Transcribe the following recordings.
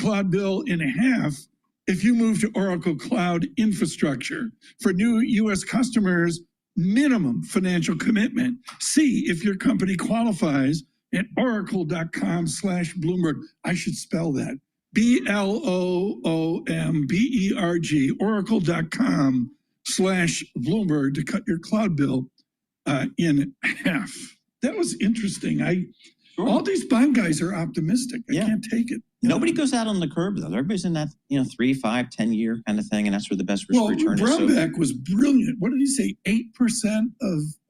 cloud bill in half if you move to Oracle Cloud Infrastructure. For new U.S. customers, minimum financial commitment. See if your company qualifies at oracle.com/Bloomberg. I should spell that. BLOOMBERG, oracle.com/Bloomberg to cut your cloud bill in half. That was interesting. Sure. All these bond guys are optimistic. I can't take it. Nobody goes out on the curb though. Everybody's in that 3, 5, 10 year kind of thing, and that's where the best return is. Brownback was brilliant. What did he say? 8%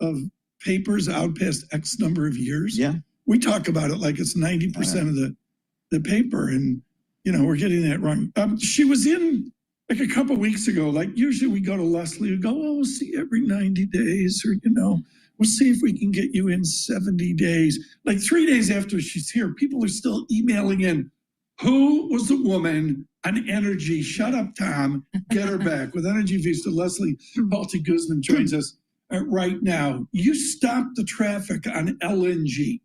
of papers out past X number of years. Yeah, we talk about it like it's 90% of the paper, and we're getting that wrong. She was in like a couple of weeks ago. Like usually we go to Leslie, we go, oh, we'll see every 90 days, or we'll see if we can get you in 70 days. Like 3 days after she's here, people are still emailing in. Who was the woman on energy? Shut up, Tom. Get her back. With Energy Vista, Leslie Balti-Guzman joins us right now. You stopped the traffic on LNG.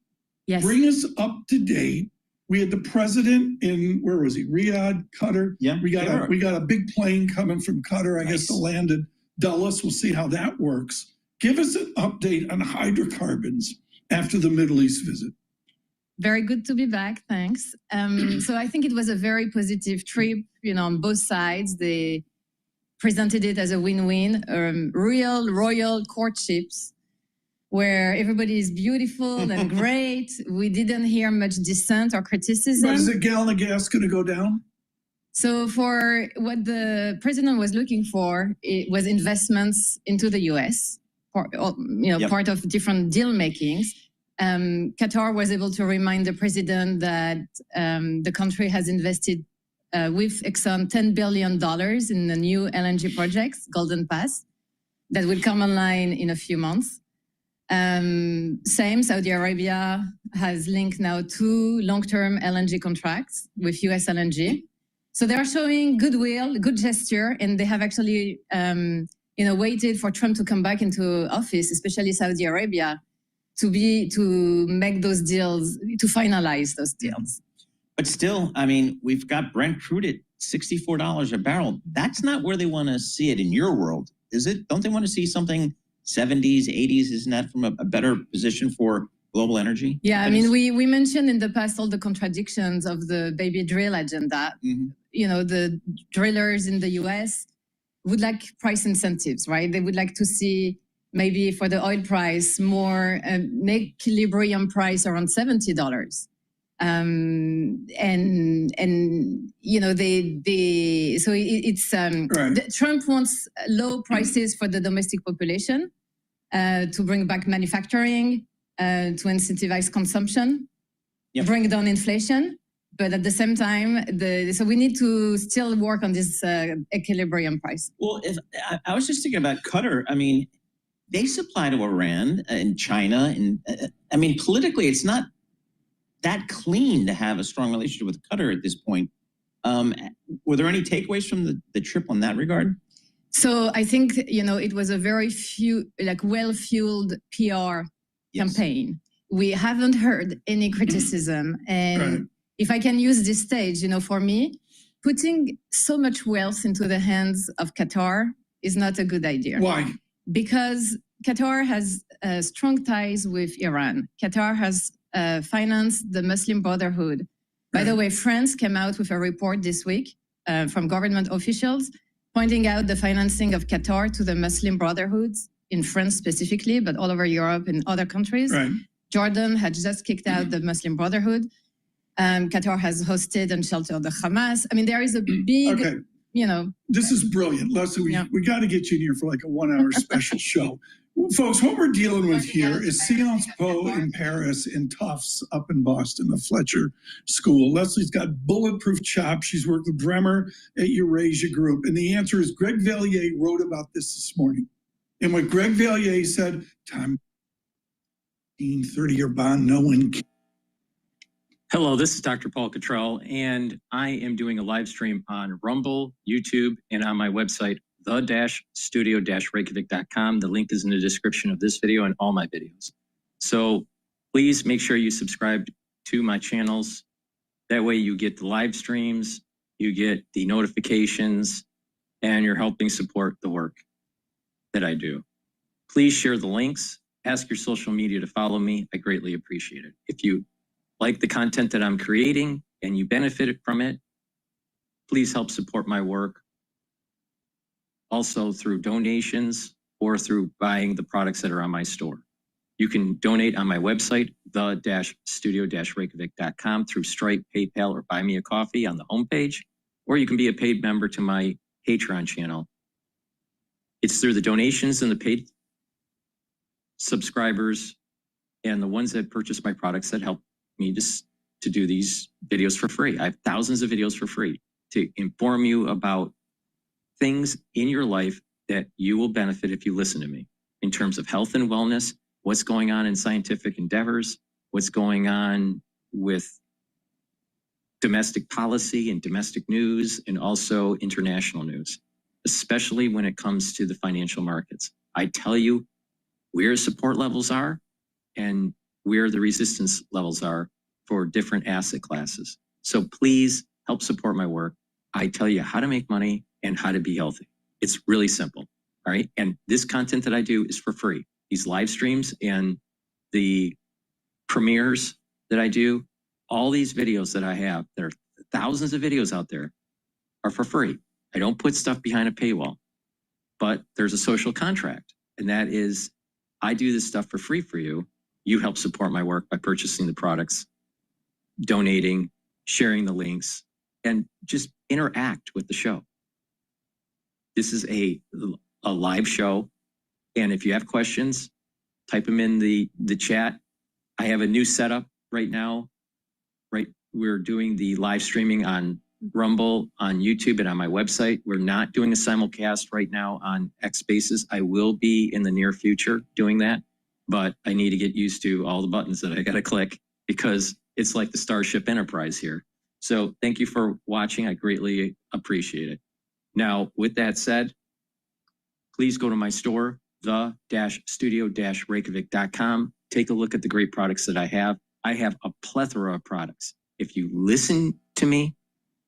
Yes. Bring us up to date. We had the president in, where was he? Riyadh, Qatar. Yeah. We got a big plane coming from Qatar, I guess, to land at Dulles. We'll see how that works. Give us an update on hydrocarbons after the Middle East visit. Very good to be back. Thanks. So I think it was a very positive trip, on both sides. They presented it as a win-win, real royal courtships where everybody is beautiful and great. We didn't hear much dissent or criticism. But is a gallon of gas going to go down? So for what the president was looking for, it was investments into the U.S., part of different deal makings. Qatar was able to remind the president that the country has invested with Exxon $10 billion in the new LNG projects, Golden Pass, that will come online in a few months. Saudi Arabia has linked now 2 long-term LNG contracts with US LNG. So they are showing goodwill, good gesture, and they have actually waited for Trump to come back into office, especially Saudi Arabia, to make those deals, to finalize those deals. But still, we've got Brent crude at $64 a barrel. That's not where they want to see it in your world, is it? Don't they want to see something 70s, 80s? Isn't that from a better position for global energy? Yeah, we mentioned in the past all the contradictions of the baby drill agenda. Mm-hmm. The drillers in the US would like price incentives, right? They would like to see maybe for the oil price more equilibrium price around $70. Trump wants low prices for the domestic population to bring back manufacturing, to incentivize consumption, bring down inflation. But at the same time, so we need to still work on this equilibrium price. Well, I was just thinking about Qatar. They supply to Iran and China. And politically, it's not that clean to have a strong relationship with Qatar at this point. Were there any takeaways from the trip on that regard? So I think, it was a very well-fueled PR campaign. We haven't heard any criticism. And if I can use this stage, for me, putting so much wealth into the hands of Qatar is not a good idea. Why? Because Qatar has strong ties with Iran. Qatar has financed the Muslim Brotherhood. By the way, France came out with a report this week from government officials pointing out the financing of Qatar to the Muslim Brotherhoods in France specifically, but all over Europe and other countries. Right. Jordan had just kicked out the Muslim Brotherhood. Qatar has hosted and sheltered the Hamas. There is a big... This is brilliant. Leslie, we got to get you in here for like a 1-hour special show. Folks, what we're dealing with here is Sciences Po in Paris and Tufts up in Boston, the Fletcher School. Leslie's got bulletproof chops. She's worked with Bremer at Eurasia Group. And the answer is Greg Vallier wrote about this morning. And what Greg Vallier said, Tom, 30-year bond, no one can. Hello, this is Dr. Paul Cottrell, and I am doing a live stream on Rumble, YouTube, and on my website, the-studio-reykjavik.com. The link is in the description of this video and all my videos. So please make sure you subscribe to my channels That way you get the live streams, you get the notifications, and you're helping support the work that I do. Please share the links, ask your social media to follow me. I greatly appreciate it. If you like the content that I'm creating and you benefited from it, please help support my work. Also through donations or through buying the products that are on my store. You can donate on my website, the-studio-reykjavik.com through Stripe, PayPal, or Buy Me a Coffee on the homepage, or you can be a paid member to my Patreon channel. It's through the donations and the paid subscribers and the ones that purchase my products that help me to do these videos for free. I have thousands of videos for free to inform you about things in your life that you will benefit if you listen to me in terms of health and wellness, what's going on in scientific endeavors, what's going on with domestic policy and domestic news, and also international news, especially when it comes to the financial markets. I tell you where support levels are and where the resistance levels are for different asset classes. So please help support my work. I tell you how to make money and how to be healthy. It's really simple, all right? And this content that I do is for free. These live streams and the premieres that I do, all these videos that I have, there are thousands of videos out there, are for free. I don't put stuff behind a paywall, but there's a social contract, and that is I do this stuff for free for you. You help support my work by purchasing the products, donating, sharing the links, and just interact with the show. This is a live show, and if you have questions, type them in the chat. I have a new setup right now. Right, we're doing the live streaming on Rumble, on YouTube, and on my website. We're not doing a simulcast right now on X Spaces. I will be in the near future doing that, but I need to get used to all the buttons that I got to click because it's like the Starship Enterprise here. So thank you for watching. I greatly appreciate it. Now, with that said, please go to my store, the-studio-reykjavik.com. Take a look at the great products that I have. I have a plethora of products. If you listen to me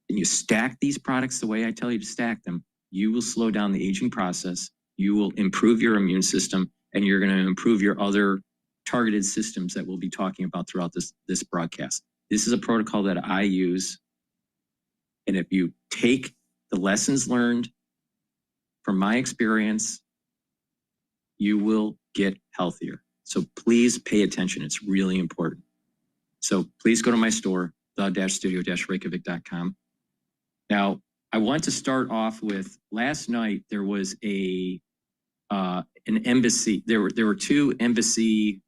and you stack these products the way I tell you to stack them, you will slow down the aging process. You will improve your immune system, and you're going to improve your other targeted systems that we'll be talking about throughout this broadcast. This is a protocol that I use. And if you take the lessons learned from my experience, you will get healthier. So please pay attention. It's really important. So please go to my store, the-studio-reykjavik.com. Now, I want to start off with last night. There was an embassy. There were two embassy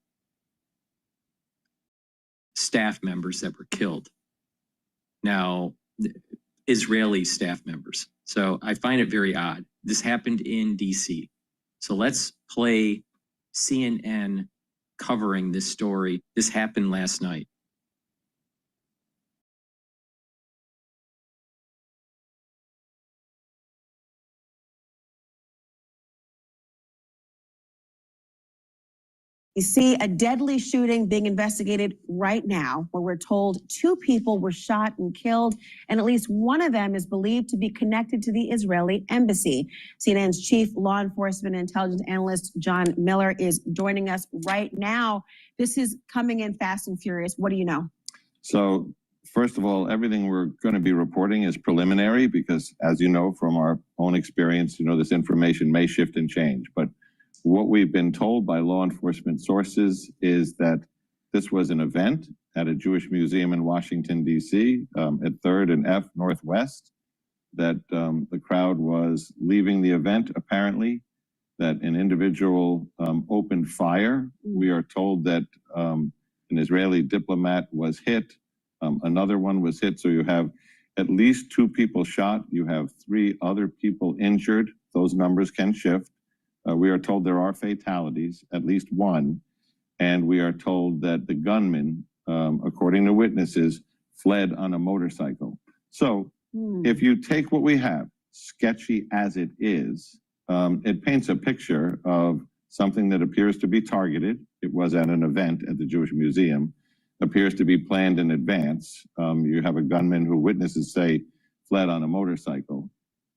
staff members that were killed. Now, Israeli staff members. So I find it very odd. This happened in DC. So let's play CNN covering this story. This happened last night. You see a deadly shooting being investigated right now, where we're told 2 people were shot and killed, and at least one of them is believed to be connected to the Israeli embassy. CNN's chief law enforcement and intelligence analyst, John Miller, is joining us right now. This is coming in fast and furious. What do you know? So, first of all, everything we're going to be reporting is preliminary because, as you know from our own experience, this information may shift and change. But what we've been told by law enforcement sources is that this was an event at a Jewish museum in Washington, D.C., at 3rd and F Northwest, that the crowd was leaving the event, apparently, that an individual opened fire. We are told that an Israeli diplomat was hit. Another one was hit. So you have at least 2 people shot. You have 3 other people injured. Those numbers can shift. We are told there are fatalities, at least 1, and we are told that the gunman, according to witnesses, fled on a motorcycle. So if you take what we have, sketchy as it is, it paints a picture of something that appears to be targeted. It was at an event at the Jewish Museum. appears to be planned in advance. You have a gunman who witnesses say fled on a motorcycle.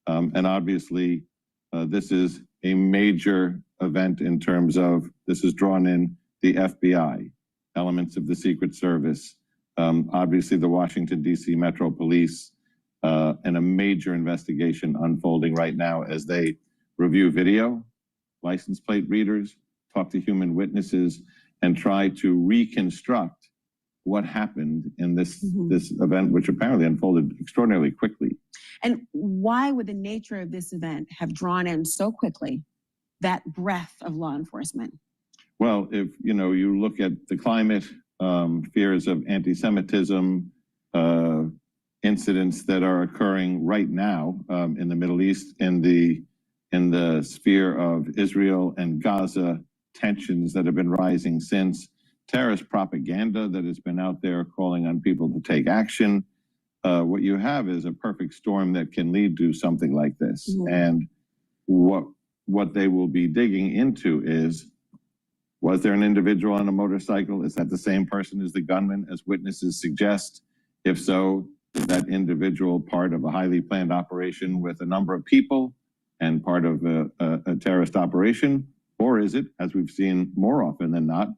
And obviously, this is a major event in terms of this has drawn in the FBI, elements of the Secret Service, obviously the Washington, D.C. Metro Police, and a major investigation unfolding right now as they review video, license plate readers, talk to human witnesses, and try to reconstruct what happened in this event, which apparently unfolded extraordinarily quickly. And why would the nature of this event have drawn in so quickly that breadth of law enforcement? Well, if you look at the climate, fears of anti-Semitism, incidents that are occurring right now in the Middle East, in the sphere of Israel and Gaza, tensions that have been rising since, terrorist propaganda that has been out there calling on people to take action. What you have is a perfect storm that can lead to something like this. And what they will be digging into is, was there an individual on a motorcycle? Is that the same person as the gunman, as witnesses suggest? If so, is that individual part of a highly planned operation with a number of people and part of a terrorist operation? Or is it, as we've seen more often than not,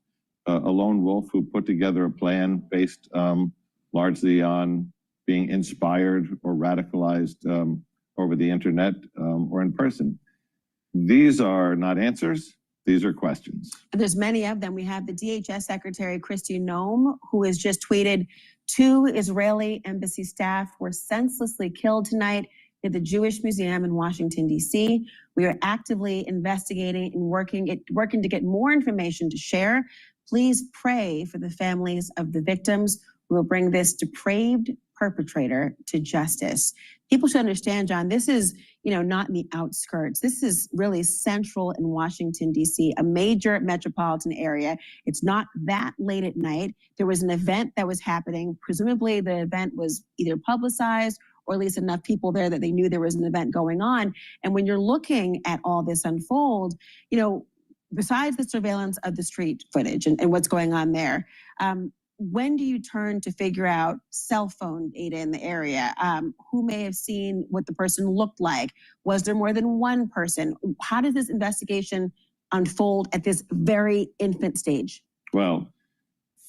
a lone wolf who put together a plan based largely on being inspired or radicalized over the internet or in person? These are not answers. These are questions. There's many of them. We have the DHS Secretary Kristi Noem, who has just tweeted, 2 Israeli embassy staff were senselessly killed tonight at the Jewish Museum in Washington, D.C. We are actively investigating and working to get more information to share. Please pray for the families of the victims. We will bring this depraved perpetrator to justice. People should understand, John, this is, not in the outskirts. This is really central in Washington, D.C., a major metropolitan area. It's not that late at night. There was an event that was happening. Presumably the event was either publicized or at least enough people there that they knew there was an event going on. And when you're looking at all this unfold, besides the surveillance of the street footage and what's going on there, when do you turn to figure out cell phone data in the area? Who may have seen what the person looked like? Was there more than one person? How does this investigation unfold at this very infant stage? Well,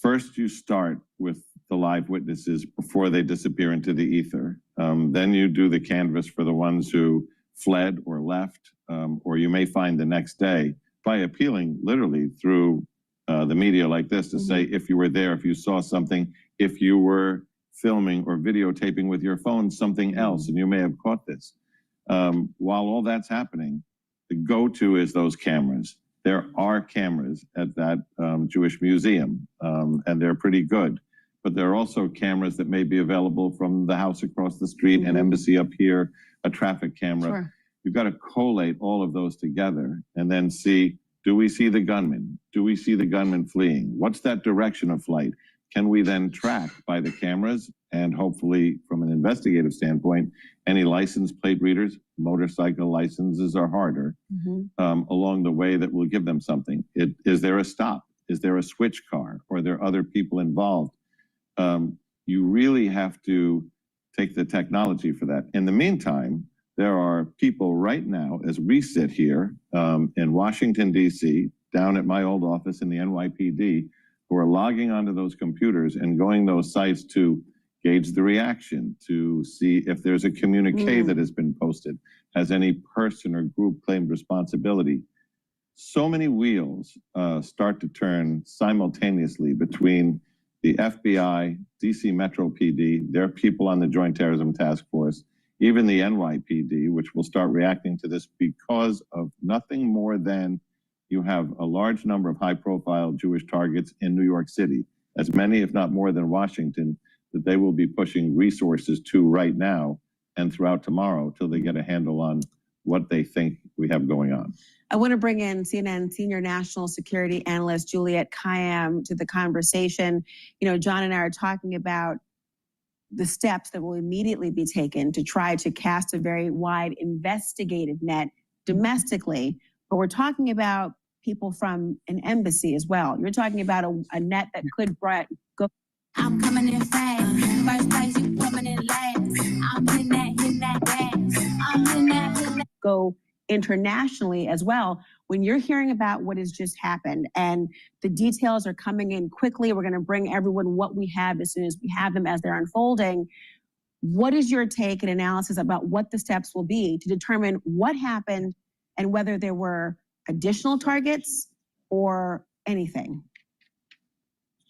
first you start with the live witnesses before they disappear into the ether. Then you do the canvas for the ones who fled or left, or you may find the next day by appealing literally through the media like this to say, if you were there, if you saw something, if you were filming or videotaping with your phone something else, and you may have caught this. While all that's happening, the go-to is those cameras. There are cameras at that Jewish museum, and they're pretty good. But there are also cameras that may be available from the house across the street, an embassy up here, a traffic camera. Sure. You've got to collate all of those together and then see, do we see the gunman? Do we see the gunman fleeing? What's that direction of flight? Can we then track by the cameras and hopefully from an investigative standpoint, any license plate readers, motorcycle licenses are harder, along the way that will give them something. Is there a stop? Is there a switch car? Or are there other people involved? You really have to take the technology for that. In the meantime, there are people right now, as we sit here in Washington, D.C., down at my old office in the NYPD, who are logging onto those computers and going those sites to gauge the reaction, to see if there's a communique that has been posted. Has any person or group claimed responsibility? So many wheels start to turn simultaneously between the FBI, DC Metro PD, their people on the Joint Terrorism Task Force, even the NYPD, which will start reacting to this because of nothing more than you have a large number of high-profile Jewish targets in New York City, as many, if not more than Washington, that they will be pushing resources to right now and throughout tomorrow till they get a handle on what they think we have going on. I want to bring in CNN senior national security analyst Juliette Kayyem to the conversation. John and I are talking about the steps that will immediately be taken to try to cast a very wide investigative net domestically, but we're talking about people from an embassy as well. You're talking about a net that could go I'm coming in fast. First place, you coming in last. I'm hitting that gas. I'm hitting that. Go internationally as well. When you're hearing about what has just happened and the details are coming in quickly, we're going to bring everyone what we have as soon as we have them as they're unfolding. What is your take and analysis about what the steps will be to determine what happened and whether there were additional targets or anything?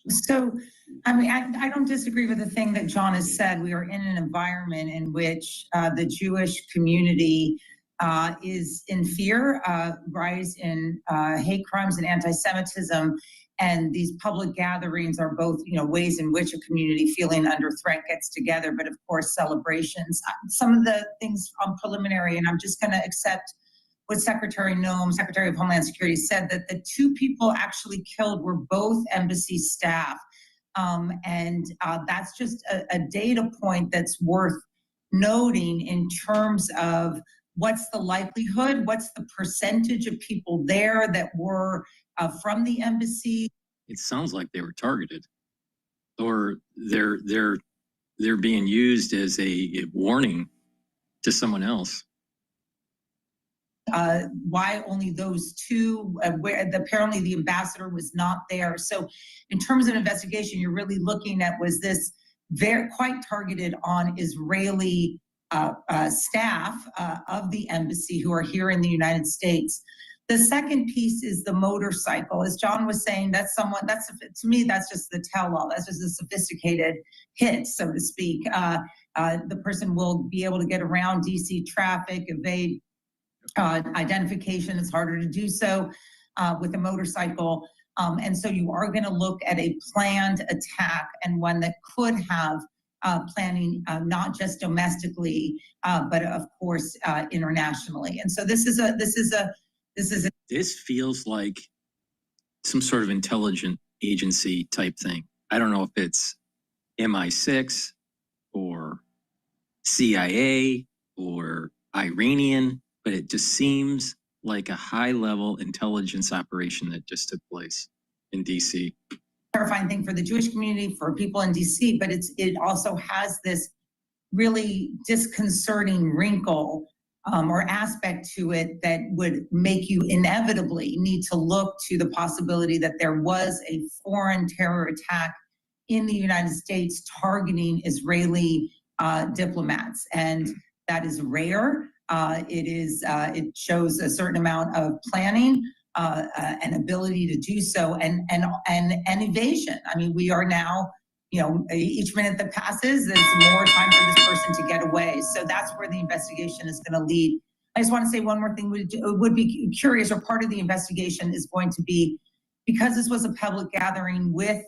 So, I mean, I don't disagree with the thing that John has said. We are in an environment in which the Jewish community is in fear, rise in hate crimes and anti-Semitism, and these public gatherings are both, ways in which a community feeling under threat gets together, but of course celebrations. Some of the things on preliminary, and I'm just going to accept what Secretary Noem, Secretary of Homeland Security, said, that the two people actually killed were both embassy staff. And that's just a data point that's worth noting in terms of what's the likelihood, what's the percentage of people there that were from the embassy. It sounds like they were targeted, or they're being used as a warning to someone else. Why only those two? Where apparently the ambassador was not there. So, in terms of investigation, you're really looking at, was this quite targeted on Israeli staff of the embassy who are here in the United States. The second piece is the motorcycle. As John was saying, to me, that's just the tell-all. That's just a sophisticated hit, so to speak. The person will be able to get around DC traffic, evade identification. It's harder to do so with a motorcycle. And so you are going to look at a planned attack, and one that could have planning not just domestically, but of course internationally. And so this feels like some sort of intelligent agency type thing. I don't know if it's MI6 or CIA or Iranian, but it just seems like a high-level intelligence operation that just took place in DC. Terrifying thing for the Jewish community, for people in DC, but it also has this really disconcerting wrinkle or aspect to it that would make you inevitably need to look to the possibility that there was a foreign terror attack in the United States targeting Israeli diplomats, and that is rare. It shows a certain amount of planning, and ability to do so, and evasion. I mean, we are now, each minute that passes, there's more time for this person to get away. So that's where the investigation is going to lead. I just want to say one more thing. Would be curious, or part of the investigation is going to be, because this was a public gathering with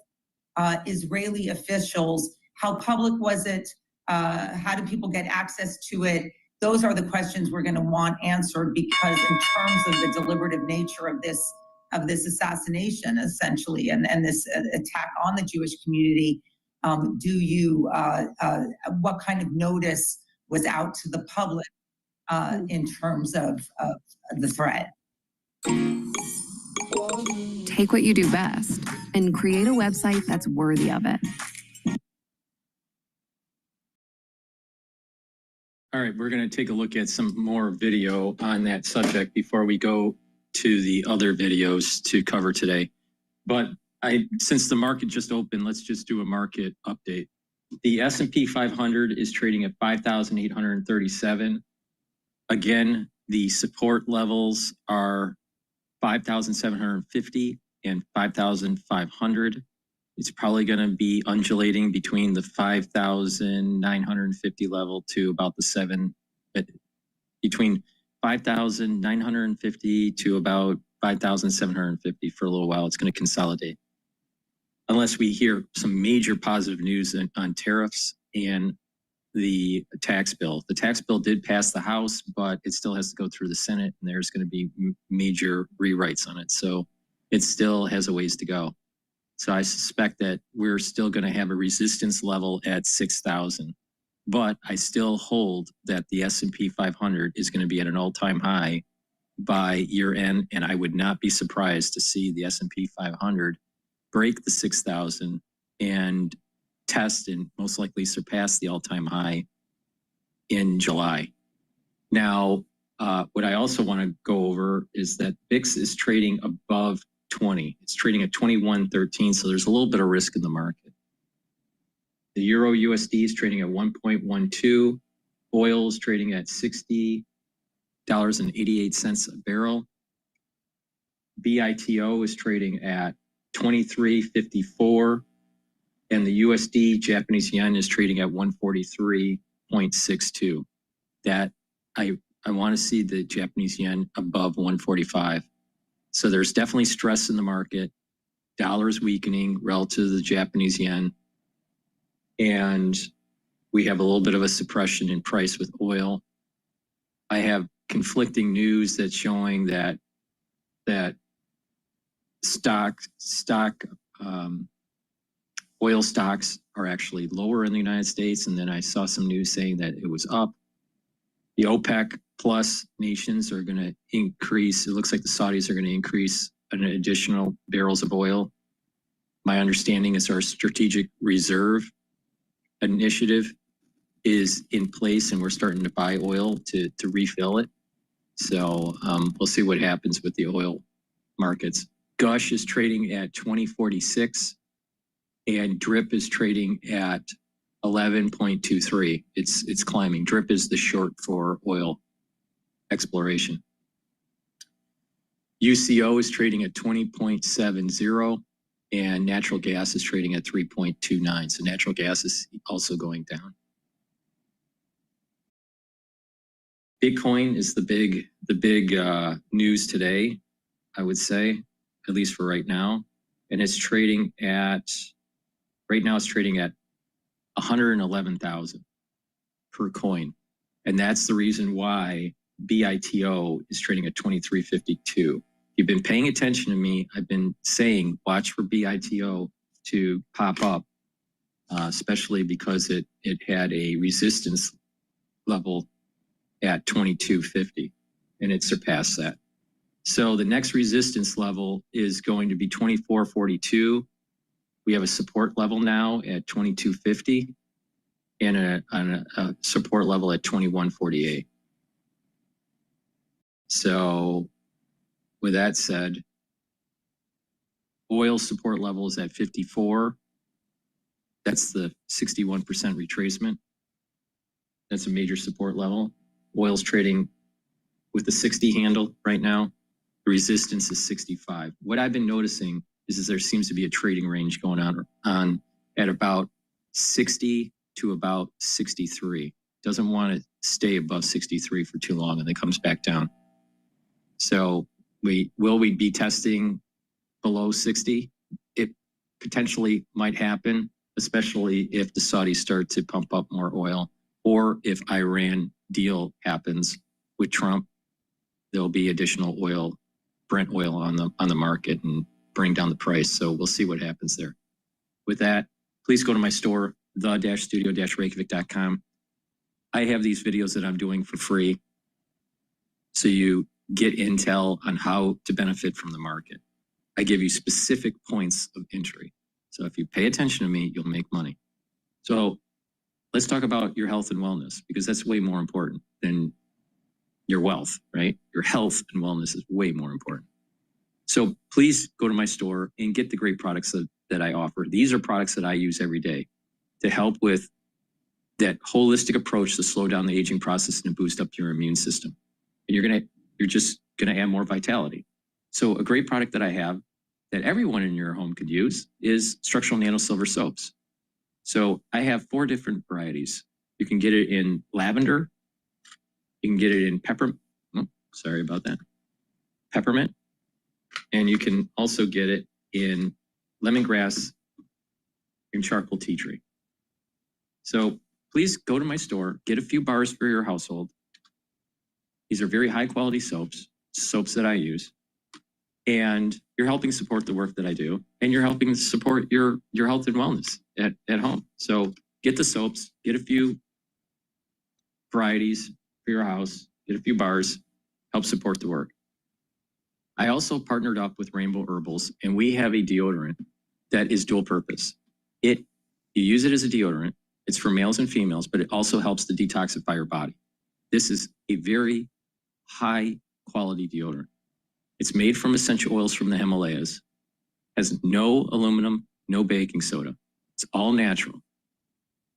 Israeli officials, how public was it? How did people get access to it? Those are the questions we're going to want answered, because in terms of the deliberative nature of this assassination, essentially, and this attack on the Jewish community, what kind of notice was out to the public in terms of the threat? Take what you do best and create a website that's worthy of it. All right, we're going to take a look at some more video on that subject before we go to the other videos to cover today. But since the market just opened, let's just do a market update. The S&P 500 is trading at 5,837. Again, the support levels are 5,750 and 5,500. It's probably going to be undulating between the 5,950 level to about between 5,950 to about 5,750 for a little while. It's going to consolidate unless we hear some major positive news on tariffs and the tax bill. The tax bill did pass the House, but it still has to go through the Senate, and there's going to be major rewrites on it. So it still has a ways to go. So I suspect that we're still going to have a resistance level at 6,000, but I still hold that the S&P 500 is going to be at an all-time high by year end, and I would not be surprised to see the S&P 500 break the 6,000 and test and most likely surpass the all-time high in July. Now, what I also want to go over is that VIX is trading above 20. It's trading at 21.13, so there's a little bit of risk in the market. The Euro USD is trading at 1.12. Oil is trading at $60.88 a barrel. BITO is trading at 23.54. And the USD Japanese yen is trading at 143.62. That I want to see the Japanese yen above 145. So there's definitely stress in the market. Dollar's weakening relative to the Japanese yen. And we have a little bit of a suppression in price with oil. I have conflicting news that's showing that oil stocks are actually lower in the United States. And then I saw some news saying that it was up. The OPEC plus nations are going to increase. It looks like the Saudis are going to increase an additional barrels of oil. My understanding is our strategic reserve initiative is in place and we're starting to buy oil to refill it. So we'll see what happens with the oil markets. Gush is trading at 2046 and DRIP is trading at 11.23. It's climbing. DRIP is the short for oil exploration. UCO is trading at 20.70 and natural gas is trading at 3.29. So natural gas is also going down. Bitcoin is the big news today, I would say, at least for right now. And it's trading at, right now it's trading at 111,000 per coin. And that's the reason why BITO is trading at 23.52. You've been paying attention to me. I've been saying, watch for BITO to pop up, especially because it had a resistance level at 22.50 and it surpassed that. So the next resistance level is going to be 24.42. We have a support level now at 22.50 and a support level at 21.48. So with that said, oil support level is at 54. That's the 61% retracement. That's a major support level. Oil's trading with the 60 handle right now. The resistance is 65. What I've been noticing is there seems to be a trading range going on at about 60 to about 63. Doesn't want to stay above 63 for too long and then comes back down. So will we be testing below 60? It potentially might happen, especially if the Saudis start to pump up more oil, or if Iran deal happens with Trump, there'll be additional oil, Brent oil on the market and bring down the price. So we'll see what happens there. With that, please go to my store, the-studio-reykjavik.com. I have these videos that I'm doing for free, so you get intel on how to benefit from the market. I give you specific points of entry. So if you pay attention to me, you'll make money. So let's talk about your health and wellness, because that's way more important than your wealth, right? Your health and wellness is way more important. So please go to my store and get the great products that I offer. These are products that I use every day to help with that holistic approach to slow down the aging process and boost up your immune system. And you're just gonna add more vitality. So a great product that I have that everyone in your home could use is structural nano silver soaps. So I have 4 different varieties. You can get it in lavender. You can get it in peppermint. Oh, sorry about that. Peppermint. And you can also get it in lemongrass and charcoal tea tree. So please go to my store, get a few bars for your household. These are very high quality soaps that I use. And you're helping support the work that I do, and you're helping support your health and wellness at home. So get the soaps, get a few varieties for your house, get a few bars, help support the work. I also partnered up with Rainbow Herbals, and we have a deodorant that is dual purpose. It You use it as a deodorant. It's for males and females, but it also helps to detoxify your body. This is a very high quality deodorant. It's made from essential oils from the Himalayas, has no aluminum, no baking soda. It's all natural.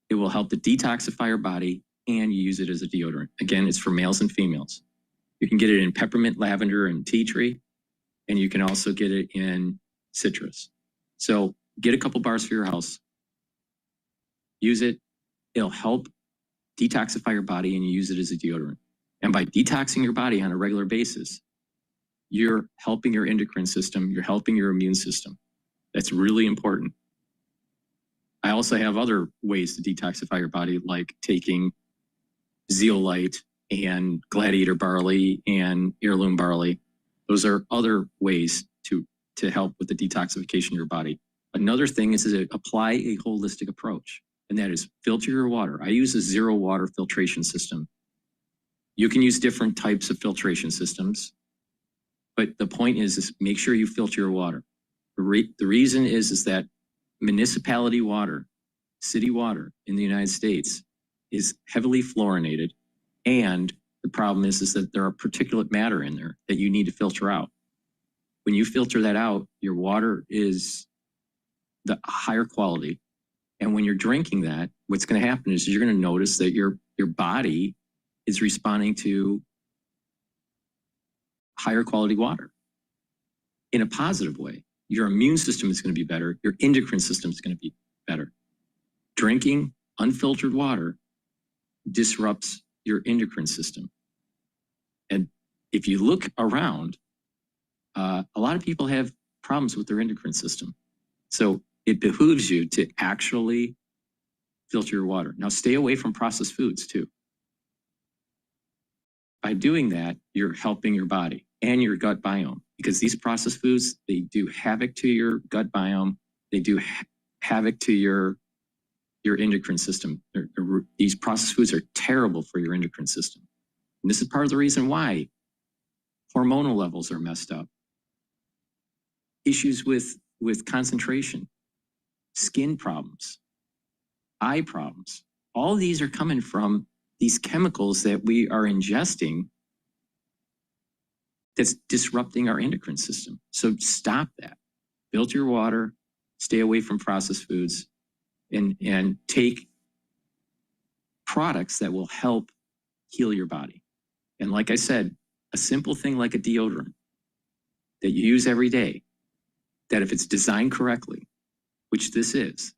It will help to detoxify your body, and you use it as a deodorant. Again, it's for males and females. You can get it in peppermint, lavender, and tea tree, and you can also get it in citrus. So get a couple bars for your house. Use it. It'll help detoxify your body, and you use it as a deodorant. And by detoxing your body on a regular basis, you're helping your endocrine system, you're helping your immune system. That's really important. I also have other ways to detoxify your body, like taking zeolite and gladiator barley and heirloom barley. Those are other ways to help with the detoxification of your body. Another thing is to apply a holistic approach, and that is filter your water. I use a zero water filtration system. You can use different types of filtration systems, but the point is make sure you filter your water. The reason is that municipality water, city water in the United States is heavily fluorinated, and the problem is that there are particulate matter in there that you need to filter out. When you filter that out, your water is the higher quality, and when you're drinking that, what's going to happen is you're going to notice that your body is responding to higher quality water in a positive way. Your immune system is going to be better. Your endocrine system is going to be better. Drinking unfiltered water disrupts your endocrine system. And if you look around, a lot of people have problems with their endocrine system. So it behooves you to actually filter your water. Now, stay away from processed foods too. By doing that, you're helping your body and your gut biome, because these processed foods, they do havoc to your gut biome. They do havoc to your endocrine system. These processed foods are terrible for your endocrine system. And this is part of the reason why hormonal levels are messed up. Issues with concentration, skin problems, eye problems. All these are coming from these chemicals that we are ingesting that's disrupting our endocrine system. So stop that. Filter your water, stay away from processed foods, and take products that will help heal your body. And like I said, a simple thing like a deodorant that you use every day, that if it's designed correctly, which this is,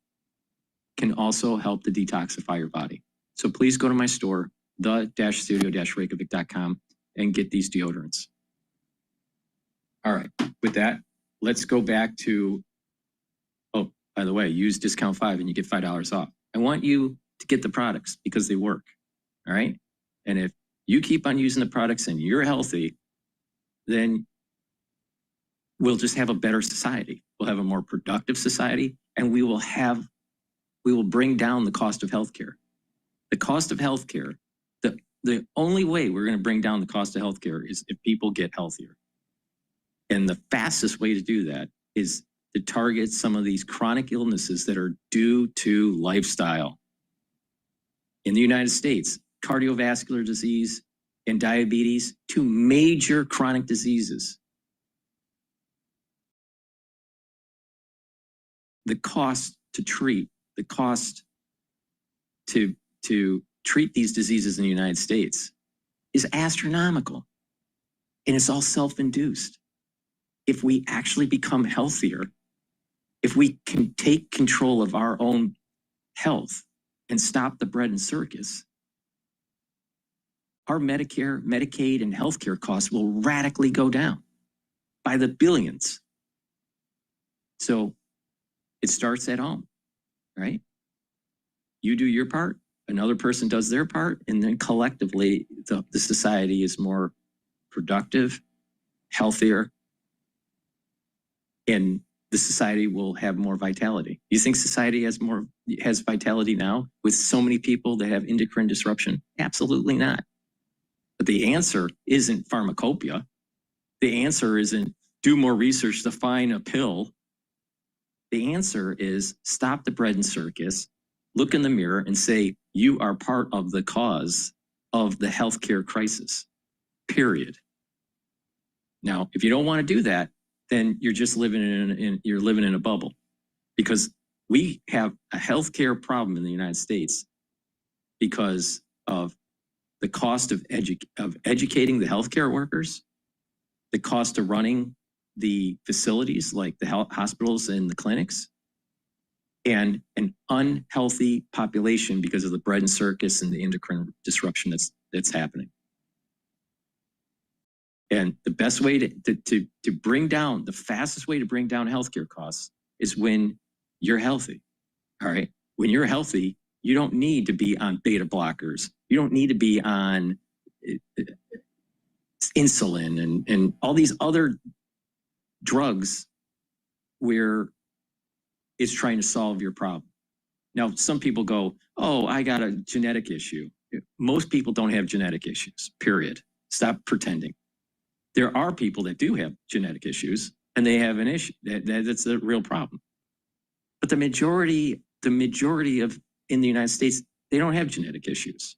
can also help to detoxify your body. So please go to my store, the-studio-reykjavik.com, and get these deodorants. All right, with that, let's go back to, oh, by the way, use discount 5 and you get $5 off. I want you to get the products because they work, all right? And if you keep on using the products and you're healthy, then we'll just have a better society. We'll have a more productive society, and we will bring down the cost of healthcare. The cost of healthcare, the only way we're going to bring down the cost of healthcare is if people get healthier. And the fastest way to do that is to target some of these chronic illnesses that are due to lifestyle. In the United States, cardiovascular disease and diabetes, 2 major chronic diseases. The cost to treat, the cost to treat these diseases in the United States is astronomical, and it's all self-induced. If we actually become healthier, if we can take control of our own health and stop the bread and circus, our Medicare, Medicaid, and healthcare costs will radically go down by the billions. So it starts at home, right? You do your part, another person does their part, and then collectively the society is more productive, healthier, and the society will have more vitality. You think society has vitality now with so many people that have endocrine disruption? Absolutely not. But the answer isn't pharmacopoeia. The answer isn't do more research to find a pill. The answer is stop the bread and circus, look in the mirror and say, you are part of the cause of the healthcare crisis, period. Now, if you don't want to do that, then you're just living in a bubble, because we have a healthcare problem in the United States because of the cost of educating the healthcare workers, the cost of running the facilities like the hospitals and the clinics, and an unhealthy population because of the bread and circus and the endocrine disruption that's happening. And the best way to bring down, the fastest way to bring down healthcare costs is when you're healthy. All right. When you're healthy, you don't need to be on beta blockers. You don't need to be on insulin and all these other drugs where it's trying to solve your problem. Now, some people go, oh, I got a genetic issue. Most people don't have genetic issues, period. Stop pretending. There are people that do have genetic issues and they have an issue. That's a real problem. But the majority of in the United States, they don't have genetic issues.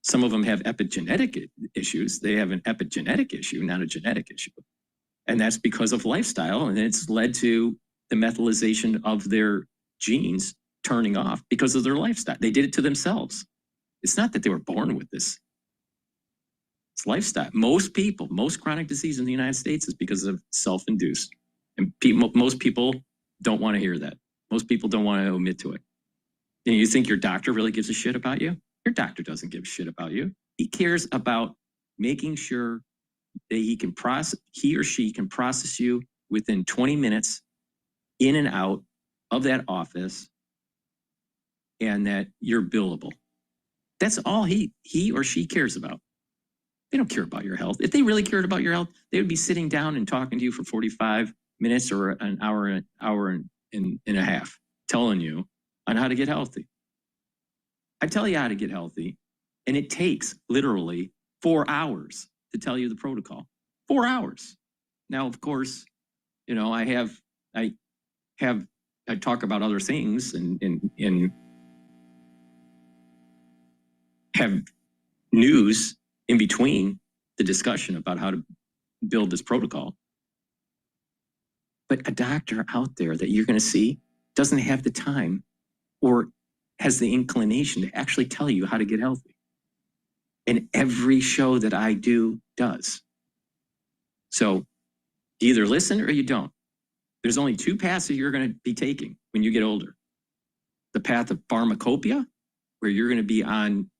Some of them have epigenetic issues. They have an epigenetic issue, not a genetic issue. And that's because of lifestyle. And it's led to the methylization of their genes turning off because of their lifestyle. They did it to themselves. It's not that they were born with this. It's lifestyle. Most chronic disease in the United States is because of self-induced. And most people don't want to hear that. Most people don't want to admit to it. And you think your doctor really gives a shit about you? Your doctor doesn't give a shit about you. He cares about making sure that he or she can process you within 20 minutes in and out of that office, and that you're billable. That's all he or she cares about. They don't care about your health. If they really cared about your health, they would be sitting down and talking to you for 45 minutes or an hour and a half, telling you on how to get healthy. I tell you how to get healthy, and it takes literally 4 hours to tell you the protocol. 4 hours. Now, of course, you know, I talk about other things and have news in between the discussion about how to build this protocol. But a doctor out there that you're going to see doesn't have the time or has the inclination to actually tell you how to get healthy. And every show that I do does. So you either listen or you don't. There's only two paths that you're going to be taking when you get older. The path of pharmacopoeia, where you're going to be on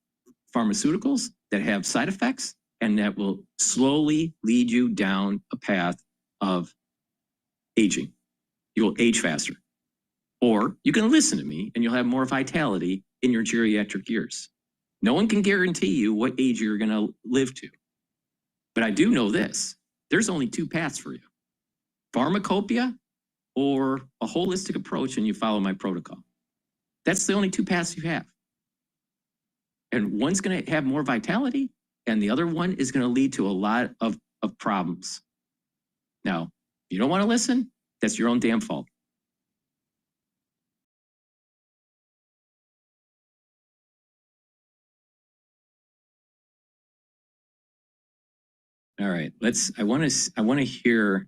pharmaceuticals that have side effects and that will slowly lead you down a path of aging. You will age faster. Or you can listen to me and you'll have more vitality in your geriatric years. No one can guarantee you what age you're going to live to. But I do know this. There's only two paths for you. Pharmacopoeia or a holistic approach, and you follow my protocol. That's the only two paths you have. And one's going to have more vitality, and the other one is going to lead to a lot of problems. Now, if you don't want to listen, that's your own damn fault. All right, I want to hear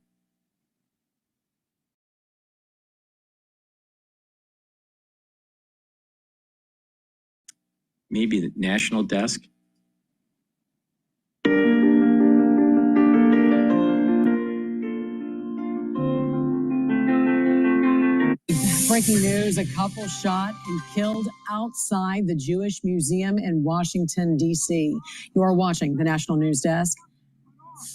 maybe the national desk. Breaking news, a couple shot and killed outside the Jewish Museum in Washington, D.C. You are watching the National News Desk.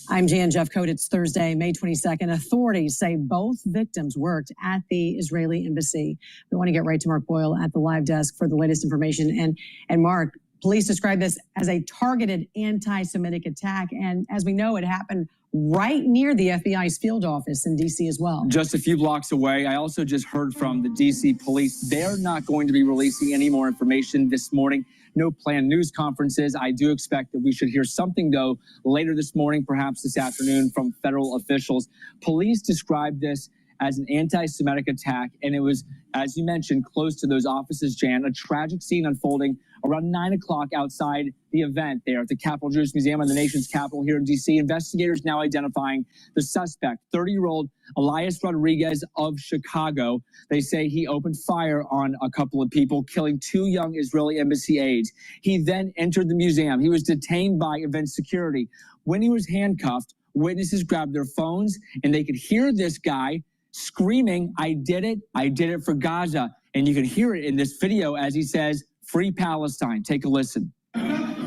I'm Jan Jeffcoat. It's Thursday, May 22nd. Authorities say both victims worked at the Israeli embassy. We want to get right to Mark Boyle at the live desk for the latest information. And Mark, police describe this as a targeted anti-Semitic attack. And as we know, it happened right near the FBI's field office in D.C. as well. Just a few blocks away. I also just heard from the D.C. police. They're not going to be releasing any more information this morning. No planned news conferences. I do expect that we should hear something, though, later this morning, perhaps this afternoon, from federal officials. Police describe this as an anti-Semitic attack. And it was, as you mentioned, close to those offices, Jan, a tragic scene unfolding around 9 o'clock outside the event there at the Capitol Jewish Museum on the nation's capital here in D.C. Investigators now identifying the suspect, 30-year-old Elias Rodriguez of Chicago. They say he opened fire on a couple of people, killing 2 young Israeli embassy aides. He then entered the museum. He was detained by event security. When he was handcuffed, witnesses grabbed their phones and they could hear this guy screaming, I did it for Gaza. And you can hear it in this video as he says, "Free Palestine." Take a listen. Free Palestine!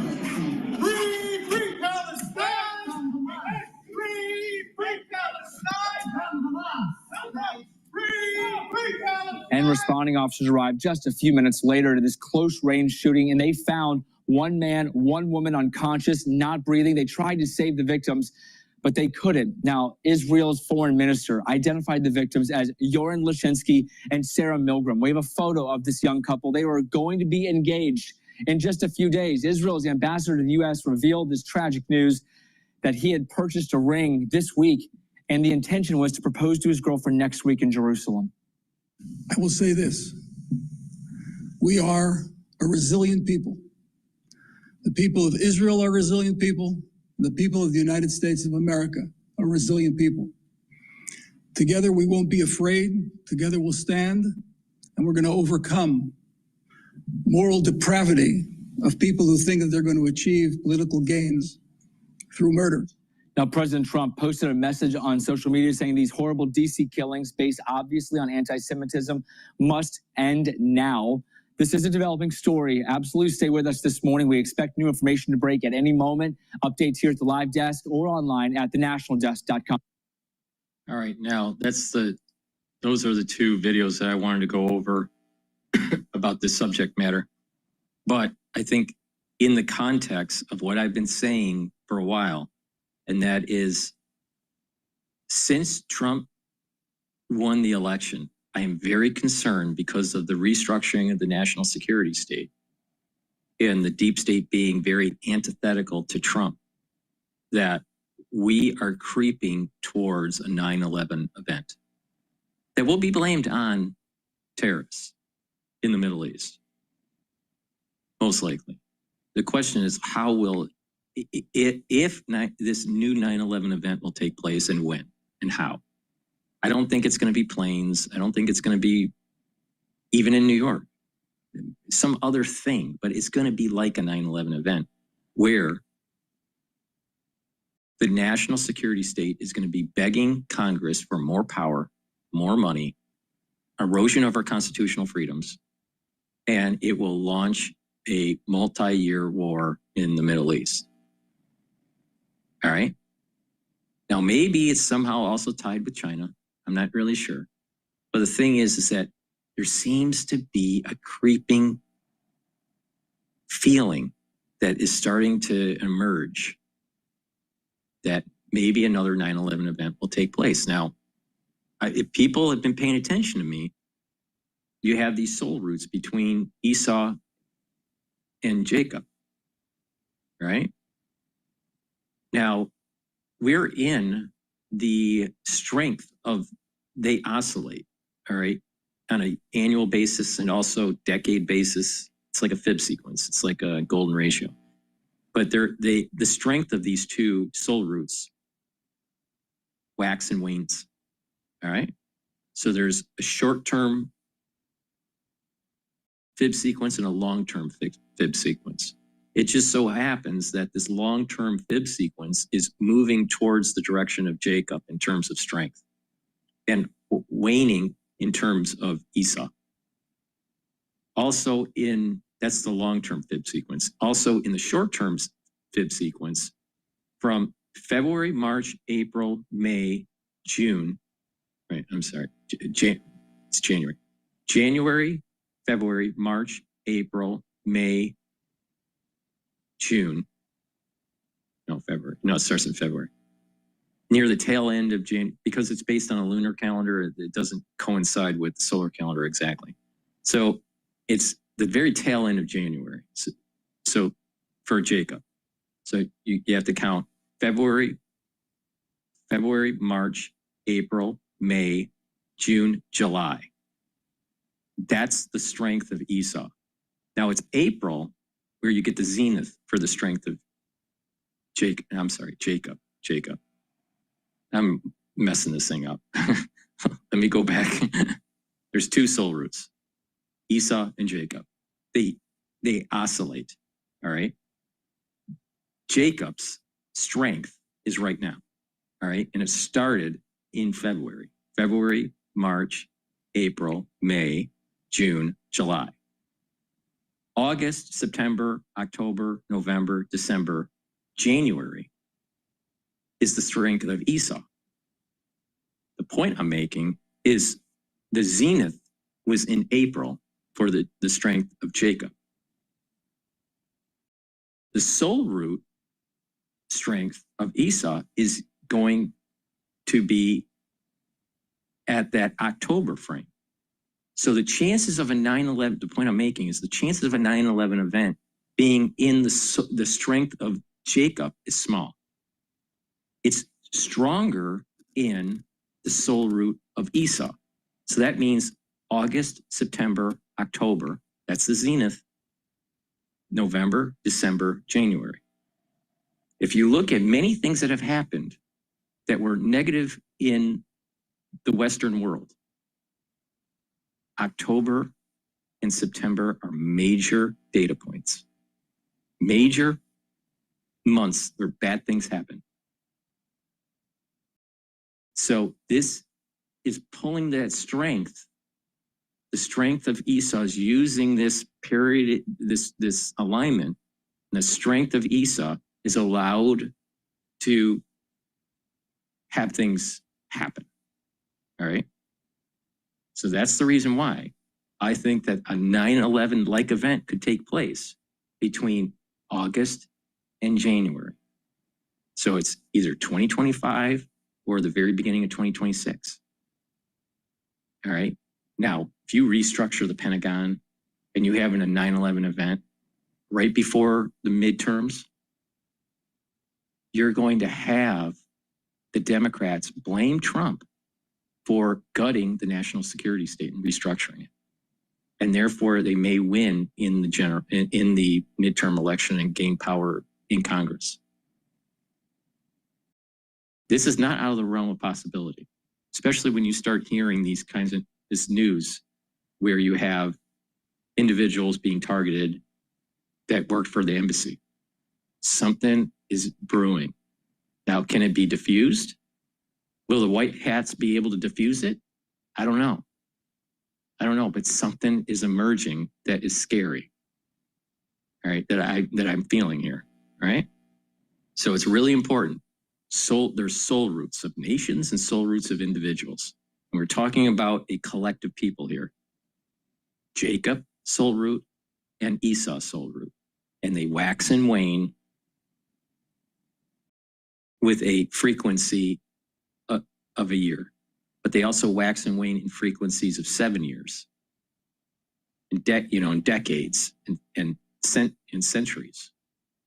Free Palestine! Free Palestine! And responding officers arrived just a few minutes later to this close-range shooting, and they found 1 man, 1 woman unconscious, not breathing. They tried to save the victims, but they couldn't. Now, Israel's foreign minister identified the victims as Yoram Lashinsky and Sarah Milgram. We have a photo of this young couple. They were going to be engaged in just a few days. Israel's ambassador to the U.S. revealed this tragic news that he had purchased a ring this week, and the intention was to propose to his girlfriend next week in Jerusalem. I will say this. We are a resilient people. The people of Israel are resilient people. The people of the United States of America are resilient people. Together, we won't be afraid. Together, we'll stand, and we're going to overcome moral depravity of people who think that they're going to achieve political gains through murder. Now, President Trump posted a message on social media saying these horrible D.C. killings, based obviously on anti-Semitism, must end now. This is a developing story. Absolutely stay with us this morning. We expect new information to break at any moment. Updates here at the live desk or online at thenationaldesk.com. All right, now those are the 2 videos that I wanted to go over about this subject matter. But I think in the context of what I've been saying for a while, and that is, since Trump won the election, I am very concerned because of the restructuring of the national security state and the deep state being very antithetical to Trump, that we are creeping towards a 9/11 event that will be blamed on terrorists in the Middle East, most likely. The question is, how will, if this new 9/11 event will take place, and when and how? I don't think it's going to be planes. I don't think it's going to be even in New York, some other thing, but it's going to be like a 9/11 event where the national security state is going to be begging Congress for more power, more money, erosion of our constitutional freedoms, and it will launch a multi-year war in the Middle East. All right. Now, maybe it's somehow also tied with China. I'm not really sure. But the thing is that there seems to be a creeping feeling that is starting to emerge that maybe another 9/11 event will take place. Now, if people have been paying attention to me, you have these soul roots between Esau and Jacob, right? Now, we're in the strength of, they oscillate, all right, on an annual basis and also decade basis. It's like a fib sequence. It's like a golden ratio. But the strength of these 2 soul roots wax and wanes, all right? So there's a short-term fib sequence and a long-term fib sequence. It just so happens that this long-term fib sequence is moving towards the direction of Jacob in terms of strength and waning in terms of Esau. Also that's the long-term fib sequence. Also in the short-term fib sequence, from February, March, April, May, June, right, I'm sorry, it's January. January, February, March, April, May, June. No, February. No, it starts in February. Near the tail end of January, because it's based on a lunar calendar, it doesn't coincide with the solar calendar exactly. So it's the very tail end of January. So for Jacob. So you have to count February, March, April, May, June, July. That's the strength of Esau. Now it's April where you get the zenith for the strength of Jacob. I'm messing this thing up. Let me go back. There's two soul roots, Esau and Jacob. They oscillate, all right? Jacob's strength is right now, all right? And it started in February, March, April, May, June, July. August, September, October, November, December, January is the strength of Esau. The point I'm making is the zenith was in April for the strength of Jacob. The soul root strength of Esau is going to be at that October frame. So the chances of a 9/11, the point I'm making is the chances of a 9/11 event being in the strength of Jacob is small. It's stronger in the soul root of Esau. So that means August, September, October, that's the zenith, November, December, January. If you look at many things that have happened that were negative in the Western world, October and September are major data points, major months where bad things happen. So this is pulling that strength. The strength of Esau is using this period, this alignment, and the strength of Esau is allowed to have things happen. All right. So that's the reason why I think that a 9/11 like event could take place between August and January. So it's either 2025 or the very beginning of 2026. All right. Now, if you restructure the Pentagon and you have a 9/11 event right before the midterms, you're going to have the Democrats blame Trump for gutting the national security state and restructuring it. And therefore they may win in the midterm election and gain power in Congress. This is not out of the realm of possibility, especially when you start hearing these kinds of this news where you have individuals being targeted that worked for the embassy. Something is brewing. Now, can it be diffused? Will the white hats be able to diffuse it? I don't know. But something is emerging that is scary. All right, that I'm feeling here. All right. So it's really important. There's soul roots of nations and soul roots of individuals. And we're talking about a collective people here. Jacob, soul root, and Esau, soul root. And they wax and wane with a frequency of a year. But they also wax and wane in frequencies of 7 years, in decades, and centuries,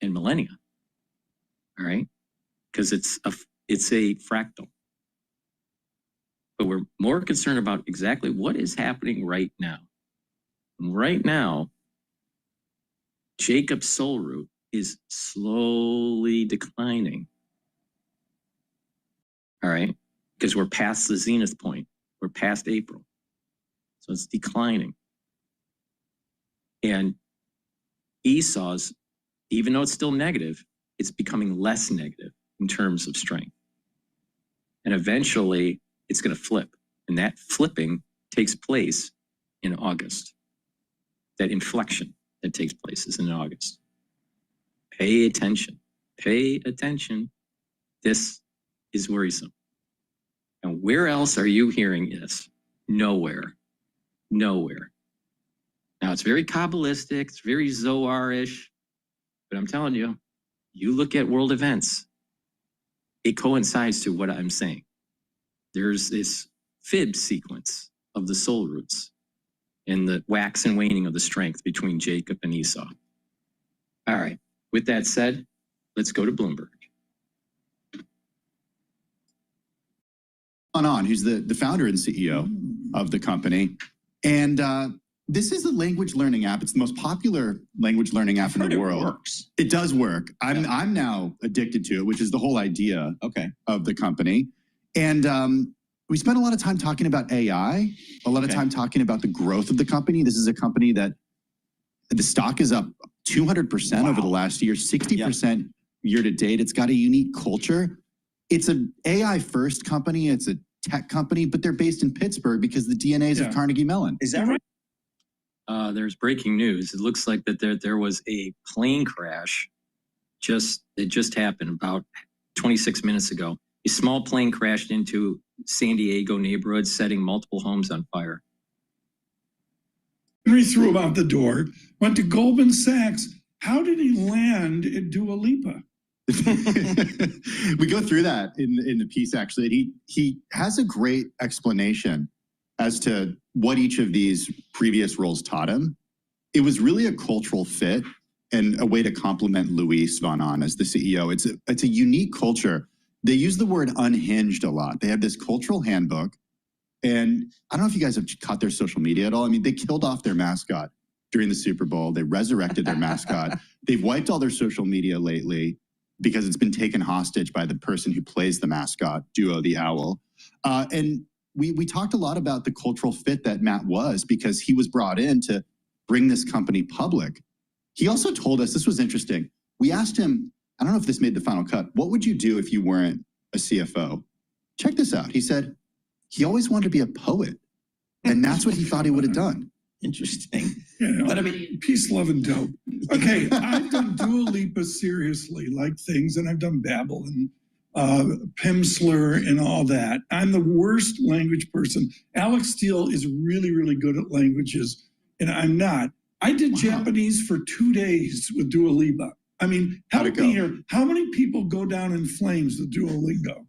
and millennia. All right, because it's a fractal. But we're more concerned about exactly what is happening right now. And right now, Jacob's soul root is slowly declining. All right. Because we're past the zenith point. We're past April. So it's declining. And Esau's, even though it's still negative, it's becoming less negative in terms of strength. And eventually it's going to flip. And that flipping takes place in August. That inflection that takes place is in August. Pay attention. Pay attention. This is worrisome. And where else are you hearing this? Nowhere. Nowhere. Now, it's very Kabbalistic, it's very Zohar-ish, but I'm telling you, you look at world events, it coincides to what I'm saying. There's this fib sequence of the soul roots and the wax and waning of the strength between Jacob and Esau. All right, with that said, let's go to Bloomberg. on, who's the founder and CEO of the company. And this is a language learning app. It's the most popular language learning app in the world. It works. It does work. I'm now addicted to it, which is the whole idea of the company. And we spent a lot of time talking about AI, a lot of time talking about the growth of the company. This is a company that the stock is up 200% over the last year, 60% year to date. It's got a unique culture. It's an AI first company. It's a tech company, but they're based in Pittsburgh because the DNA is of Carnegie Mellon. Is that right? There's breaking news. It looks like that there was a plane crash. It just happened about 26 minutes ago. A small plane crashed into San Diego neighborhood, setting multiple homes on fire. Henry threw him out the door, went to Goldman Sachs. How did he land at Dua Lipa? We go through that in the piece, actually. He has a great explanation as to what each of these previous roles taught him. It was really a cultural fit and a way to complement Luis von Ahn as the CEO. It's a unique culture. They use the word unhinged a lot. They have this cultural handbook. And I don't know if you guys have caught their social media at all. I mean, they killed off their mascot during the Super Bowl. They resurrected their mascot. They've wiped all their social media lately because it's been taken hostage by the person who plays the mascot, Duo the Owl. And we talked a lot about the cultural fit that Matt was, because he was brought in to bring this company public. He also told us, this was interesting. We asked him, I don't know if this made the final cut, what would you do if you weren't a CFO? Check this out. He said he always wanted to be a poet, and that's what he thought he would have done. Interesting. Yeah, But I mean, peace, love, and dope. Okay, I've done Dua Lipa seriously, like things, and I've done Babel and Pimsleur and all that. I'm the worst language person. Alex Steele is really, really good at languages, and I'm not. I did Japanese for 2 days with Duolingo. I mean, help me here. How many people go down in flames with Duolingo?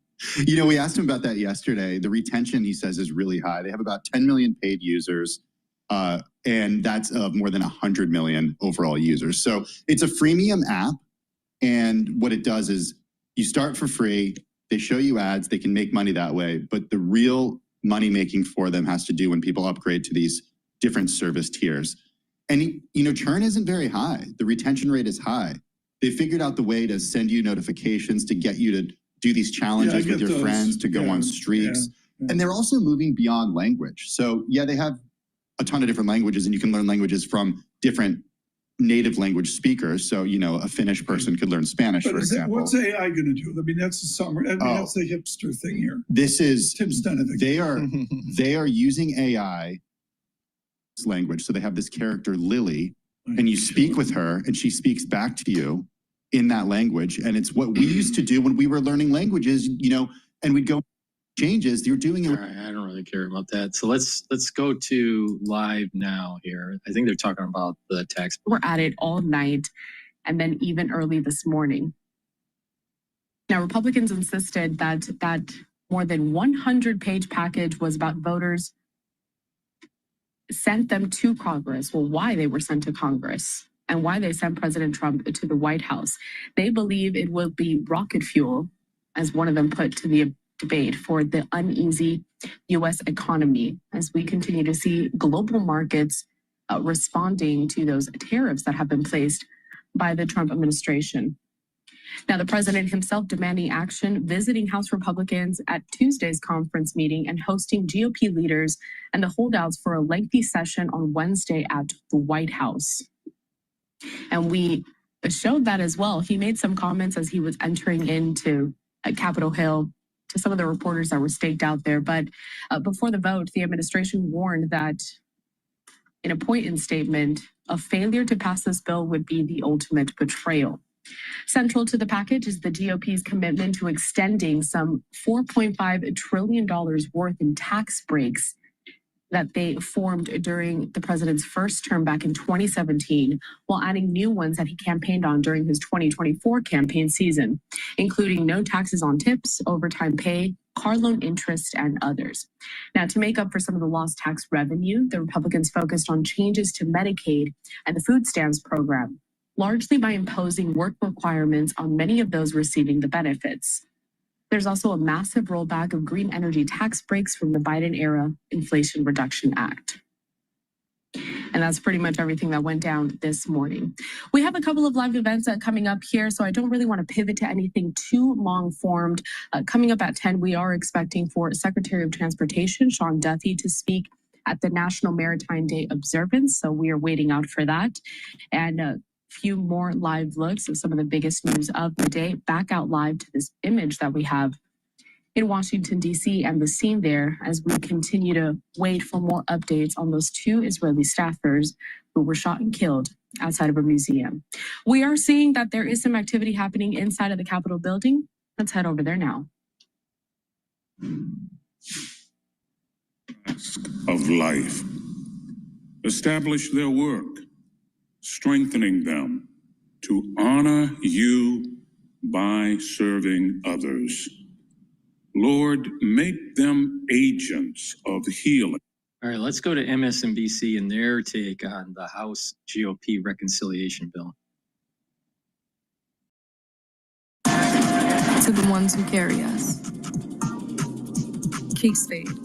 You know, we asked him about that yesterday. The retention, he says, is really high. They have about 10 million paid users, and that's of more than 100 million overall users. So it's a freemium app, and what it does is you start for free, they show you ads, they can make money that way, but the real money making for them has to do when people upgrade to these different service tiers. And, you know, churn isn't very high. The retention rate is high. They figured out the way to send you notifications, to get you to do these challenges with your friends, to go on streaks. And they're also moving beyond language. So yeah, they have a ton of different languages, and you can learn languages from different native language speakers. So, you know, a Finnish person could learn Spanish, for example. What's AI going to do? I mean, that's the summer. I mean, that's the hipster thing here. This is Tim Stenovic. They are using AI language. So they have this character Lily, and you speak with her, and she speaks back to you in that language. And it's what we used to do when we were learning languages, you know, and we'd go changes. You're doing it. All right, I don't really care about that. So let's go to live now here. I think they're talking about the tax. We're at it all night and then even early this morning. Now, Republicans insisted that more than 100-page package was about voters, sent them to Congress. Well, why they were sent to Congress and why they sent President Trump to the White House. They believe it will be rocket fuel, as one of them put to the debate, for the uneasy U.S. economy as we continue to see global markets responding to those tariffs that have been placed by the Trump administration. Now, the president himself demanding action, visiting House Republicans at Tuesday's conference meeting and hosting GOP leaders and the holdouts for a lengthy session on Wednesday at the White House. And we showed that as well. He made some comments as he was entering into Capitol Hill to some of the reporters that were staked out there. But before the vote, the administration warned that in a point-in statement, a failure to pass this bill would be the ultimate betrayal. Central to the package is the GOP's commitment to extending some $4.5 trillion worth in tax breaks that they formed during the president's first term back in 2017, while adding new ones that he campaigned on during his 2024 campaign season, including no taxes on tips, overtime pay, car loan interest, and others. Now, to make up for some of the lost tax revenue, the Republicans focused on changes to Medicaid and the food stamps program, largely by imposing work requirements on many of those receiving the benefits. There's also a massive rollback of green energy tax breaks from the Biden-era Inflation Reduction Act. And that's pretty much everything that went down this morning. We have a couple of live events coming up here, so I don't really want to pivot to anything too long-formed. Coming up at 10, we are expecting for Secretary of Transportation, Sean Duffy, to speak at the National Maritime Day observance, so we are waiting out for that. And a few more live looks of some of the biggest news of the day. Back out live to this image that we have in Washington, D.C. and the scene there as we continue to wait for more updates on those 2 Israeli staffers who were shot and killed outside of a museum. We are seeing that there is some activity happening inside of the Capitol building. Let's head over there now. Of life. Establish their work, strengthening them to honor you by serving others. Lord, make them agents of healing. All right, let's go to MSNBC and their take on the House GOP reconciliation bill. To the ones who carry us. Keep faith.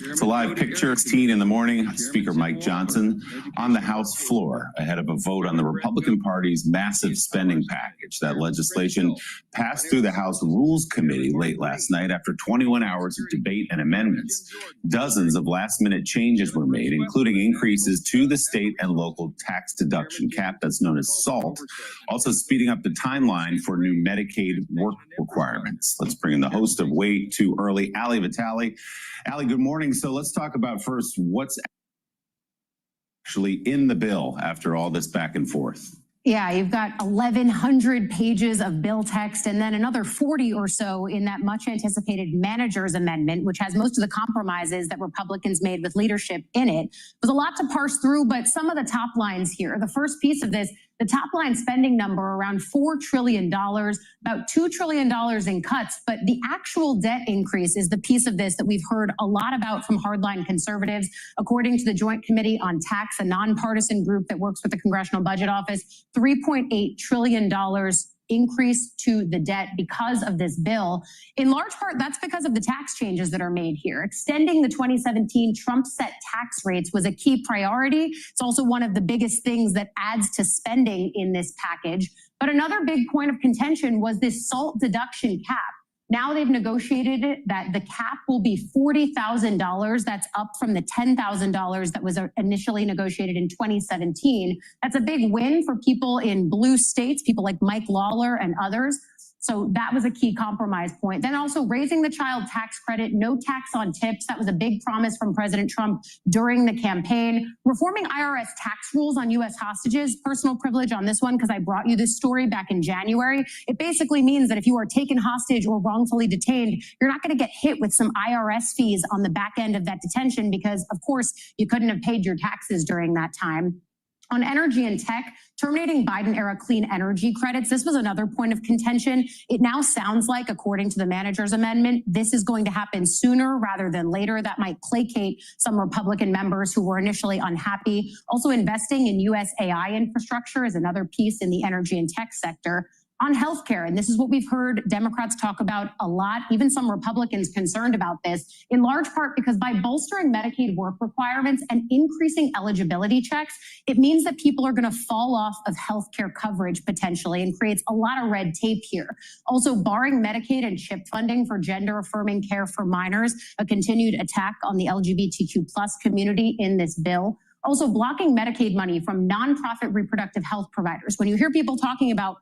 It's a live picture. 16 in the morning. Speaker Mike Johnson on the House floor ahead of a vote on the Republican Party's massive spending package. That legislation passed through the House Rules Committee late last night after 21 hours of debate and amendments. Dozens of last-minute changes were made, including increases to the state and local tax deduction cap, that's known as SALT, also speeding up the timeline for new Medicaid work requirements. Let's bring in the host of Way Too Early, Ali Vitale. Ali, good morning. So let's talk about first what's actually in the bill after all this back and forth. Yeah, you've got 1,100 pages of bill text and then another 40 or so in that much anticipated manager's amendment, which has most of the compromises that Republicans made with leadership in it. There's a lot to parse through, but some of the top lines here. The first piece of this, the top line spending number around $4 trillion, about $2 trillion in cuts. But the actual debt increase is the piece of this that we've heard a lot about from hardline conservatives. According to the Joint Committee on Tax, a nonpartisan group that works with the Congressional Budget Office, $3.8 trillion increase to the debt because of this bill. In large part, that's because of the tax changes that are made here. Extending the 2017 Trump set tax rates was a key priority. It's also one of the biggest things that adds to spending in this package. But another big point of contention was this SALT deduction cap. Now they've negotiated it that the cap will be $40,000. That's up from the $10,000 that was initially negotiated in 2017. That's a big win for people in blue states, people like Mike Lawler and others. So that was a key compromise point. Then also raising the child tax credit, no tax on tips. That was a big promise from President Trump during the campaign. Reforming IRS tax rules on U.S. hostages. Personal privilege on this one because I brought you this story back in January. It basically means that if you are taken hostage or wrongfully detained, you're not going to get hit with some IRS fees on the back end of that detention because, of course, you couldn't have paid your taxes during that time. On energy and tech, terminating Biden-era clean energy credits, this was another point of contention. It now sounds like, according to the manager's amendment, this is going to happen sooner rather than later. That might placate some Republican members who were initially unhappy. Also, investing in U.S. AI infrastructure is another piece in the energy and tech sector. On healthcare, and this is what we've heard Democrats talk about a lot, even some Republicans concerned about this, in large part because by bolstering Medicaid work requirements and increasing eligibility checks, it means that people are going to fall off of healthcare coverage potentially and creates a lot of red tape here. Also, barring Medicaid and CHIP funding for gender-affirming care for minors, a continued attack on the LGBTQ+ community in this bill. Also, blocking Medicaid money from nonprofit reproductive health providers. When you hear people talking about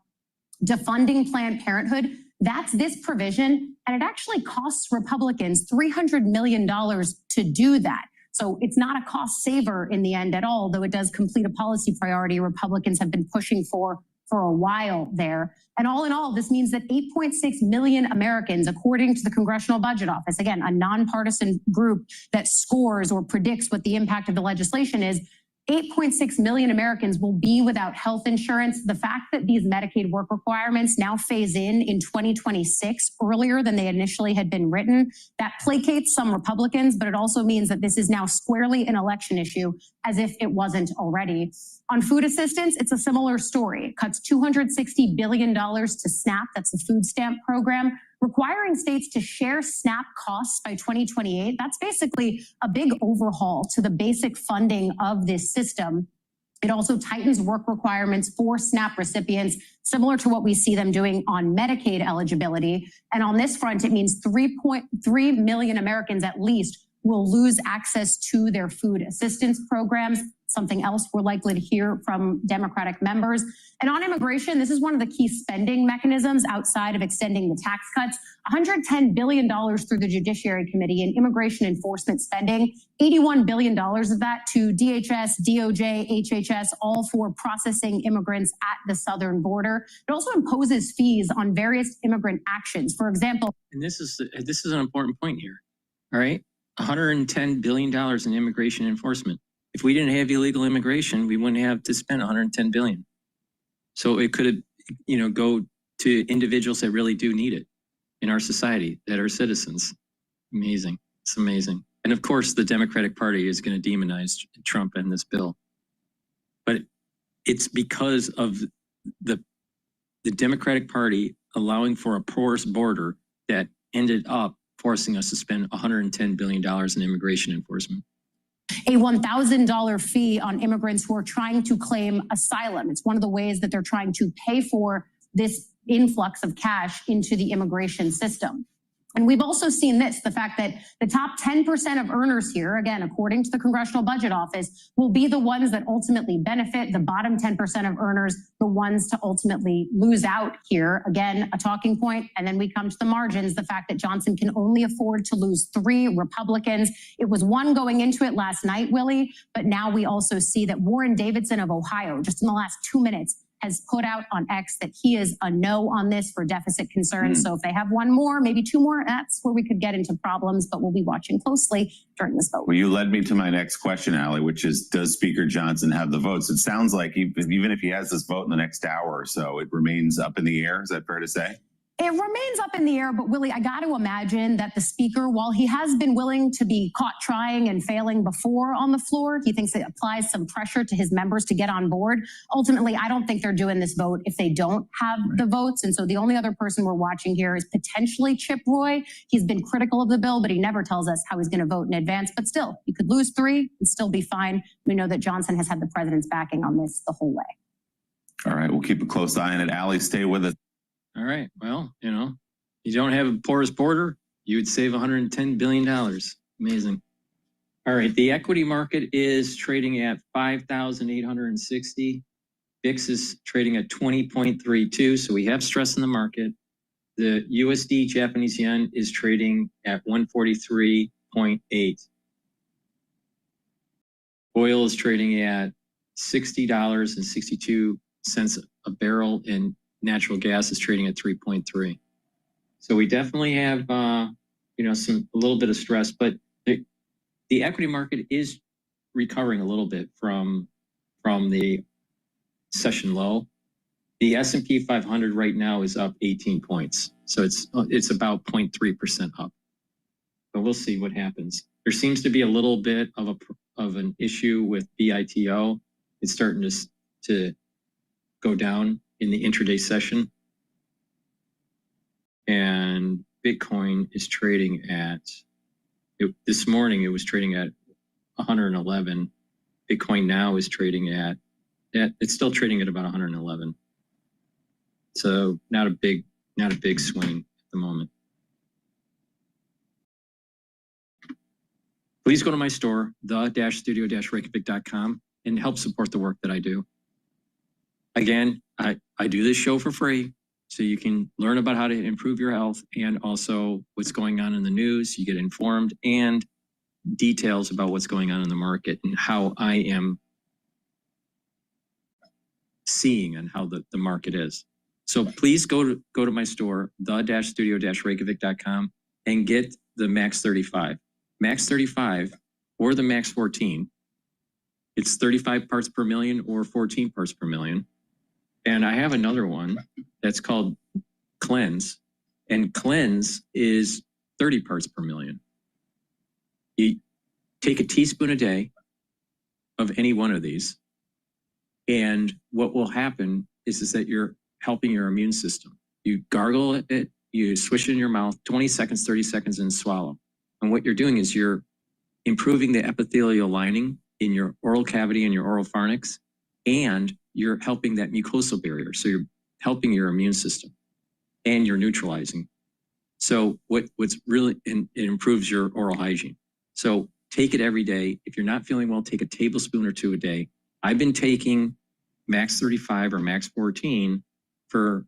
defunding Planned Parenthood, that's this provision, and it actually costs Republicans $300 million to do that. So it's not a cost saver in the end at all, though it does complete a policy priority Republicans have been pushing for a while there. And all in all, this means that 8.6 million Americans, according to the Congressional Budget Office, again, a nonpartisan group that scores or predicts what the impact of the legislation is, 8.6 million Americans will be without health insurance. The fact that these Medicaid work requirements now phase in 2026, earlier than they initially had been written, that placates some Republicans, but it also means that this is now squarely an election issue, as if it wasn't already. On food assistance, it's a similar story. It cuts $260 billion to SNAP, that's the food stamp program, requiring states to share SNAP costs by 2028. That's basically a big overhaul to the basic funding of this system. It also tightens work requirements for SNAP recipients, similar to what we see them doing on Medicaid eligibility. And on this front, it means 3.3 million Americans at least will lose access to their food assistance programs, something else we're likely to hear from Democratic members. And on immigration, this is one of the key spending mechanisms outside of extending the tax cuts. $110 billion through the Judiciary Committee in immigration enforcement spending, $81 billion of that to DHS, DOJ, HHS, all for processing immigrants at the southern border. It also imposes fees on various immigrant actions. For example, And this is an important point here. All right. $110 billion in immigration enforcement. If we didn't have illegal immigration, we wouldn't have to spend $110 billion. So it could, go to individuals that really do need it in our society, that are citizens. Amazing. It's amazing. And of course, the Democratic Party is going to demonize Trump and this bill. But it's because of the Democratic Party allowing for a porous border that ended up forcing us to spend $110 billion in immigration enforcement. A $1,000 fee on immigrants who are trying to claim asylum. It's one of the ways that they're trying to pay for this influx of cash into the immigration system. And we've also seen this, the fact that the top 10% of earners here, again, according to the Congressional Budget Office, will be the ones that ultimately benefit, the bottom 10% of earners, the ones to ultimately lose out here. Again, a talking point. And then we come to the margins, the fact that Johnson can only afford to lose 3 Republicans. It was 1 going into it last night, Willie, but now we also see that Warren Davidson of Ohio, just in the last 2 minutes, has put out on X that he is a no on this for deficit concerns. So if they have 1 more, maybe 2 more, that's where we could get into problems, but we'll be watching closely during this vote. Well, you led me to my next question, Allie, which is, does Speaker Johnson have the votes? It sounds like even if he has this vote in the next hour or so, it remains up in the air. Is that fair to say? It remains up in the air, but Willie, I got to imagine that the speaker, while he has been willing to be caught trying and failing before on the floor, he thinks it applies some pressure to his members to get on board. Ultimately, I don't think they're doing this vote if they don't have the votes. And so the only other person we're watching here is potentially Chip Roy. He's been critical of the bill, but he never tells us how he's going to vote in advance. But still, he could lose 3 and still be fine. We know that Johnson has had the president's backing on this the whole way. All right, we'll keep a close eye on it. Allie, stay with us. All right. Well, you don't have a porous border, you would save $110 billion. Amazing. All right. The equity market is trading at 5,860. VIX is trading at 20.32. So we have stress in the market. The USD Japanese yen is trading at 143.8. Oil is trading at $60.62 a barrel, and natural gas is trading at 3.3. So we definitely have, a little bit of stress, but the equity market is recovering a little bit from the session low. The S&P 500 right now is up 18 points. So it's about 0.3% up, but we'll see what happens. There seems to be a little bit of an issue with BITO. It's starting to go down in the intraday session. And Bitcoin is trading this morning it was trading at 111. Bitcoin now is trading it's still trading at about 111. So not a big swing at the moment. Please go to my store, the-studio-reykjavik.com, and help support the work that I do. Again, I do this show for free, so you can learn about how to improve your health and also what's going on in the news. You get informed and details about what's going on in the market and how I am seeing and how the market is. So please go to my store, the-studio-reykjavik.com, and get the Max 35. Max 35 or the Max 14. It's 35 parts per million or 14 parts per million. And I have another one that's called Cleanse, and Cleanse is 30 parts per million. You take a teaspoon a day of any one of these, And what will happen is that you're helping your immune system. You gargle it, you swish it in your mouth, 20 seconds, 30 seconds, and swallow. And what you're doing is you're improving the epithelial lining in your oral cavity and your oral pharynx, and you're helping that mucosal barrier. So you're helping your immune system and you're neutralizing. So what's really, and it improves your oral hygiene. So take it every day. If you're not feeling well, take a tablespoon or two a day. I've been taking Max 35 or Max 14 for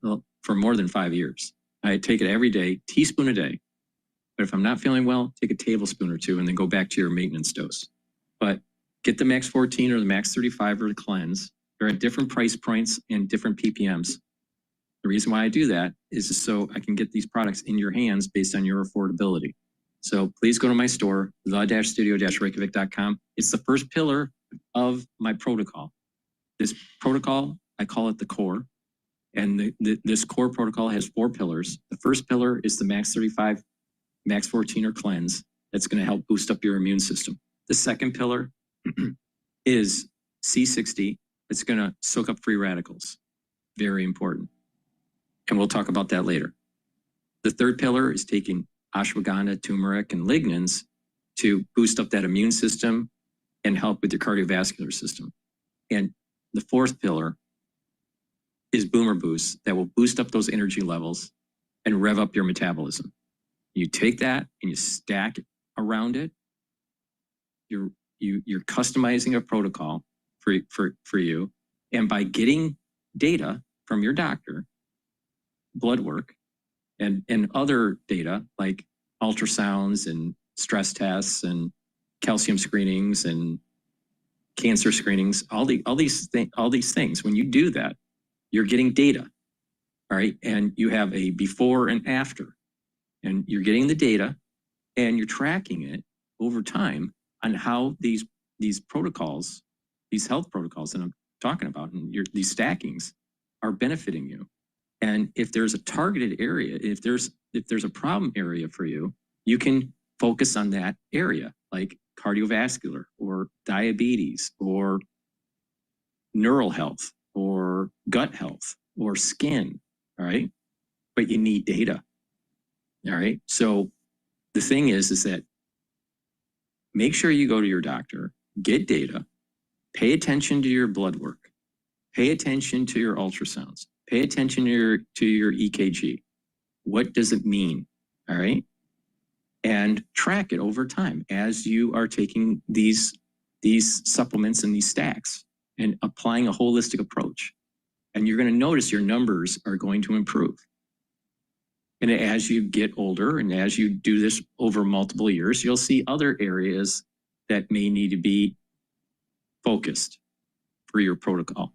more than 5 years. I take it every day, teaspoon a day. But if I'm not feeling well, take a tablespoon or two and then go back to your maintenance dose. But get the Max 14 or the Max 35 or the cleanse. They're at different price points and different PPMs. The reason why I do that is so I can get these products in your hands based on your affordability. So please go to my store, the-studio-reykjavik.com. It's the first pillar of my protocol. This protocol, I call it the core. And this core protocol has 4 pillars. The first pillar is the Max 35, Max 14 or cleanse. That's going to help boost up your immune system. The second pillar is C60. It's going to soak up free radicals. Very important. And we'll talk about that later. The third pillar is taking ashwagandha, turmeric, and lignans to boost up that immune system and help with your cardiovascular system. And the fourth pillar is Boomer Boost that will boost up those energy levels and rev up your metabolism. You take that and you stack it around it. You're customizing a protocol for you. And by getting data from your doctor, blood work, and other data like ultrasounds and stress tests and calcium screenings and cancer screenings, all these things, when you do that, you're getting data, all right? And you have a before and after, and you're getting the data and you're tracking it over time on how these protocols, these health protocols that I'm talking about, and these stackings are benefiting you. And if there's a targeted area, if there's a problem area for you, you can focus on that area, like cardiovascular or diabetes or neural health or gut health or skin, all right? But you need data, all right? So the thing is that make sure you go to your doctor, get data, pay attention to your blood work, pay attention to your ultrasounds, pay attention to your EKG. What does it mean, all right? And track it over time as you are taking these supplements and these stacks and applying a holistic approach. And you're going to notice your numbers are going to improve. And as you get older and as you do this over multiple years, you'll see other areas that may need to be focused for your protocol.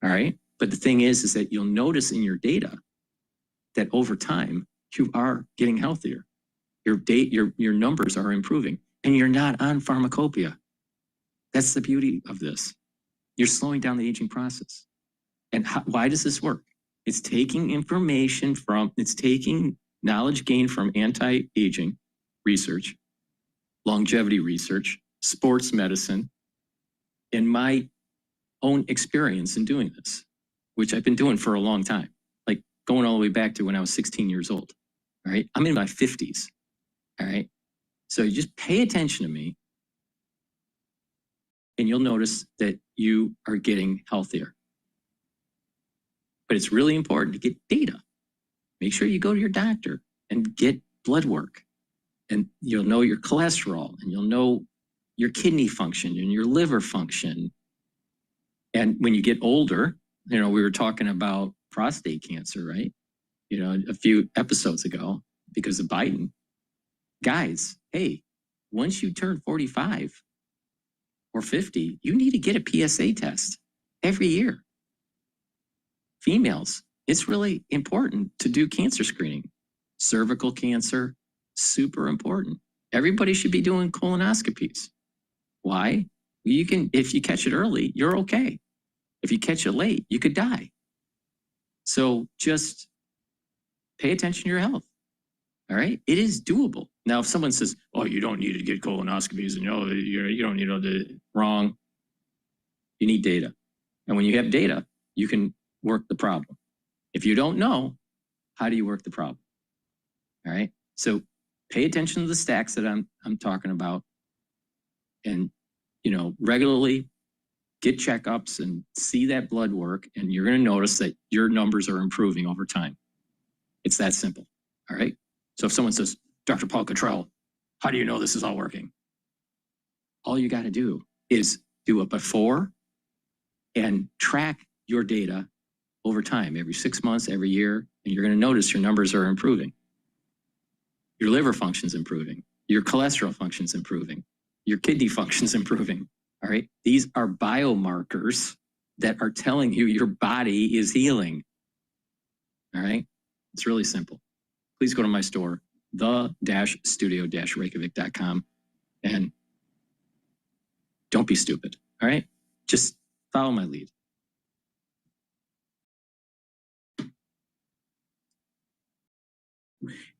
All right? But the thing is that you'll notice in your data that over time, you are getting healthier. Your numbers are improving, and you're not on pharmacopoeia. That's the beauty of this. You're slowing down the aging process. And why does this work? It's taking it's taking knowledge gained from anti-aging research, longevity research, sports medicine, and my own experience in doing this, which I've been doing for a long time, like going all the way back to when I was 16 years old. All right. I'm in my 50s. All right. So you just pay attention to me and you'll notice that you are getting healthier. But it's really important to get data. Make sure you go to your doctor and get blood work, and you'll know your cholesterol, and you'll know your kidney function and your liver function. And when you get older, we were talking about prostate cancer, right? A few episodes ago because of Biden. Guys, hey, once you turn 45 or 50, you need to get a PSA test every year. Females, it's really important to do cancer screening. Cervical cancer, super important. Everybody should be doing colonoscopies. Why? If you catch it early, you're okay. If you catch it late, you could die. So just pay attention to your health. All right? It is doable. Now, if someone says, oh, you don't need to get colonoscopies and you don't need to, wrong. You need data. And when you have data, you can work the problem. If you don't know, how do you work the problem? All right. So pay attention to the stacks that I'm talking about, and regularly get checkups and see that blood work, and you're going to notice that your numbers are improving over time. It's that simple. All right. So if someone says, Dr. Paul Cottrell, how do you know this is all working? All you got to do is do a before and track your data over time, every 6 months, every year, and you're going to notice your numbers are improving. Your liver function's improving. Your cholesterol function's improving. Your kidney function's improving. All right. These are biomarkers that are telling you your body is healing. All right. It's really simple. Please go to my store, the-studio-reykjavik.com, and don't be stupid. All right. Just follow my lead.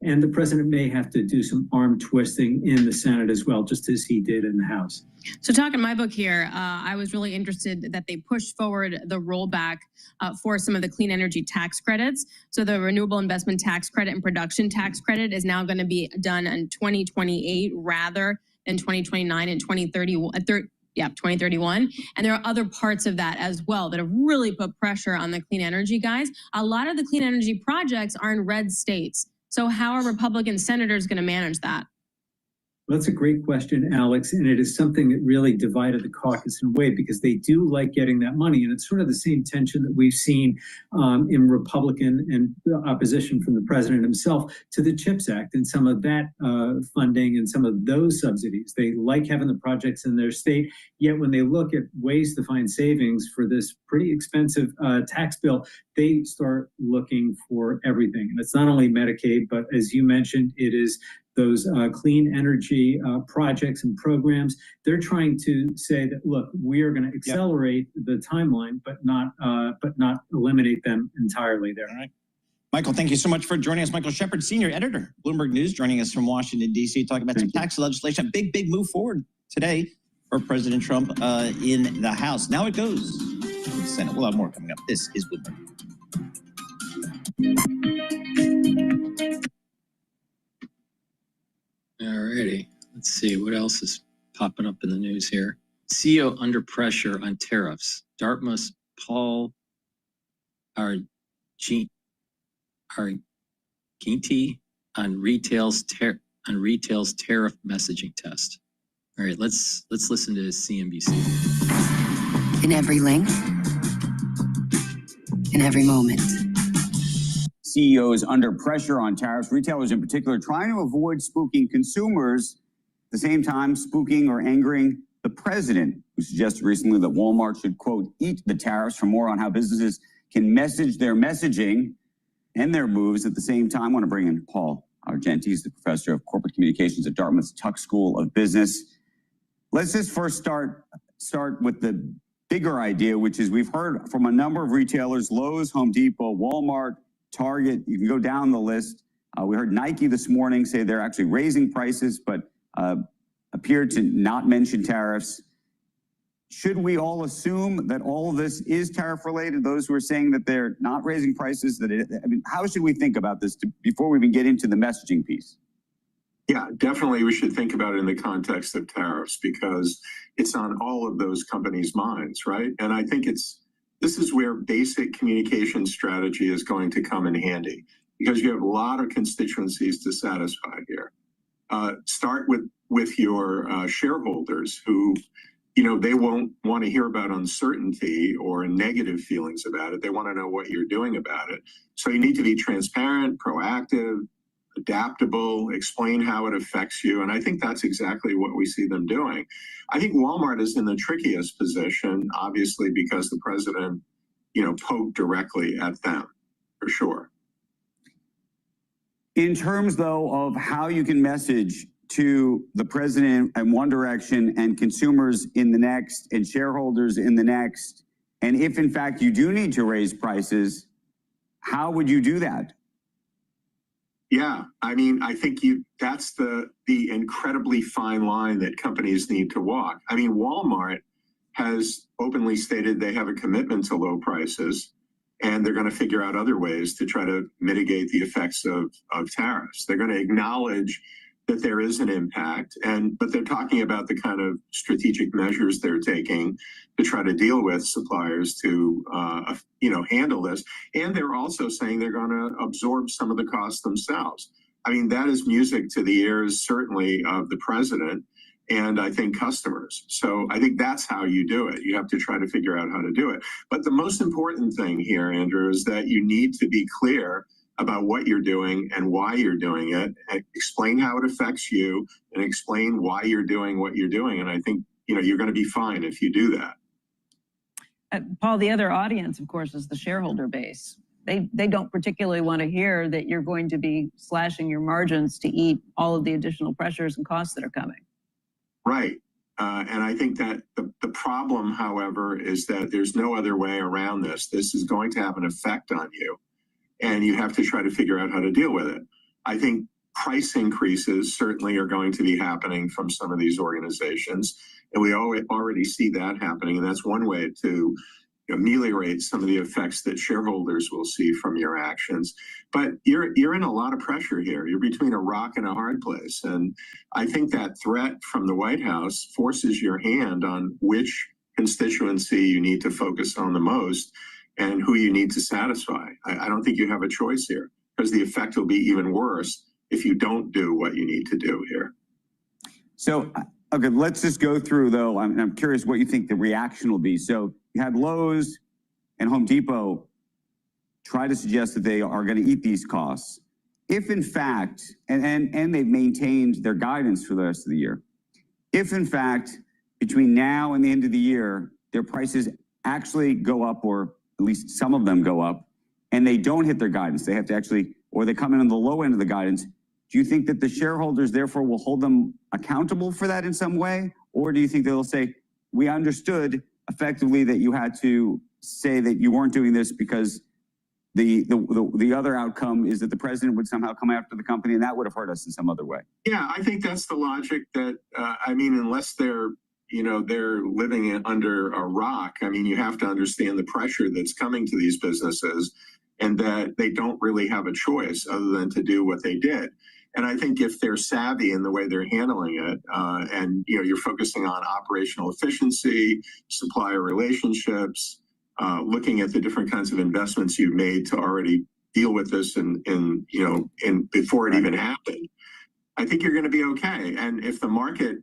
And the president may have to do some arm twisting in the Senate as well, just as he did in the House. So talking my book here, I was really interested that they pushed forward the rollback for some of the clean energy tax credits. So the renewable investment tax credit and production tax credit is now going to be done in 2028 rather than 2029 and 2031. And there are other parts of that as well that have really put pressure on the clean energy guys. A lot of the clean energy projects are in red states. So how are Republican senators going to manage that? Well, that's a great question, Alex, and it is something that really divided the caucus in a way because they do like getting that money, and it's sort of the same tension that we've seen in Republican and opposition from the president himself to the CHIPS Act and some of that funding and some of those subsidies. They like having the projects in their state, yet when they look at ways to find savings for this pretty expensive tax bill, they start looking for everything. And it's not only Medicaid, but as you mentioned, it is those clean energy projects and programs. They're trying to say that, look, we are going to accelerate the timeline, but not eliminate them entirely there. All right. Michael, thank you so much for joining us. Michael Shepard, senior editor, Bloomberg News, joining us from Washington, D.C., talking about some tax legislation. A big move forward today for President Trump in the House. Now it goes to the Senate. We'll have more coming up. This is Bloomberg. All righty. Let's see what else is popping up in the news here. CEO under pressure on tariffs. Dartmouth's Paul Argenti on retail's tariff messaging test. All right, let's listen to CNBC. In every link, in every moment. CEOs under pressure on tariffs, retailers in particular, trying to avoid spooking consumers, at the same time spooking or angering the president, who suggested recently that Walmart should, quote, eat the tariffs. For more on how businesses can message their messaging and their moves at the same time, I want to bring in Paul Argenti. He's the professor of corporate communications at Dartmouth's Tuck School of Business. Let's just first start with the bigger idea, which is we've heard from a number of retailers, Lowe's, Home Depot, Walmart, Target, you can go down the list. We heard Nike this morning say they're actually raising prices, but appeared to not mention tariffs. Should we all assume that all of this is tariff related? Those who are saying that they're not raising prices, how should we think about this before we even get into the messaging piece? Yeah, definitely we should think about it in the context of tariffs because it's on all of those companies' minds, right? And I think this is where basic communication strategy is going to come in handy because you have a lot of constituencies to satisfy here. Start with your shareholders who, they won't want to hear about uncertainty or negative feelings about it. They want to know what you're doing about it. So you need to be transparent, proactive, adaptable, explain how it affects you. And I think that's exactly what we see them doing. I think Walmart is in the trickiest position, obviously, because the president, poked directly at them, for sure. In terms, though, of how you can message to the president in one direction and consumers in the next and shareholders in the next, and if, in fact, you do need to raise prices, how would you do that? Yeah, I think that's the incredibly fine line that companies need to walk. Walmart has openly stated they have a commitment to low prices, and they're going to figure out other ways to try to mitigate the effects of tariffs. They're going to acknowledge that there is an impact, but they're talking about the kind of strategic measures they're taking to try to deal with suppliers to handle this. And they're also saying they're going to absorb some of the costs themselves. I mean, that is music to the ears, certainly, of the president and I think customers. So I think that's how you do it. You have to try to figure out how to do it. But the most important thing here, Andrew, is that you need to be clear about what you're doing and why you're doing it, and explain how it affects you, and explain why you're doing what you're doing. And I think, you're going to be fine if you do that. Paul, the other audience, of course, is the shareholder base. They don't particularly want to hear that you're going to be slashing your margins to eat all of the additional pressures and costs that are coming. Right. And I think that the problem, however, is that there's no other way around this. This is going to have an effect on you, and you have to try to figure out how to deal with it. I think price increases certainly are going to be happening from some of these organizations, and we already see that happening, and that's one way to ameliorate some of the effects that shareholders will see from your actions. But you're in a lot of pressure here. You're between a rock and a hard place. And I think that threat from the White House forces your hand on which constituency you need to focus on the most and who you need to satisfy. I don't think you have a choice here, because the effect will be even worse if you don't do what you need to do here. So, okay, let's just go through, though. I'm curious what you think the reaction will be. So you had Lowe's and Home Depot try to suggest that they are going to eat these costs. If in fact, and they've maintained their guidance for the rest of the year, if in fact, between now and the end of the year, their prices actually go up, or at least some of them go up, and they don't hit their guidance, they have to actually, or they come in on the low end of the guidance, do you think that the shareholders therefore will hold them accountable for that in some way? Or do you think they'll say, we understood effectively that you had to say that you weren't doing this because the other outcome is that the president would somehow come after the company and that would have hurt us in some other way? Yeah, I think that's the logic that, unless they're living under a rock, you have to understand the pressure that's coming to these businesses and that they don't really have a choice other than to do what they did. And I think if they're savvy in the way they're handling it, and you're focusing on operational efficiency, supplier relationships, looking at the different kinds of investments you've made to already deal with this and before it even happened, I think you're going to be okay. And if the market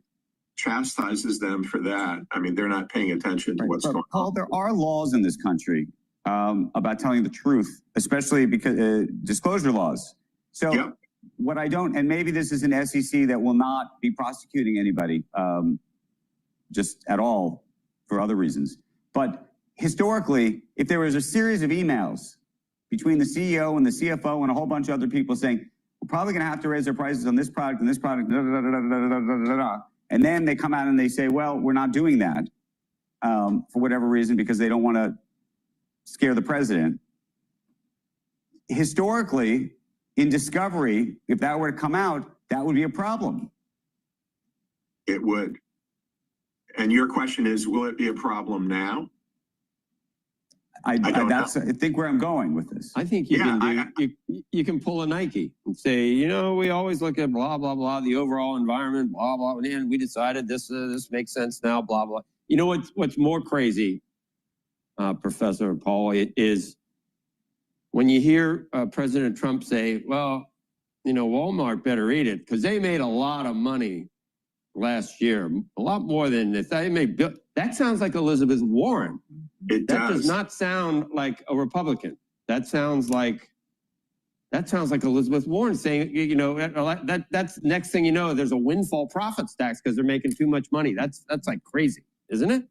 chastises them for that, they're not paying attention to what's going on. Paul, there are laws in this country about telling the truth, especially because disclosure laws. So. Yep. What I don't, and maybe this is an SEC that will not be prosecuting anybody just at all for other reasons. But historically, if there was a series of emails between the CEO and the CFO and a whole bunch of other people saying, we're probably going to have to raise our prices on this product and this product, and then they come out and they say, well, we're not doing that for whatever reason because they don't want to scare the president. Historically, in discovery, if that were to come out, that would be a problem. It would. And your question is, will it be a problem now? I think where I'm going with this. I think you can pull a Nike and say, we always look at blah, blah, blah, the overall environment, blah, blah, and we decided this makes sense now, blah, blah. You know what's more crazy, Professor Paul, it is when you hear President Trump say, well, Walmart better eat it because they made a lot of money last year, a lot more than this. That sounds like Elizabeth Warren. That does not sound like a Republican. That sounds like Elizabeth Warren saying, that's next thing you know, there's a windfall profits tax because they're making too much money. That's like crazy, isn't it?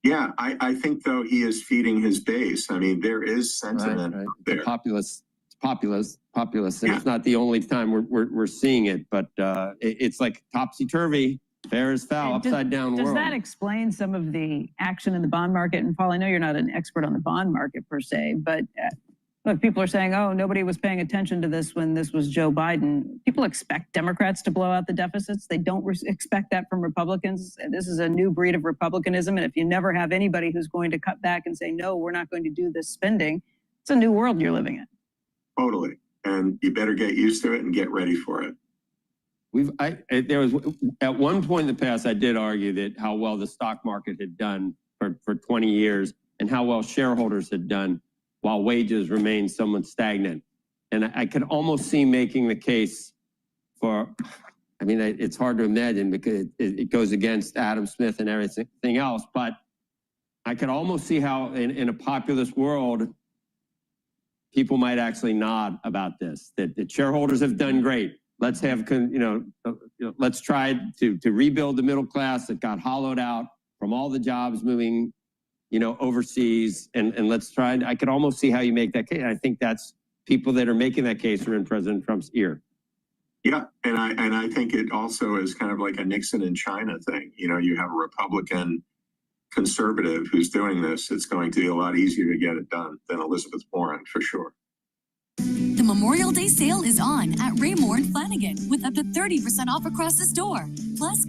Yeah, I think, though, he is feeding his base. There is sentiment there. Populist, and it's not the only time we're seeing it, but it's like topsy-turvy, fair as foul, upside-down world. Does that explain some of the action in the bond market? And Paul, I know you're not an expert on the bond market per se, but Look, people are saying, oh, nobody was paying attention to this when this was Joe Biden. People expect Democrats to blow out the deficits. They don't expect that from Republicans. This is a new breed of Republicanism. And if you never have anybody who's going to cut back and say, no, we're not going to do this spending, it's a new world you're living in. Totally. And you better get used to it and get ready for it. There was at one point in the past, I did argue that how well the stock market had done for 20 years and how well shareholders had done while wages remained somewhat stagnant. And I could almost see making the case for, I mean, it's hard to imagine because it goes against Adam Smith and everything else, but I could almost see how in a populist world, people might actually nod about this, that shareholders have done great. Let's have, let's try to rebuild the middle class that got hollowed out from all the jobs moving, overseas, and let's try. I could almost see how you make that case. I think that's people that are making that case are in President Trump's ear. Yeah, and I think it also is kind of like a Nixon in China thing. You have a Republican conservative who's doing this. It's going to be a lot easier to get it done than Elizabeth Warren, for sure. The Memorial Day sale is on at Raymore and Flanagan with up to 30% off across the store. Plus,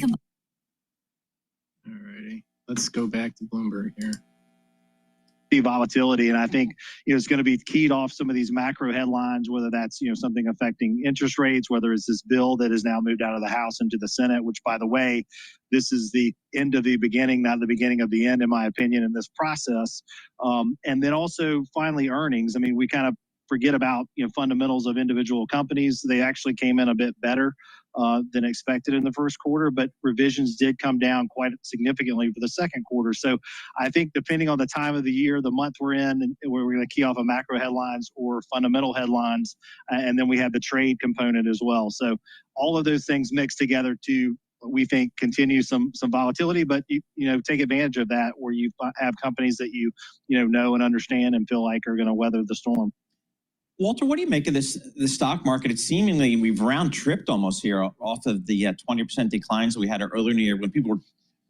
Alrighty, let's go back to Bloomberg here. Volatility, and I think it's going to be keyed off some of these macro headlines, whether that's something affecting interest rates, whether it's this bill that has now moved out of the House into the Senate, which, by the way, this is the end of the beginning, not the beginning of the end, in my opinion, in this process. And then also finally earnings. I mean, we kind of forget about fundamentals of individual companies. They actually came in a bit better than expected in the first quarter, but revisions did come down quite significantly for the second quarter. So I think depending on the time of the year, the month we're in, and we're going to key off of macro headlines or fundamental headlines, and then we have the trade component as well. So all of those things mixed together to, we think, continue some volatility, but take advantage of that where you have companies that know and understand and feel like are going to weather the storm. Walter, what do you make of the stock market? It's seemingly we've round tripped almost here off of the 20% declines that we had earlier in the year when people were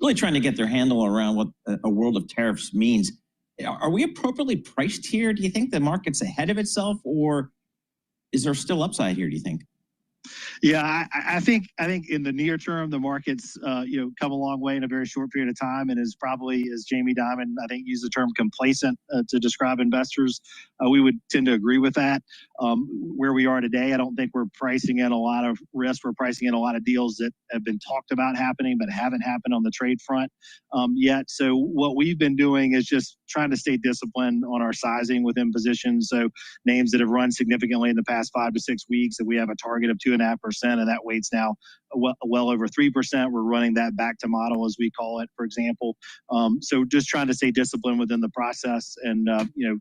really trying to get their handle around what a world of tariffs means. Are we appropriately priced here? Do you think the market's ahead of itself, or is there still upside here, do you think? Yeah, I think in the near term, the market's come a long way in a very short period of time, and is probably, as Jamie Dimon, I think, used the term complacent to describe investors. We would tend to agree with that. Where we are today, I don't think we're pricing in a lot of risk. We're pricing in a lot of deals that have been talked about happening, but haven't happened on the trade front yet. So what we've been doing is just trying to stay disciplined on our sizing within positions. So names that have run significantly in the past 5 to 6 weeks, that we have a target of 2.5%, and that weight's now well over 3%. We're running that back to model, as we call it, for example. So just trying to stay disciplined within the process and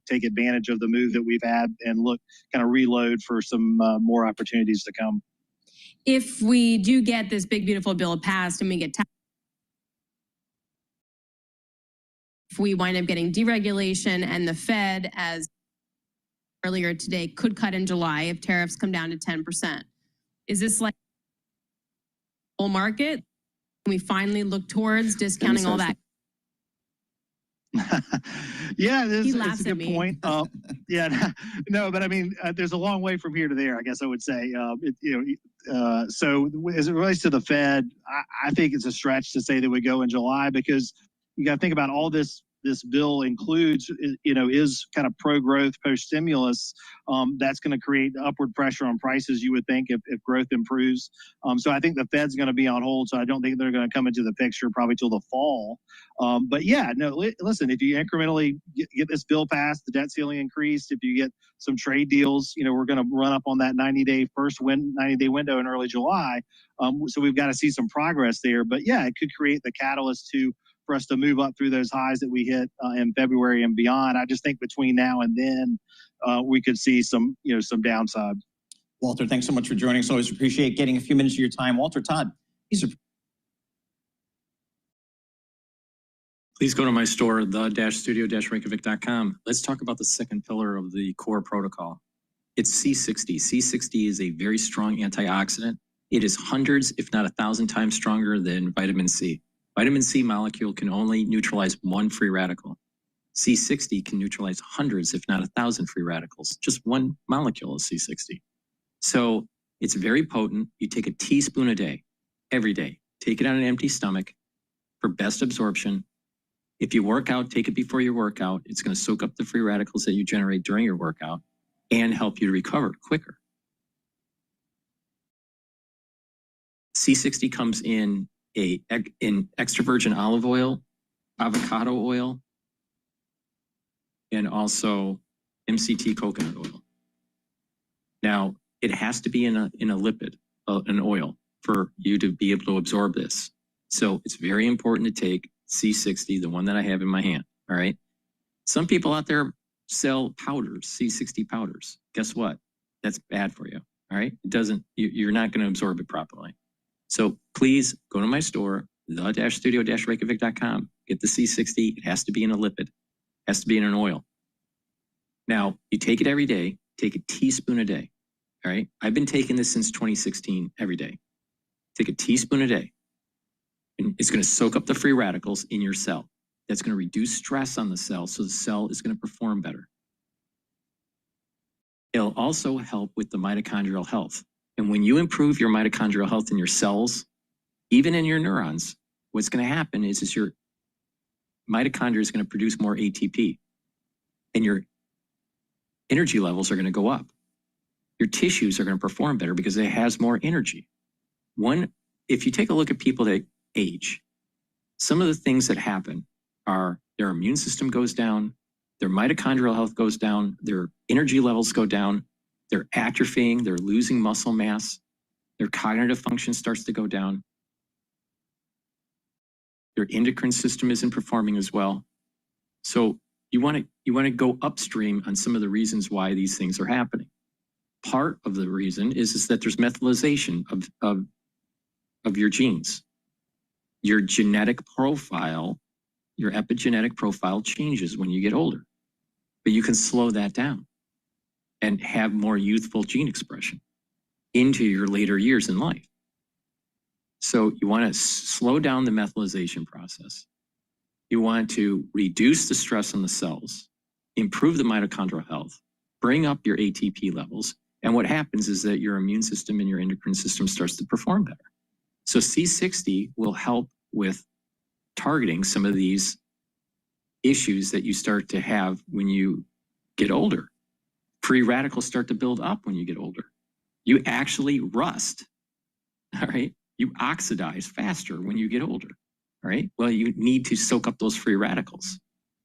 take advantage of the move that we've had and look kind of reload for some more opportunities to come. If we do get this big, beautiful bill passed and we get if we wind up getting deregulation and the Fed, as earlier today, could cut in July if tariffs come down to 10%. Is this like bull market? Can we finally look towards discounting all that? Yeah, it's a good point. No, but I mean, there's a long way from here to there, I guess I would say. So as it relates to the Fed, I think it's a stretch to say that we go in July, because you got to think about all this bill includes, is kind of pro-growth, post-stimulus. That's going to create upward pressure on prices, you would think, if growth improves. So I think the Fed's going to be on hold, so I don't think they're going to come into the picture probably till the fall. But yeah, no, listen, if you incrementally get this bill passed, the debt ceiling increased, if you get some trade deals, we're going to run up on that 90-day window in early July. So we've got to see some progress there. But yeah, it could create the catalyst for us to move up through those highs that we hit in February and beyond. I just think between now and then, we could see some downside. Walter, thanks so much for joining us. Always appreciate getting a few minutes of your time. Walter Todd, Please go to my store, the-studio-reykjavik.com. Let's talk about the second pillar of the core protocol. It's C60. C60 is a very strong antioxidant. It is hundreds, if not 1,000 times stronger than vitamin C. Vitamin C molecule can only neutralize one free radical. C60 can neutralize hundreds, if not 1,000 free radicals, just one molecule of C60. So it's very potent. You take a teaspoon a day, every day. Take it on an empty stomach for best absorption. If you work out, take it before your workout. It's going to soak up the free radicals that you generate during your workout and help you to recover quicker. C60 comes in extra virgin olive oil, avocado oil, and also MCT coconut oil. Now, it has to be in a lipid, an oil, for you to be able to absorb this. So it's very important to take C60, the one that I have in my hand, all right? Some people out there sell powders, C60 powders. Guess what? That's bad for you, all right? It doesn't, you're not going to absorb it properly. So please go to my store, the-studio-reykjavik.com, get the C60. It has to be in a lipid, it has to be in an oil. Now, you take it every day, take a teaspoon a day, all right? I've been taking this since 2016 every day. Take a teaspoon a day, and it's going to soak up the free radicals in your cell. That's going to reduce stress on the cell, so the cell is going to perform better. It'll also help with the mitochondrial health. And when you improve your mitochondrial health in your cells, even in your neurons, what's going to happen is your mitochondria is going to produce more ATP, and your energy levels are going to go up. Your tissues are going to perform better because it has more energy. If you take a look at people that age, some of the things that happen are their immune system goes down, their mitochondrial health goes down, their energy levels go down, they're atrophying, they're losing muscle mass, their cognitive function starts to go down, their endocrine system isn't performing as well. So you want to go upstream on some of the reasons why these things are happening. Part of the reason is that there's methylation of your genes. Your genetic profile, your epigenetic profile changes when you get older, but you can slow that down and have more youthful gene expression into your later years in life. So you want to slow down the methylation process. You want to reduce the stress on the cells, improve the mitochondrial health, bring up your ATP levels. And what happens is that your immune system and your endocrine system starts to perform better. So C60 will help with targeting some of these issues that you start to have when you get older. Free radicals start to build up when you get older. You actually rust, all right? You oxidize faster when you get older, all right? Well, you need to soak up those free radicals.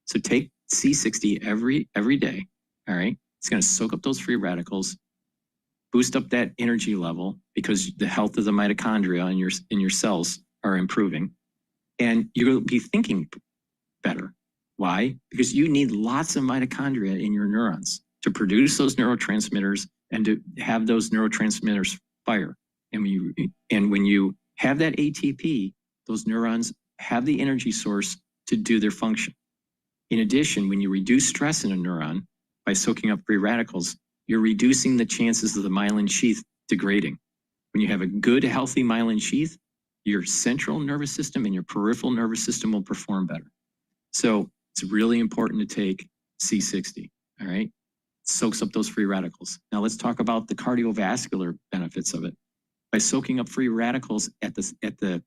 So take C60 every day, all right? It's going to soak up those free radicals, boost up that energy level because the health of the mitochondria in your cells are improving, and you'll be thinking better. Why? Because you need lots of mitochondria in your neurons to produce those neurotransmitters and to have those neurotransmitters fire. And when you have that ATP, those neurons have the energy source to do their function. In addition, when you reduce stress in a neuron by soaking up free radicals, you're reducing the chances of the myelin sheath degrading. When you have a good, healthy myelin sheath, your central nervous system and your peripheral nervous system will perform better. So it's really important to take C60, all right? It soaks up those free radicals. Now let's talk about the cardiovascular benefits of it. By soaking up free radicals at the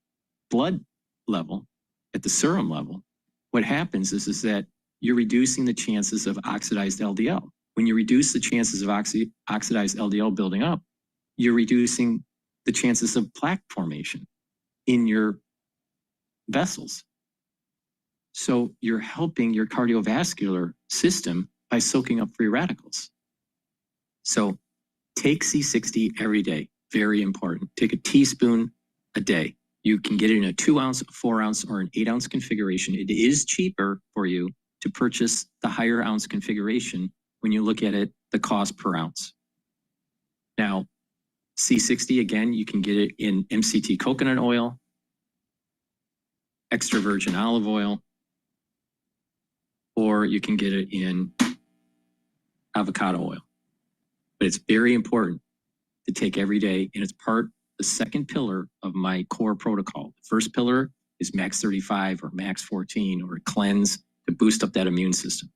blood level, at the serum level, what happens is that you're reducing the chances of oxidized LDL. When you reduce the chances of oxidized LDL building up, you're reducing the chances of plaque formation in your vessels. So you're helping your cardiovascular system by soaking up free radicals. So take C60 every day. Very important. Take a teaspoon a day. You can get it in a 2-ounce, 4-ounce, or an 8-ounce configuration. It is cheaper for you to purchase the higher ounce configuration when you look at it, the cost per ounce. Now, C60, again, you can get it in MCT coconut oil, extra virgin olive oil, or you can get it in avocado oil. But it's very important to take every day, and it's the second pillar of my core protocol. The first pillar is max 35 or max 14 or cleanse. to boost up that immune system.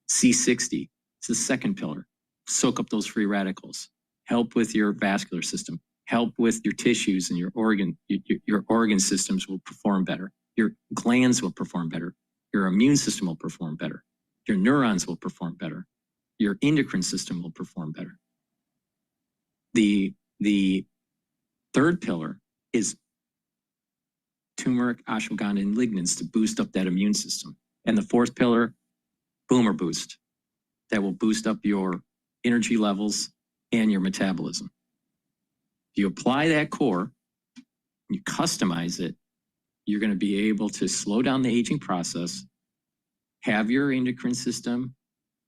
C60 is the second pillar. Soak up those free radicals. Help with your vascular system. Help with your tissues and your organ systems will perform better. Your glands will perform better. Your immune system will perform better. Your neurons will perform better. Your endocrine system will perform better. The third pillar is turmeric, ashwagandha, and lignans to boost up that immune system. And the fourth pillar, Boomer Boost, that will boost up your energy levels and your metabolism. If you apply that core, you customize it, you're going to be able to slow down the aging process, have your endocrine system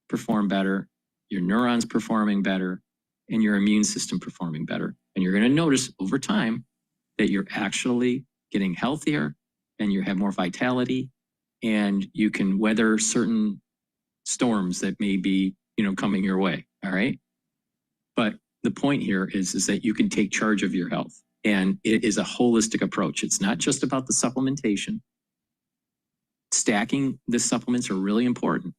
perform better, your neurons performing better, and your immune system performing better. And you're going to notice over time that you're actually getting healthier and you have more vitality and you can weather certain storms that may be, coming your way. All right. But the point here is that you can take charge of your health, and it is a holistic approach. It's not just about the supplementation. Stacking the supplements are really important,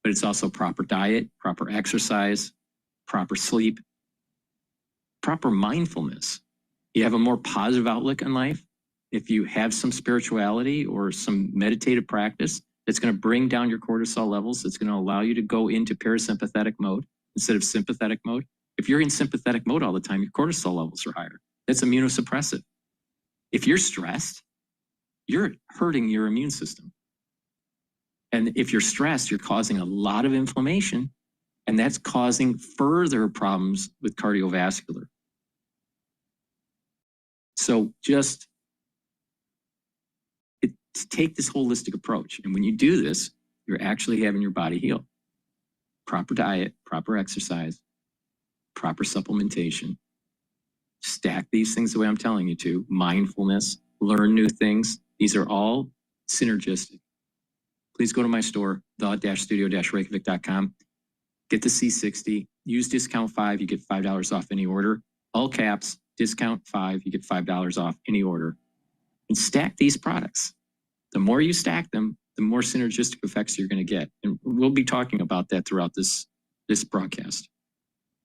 but it's also proper diet, proper exercise, proper sleep, proper mindfulness. You have a more positive outlook on life. If you have some spirituality or some meditative practice, it's going to bring down your cortisol levels. It's going to allow you to go into parasympathetic mode instead of sympathetic mode. If you're in sympathetic mode all the time, your cortisol levels are higher. That's immunosuppressive. If you're stressed, you're hurting your immune system. And if you're stressed, you're causing a lot of inflammation, and that's causing further problems with cardiovascular. So just take this holistic approach. And when you do this, you're actually having your body heal. Proper diet, proper exercise, proper supplementation. Stack these things the way I'm telling you to. Mindfulness, learn new things. These are all synergistic. Please go to my store, the-studio-reykjavik.com. Get the C60. Use discount 5. You get $5 off any order. All caps, discount 5. You get $5 off any order. And stack these products. The more you stack them, the more synergistic effects you're going to get. And we'll be talking about that throughout this broadcast.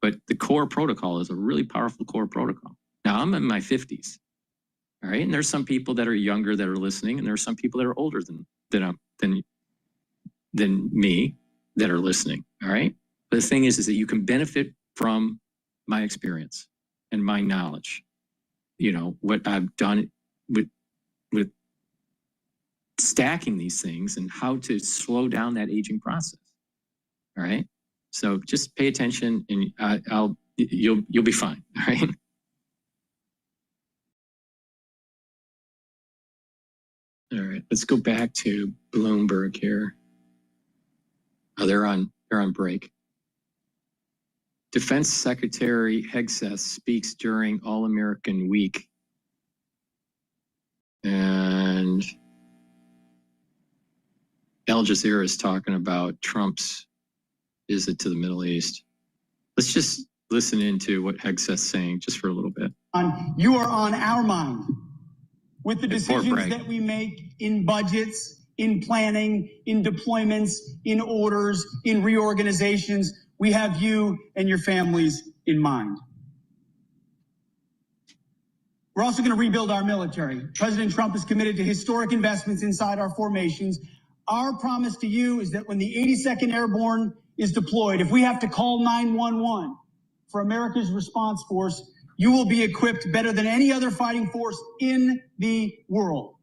But the core protocol is a really powerful core protocol. Now, I'm in my 50s, all right? And there's some people that are younger that are listening, and there are some people that are older than me that are listening, all right? But the thing is that you can benefit from my experience and my knowledge. What I've done with stacking these things and how to slow down that aging process, all right? So just pay attention, and you'll be fine. All right. All right. Let's go back to Bloomberg here. Oh, they're on break. Defense Secretary Hegseth speaks during All-American Week, and Al Jazeera is talking about Trump's visit to the Middle East. Let's just listen into what Hegseth's saying just for a little bit. You are on our mind with the decisions that we make in budgets, in planning, in deployments, in orders, in reorganizations. We have you and your families in mind. We're also going to rebuild our military. President Trump is committed to historic investments inside our formations. Our promise to you is that when the 82nd Airborne is deployed, if we have to call 911 for America's response force, you will be equipped better than any other fighting force in the world.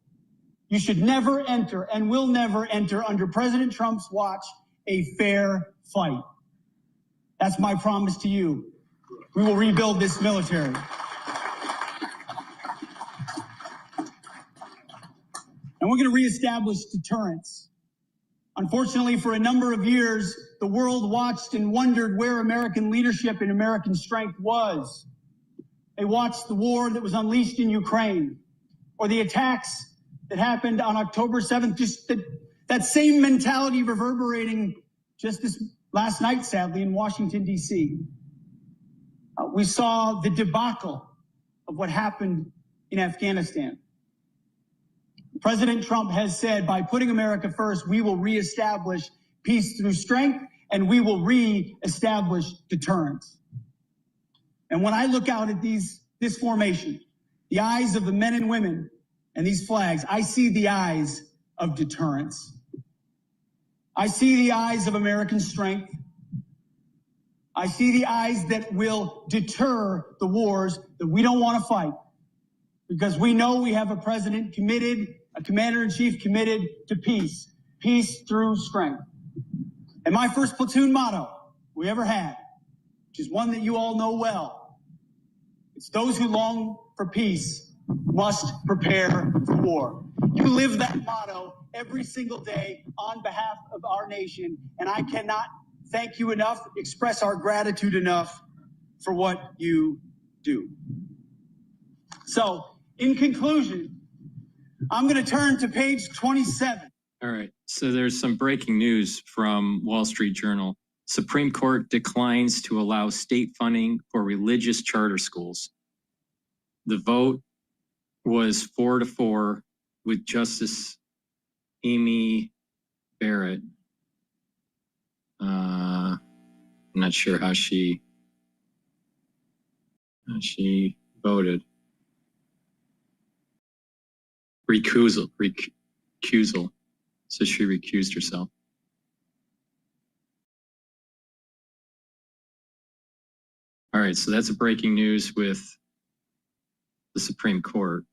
You should never enter and will never enter under President Trump's watch a fair fight. That's my promise to you. We will rebuild this military. And we're going to reestablish deterrence. Unfortunately, for a number of years, the world watched and wondered where American leadership and American strength was. They watched the war that was unleashed in Ukraine, or the attacks that happened on October 7th, just that same mentality reverberating just this last night, sadly, in Washington, D.C. We saw the debacle of what happened in Afghanistan. President Trump has said, by putting America first, we will reestablish peace through strength, and we will reestablish deterrence. And when I look out at this formation, the eyes of the men and women and these flags, I see the eyes of deterrence. I see the eyes of American strength. I see the eyes that will deter the wars that we don't want to fight, because we know we have a president committed, a commander-in-chief committed to peace, peace through strength. And my first platoon motto we ever had, which is one that you all know well, it's those who long for peace must prepare for war. You live that motto every single day on behalf of our nation, and I cannot thank you enough, express our gratitude enough for what you do. So, in conclusion, I'm going to turn to page 27. All right. So there's some breaking news from Wall Street Journal. Supreme Court declines to allow state funding for religious charter schools. The vote was 4-4 with Justice Amy Barrett. I'm not sure how she voted. Recusal. So she recused herself. All right, so that's a breaking news with the Supreme Court.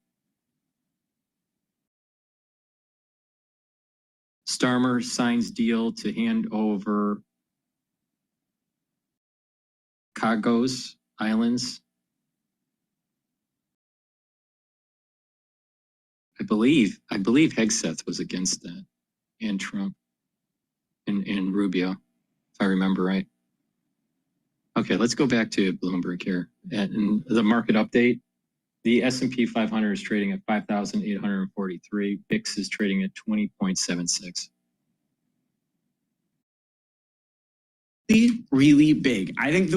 Starmer signs deal to hand over Chagos Islands. I believe Hegseth was against that, and Trump, and Rubio, if I remember right. Okay, let's go back to Bloomberg here. And the market update, the S&P 500 is trading at 5,843. VIX is trading at 20.76. Really big. I think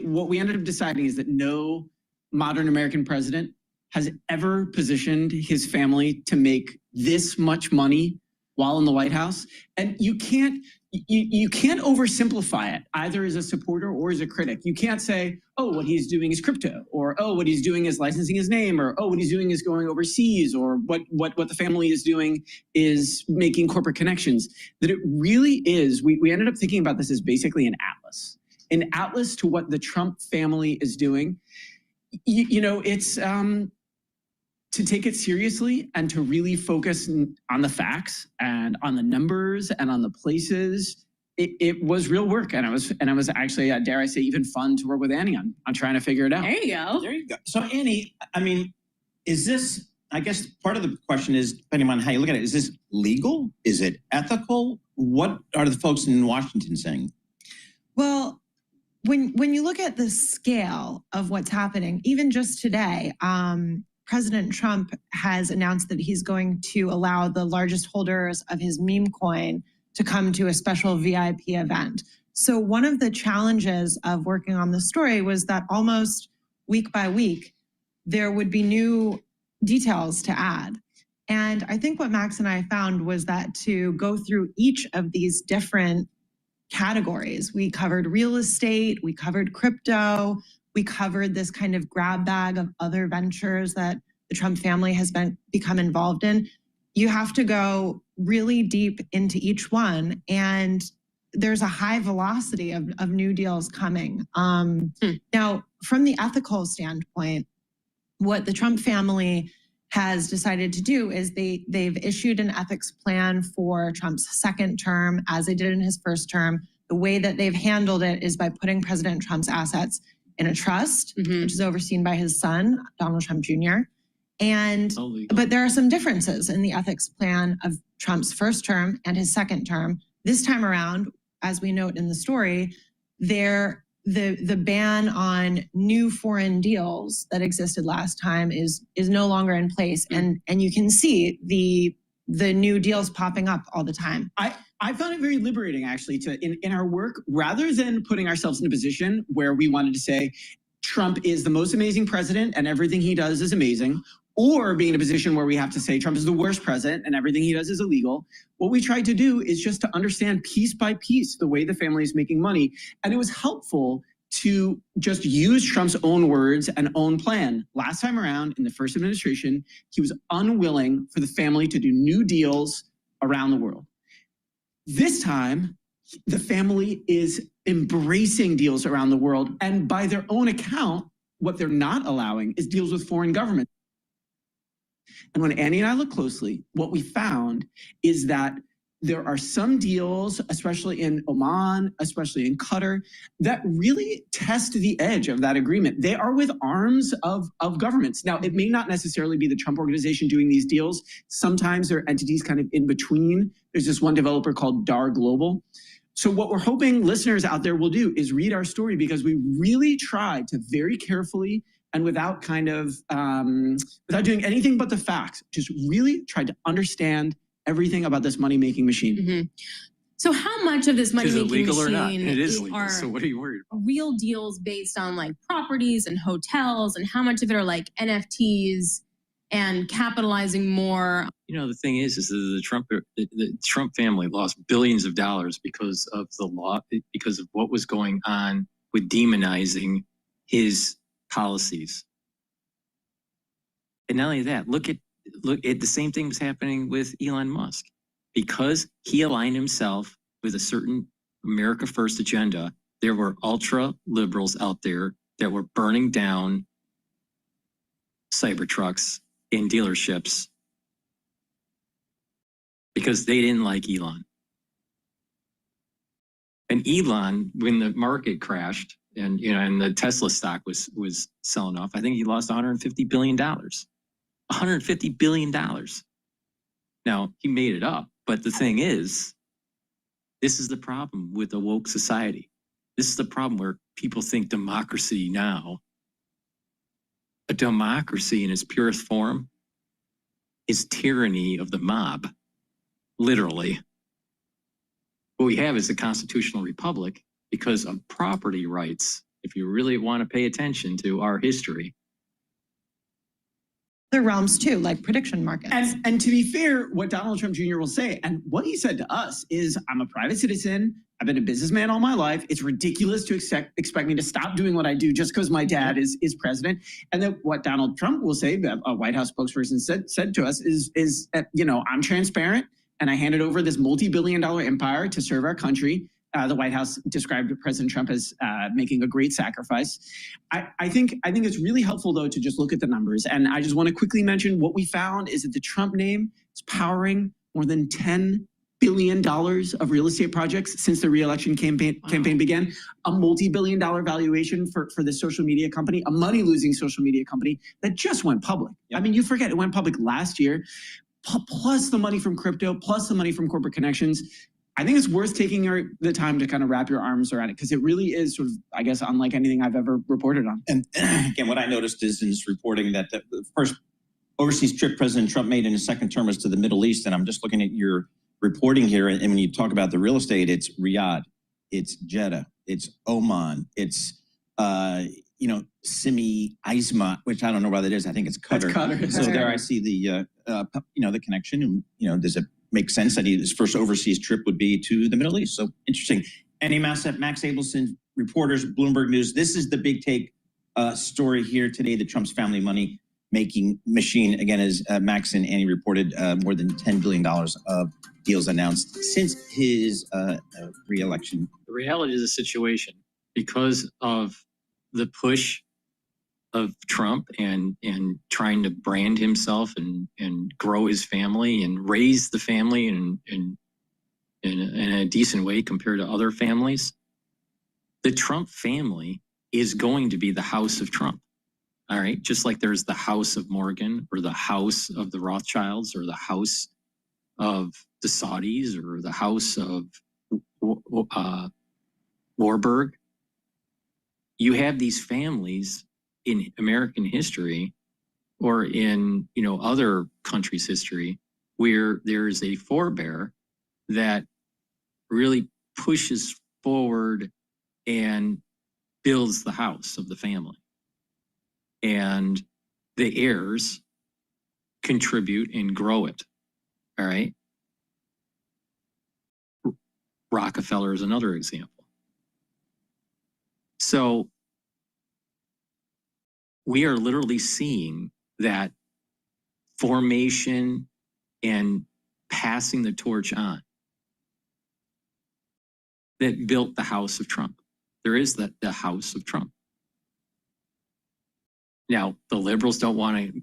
what we ended up deciding is that no modern American president has ever positioned his family to make this much money while in the White House. And you can't oversimplify it, either as a supporter or as a critic. You can't say, oh, what he's doing is crypto, or oh, what he's doing is licensing his name, or oh, what he's doing is going overseas, or what the family is doing is making corporate connections. That it really is, we ended up thinking about this as basically an atlas to what the Trump family is doing. It's to take it seriously and to really focus on the facts and on the numbers and on the places. It was real work, and it was actually, dare I say, even fun to work with Annie on trying to figure it out. There you go. So Annie, I mean, is this, I guess part of the question is, depending on how you look at it, is this legal? Is it ethical? What are the folks in Washington saying? Well, when you look at the scale of what's happening, even just today, President Trump has announced that he's going to allow the largest holders of his meme coin to come to a special VIP event. So one of the challenges of working on the story was that almost week by week, there would be new details to add. And I think what Max and I found was that to go through each of these different categories, we covered real estate, we covered crypto, we covered this kind of grab bag of other ventures that the Trump family has become involved in. You have to go really deep into each one, and there's a high velocity of new deals coming. Now, from the ethical standpoint, what the Trump family has decided to do is they've issued an ethics plan for Trump's second term, as they did in his first term. The way that they've handled it is by putting President Trump's assets in a trust, which is overseen by his son, Donald Trump Jr. But there are some differences in the ethics plan of Trump's first term and his second term. This time around, as we note in the story, the ban on new foreign deals that existed last time is no longer in place, and you can see the new deals popping up all the time. I found it very liberating, actually, to in our work, rather than putting ourselves in a position where we wanted to say Trump is the most amazing president and everything he does is amazing, or being in a position where we have to say Trump is the worst president and everything he does is illegal. What we tried to do is just to understand piece by piece the way the family is making money. And it was helpful to just use Trump's own words and own plan. Last time around, in the first administration, he was unwilling for the family to do new deals around the world. This time, the family is embracing deals around the world. And by their own account, what they're not allowing is deals with foreign governments. And when Annie and I look closely, what we found is that there are some deals, especially in Oman, especially in Qatar, that really test the edge of that agreement. They are with arms of governments. Now, it may not necessarily be the Trump organization doing these deals. Sometimes there are entities kind of in between. There's this one developer called DAR Global. So what we're hoping listeners out there will do is read our story, because we really tried to very carefully and without kind of, without doing anything but the facts, just really tried to understand everything about this money-making machine. Mm-hmm. So how much of this money-making machine illegal or not? It is legal, are so what are you worried about? Real deals based on like properties and hotels, and how much of it are like NFTs and capitalizing more? You know, the thing is the Trump family lost billions of dollars because of the law, because of what was going on with demonizing his policies. And not only that, look at the same thing was happening with Elon Musk. Because he aligned himself with a certain America First agenda, there were ultra liberals out there that were burning down Cybertrucks in dealerships because they didn't like Elon. And Elon, when the market crashed and the Tesla stock was selling off, I think he lost $150 billion. $150 billion. Now, he made it up, but the thing is, this is the problem with a woke society. This is the problem where people think democracy now. A democracy in its purest form is tyranny of the mob, literally. What we have is a constitutional republic because of property rights. If you really want to pay attention to our history. Other realms too, like prediction markets. And to be fair, what Donald Trump Jr. will say, and what he said to us is, I'm a private citizen. I've been a businessman all my life. It's ridiculous to expect me to stop doing what I do just because my dad is president. And then what Donald Trump will say, a White House spokesperson said to us is I'm transparent and I handed over this multi-billion-dollar empire to serve our country. The White House described President Trump as making a great sacrifice. I think it's really helpful, though, to just look at the numbers. And I just want to quickly mention what we found is that the Trump name is powering more than $10 billion of real estate projects since the re-election campaign began. A multi-billion-dollar valuation for this social media company, a money-losing social media company that just went public. I mean, you forget it went public last year, plus the money from crypto, plus the money from corporate connections. I think it's worth taking the time to kind of wrap your arms around it, because it really is sort of, I guess, unlike anything I've ever reported on. And again, what I noticed is in this reporting that the first overseas trip President Trump made in his second term was to the Middle East. And I'm just looking at your reporting here. And when you talk about the real estate, it's Riyadh, it's Jeddah, it's Oman, it's, Simi Izma, which I don't know what that is. I think it's Qatar. Qatar. So there I see the connection. And, does it make sense that his first overseas trip would be to the Middle East? So interesting. Annie Max Abelson, reporters, Bloomberg News. This is the big take story here today, the Trump's family money making machine. Again, as Max and Annie reported, more than $10 billion of deals announced since his re-election. The reality of the situation, because of the push of Trump and trying to brand himself and grow his family and raise the family in a decent way compared to other families, the Trump family is going to be the house of Trump. All right. Just like there's the house of Morgan or the house of the Rothschilds or the house of the Saudis or the house of Warburg. You have these families in American history or in, other countries' history where there is a forebear that really pushes forward and builds the house of the family. And the heirs contribute and grow it. All right. Rockefeller is another example. So we are literally seeing that formation and passing the torch on that built the House of Trump. There is the House of Trump. Now, the liberals don't want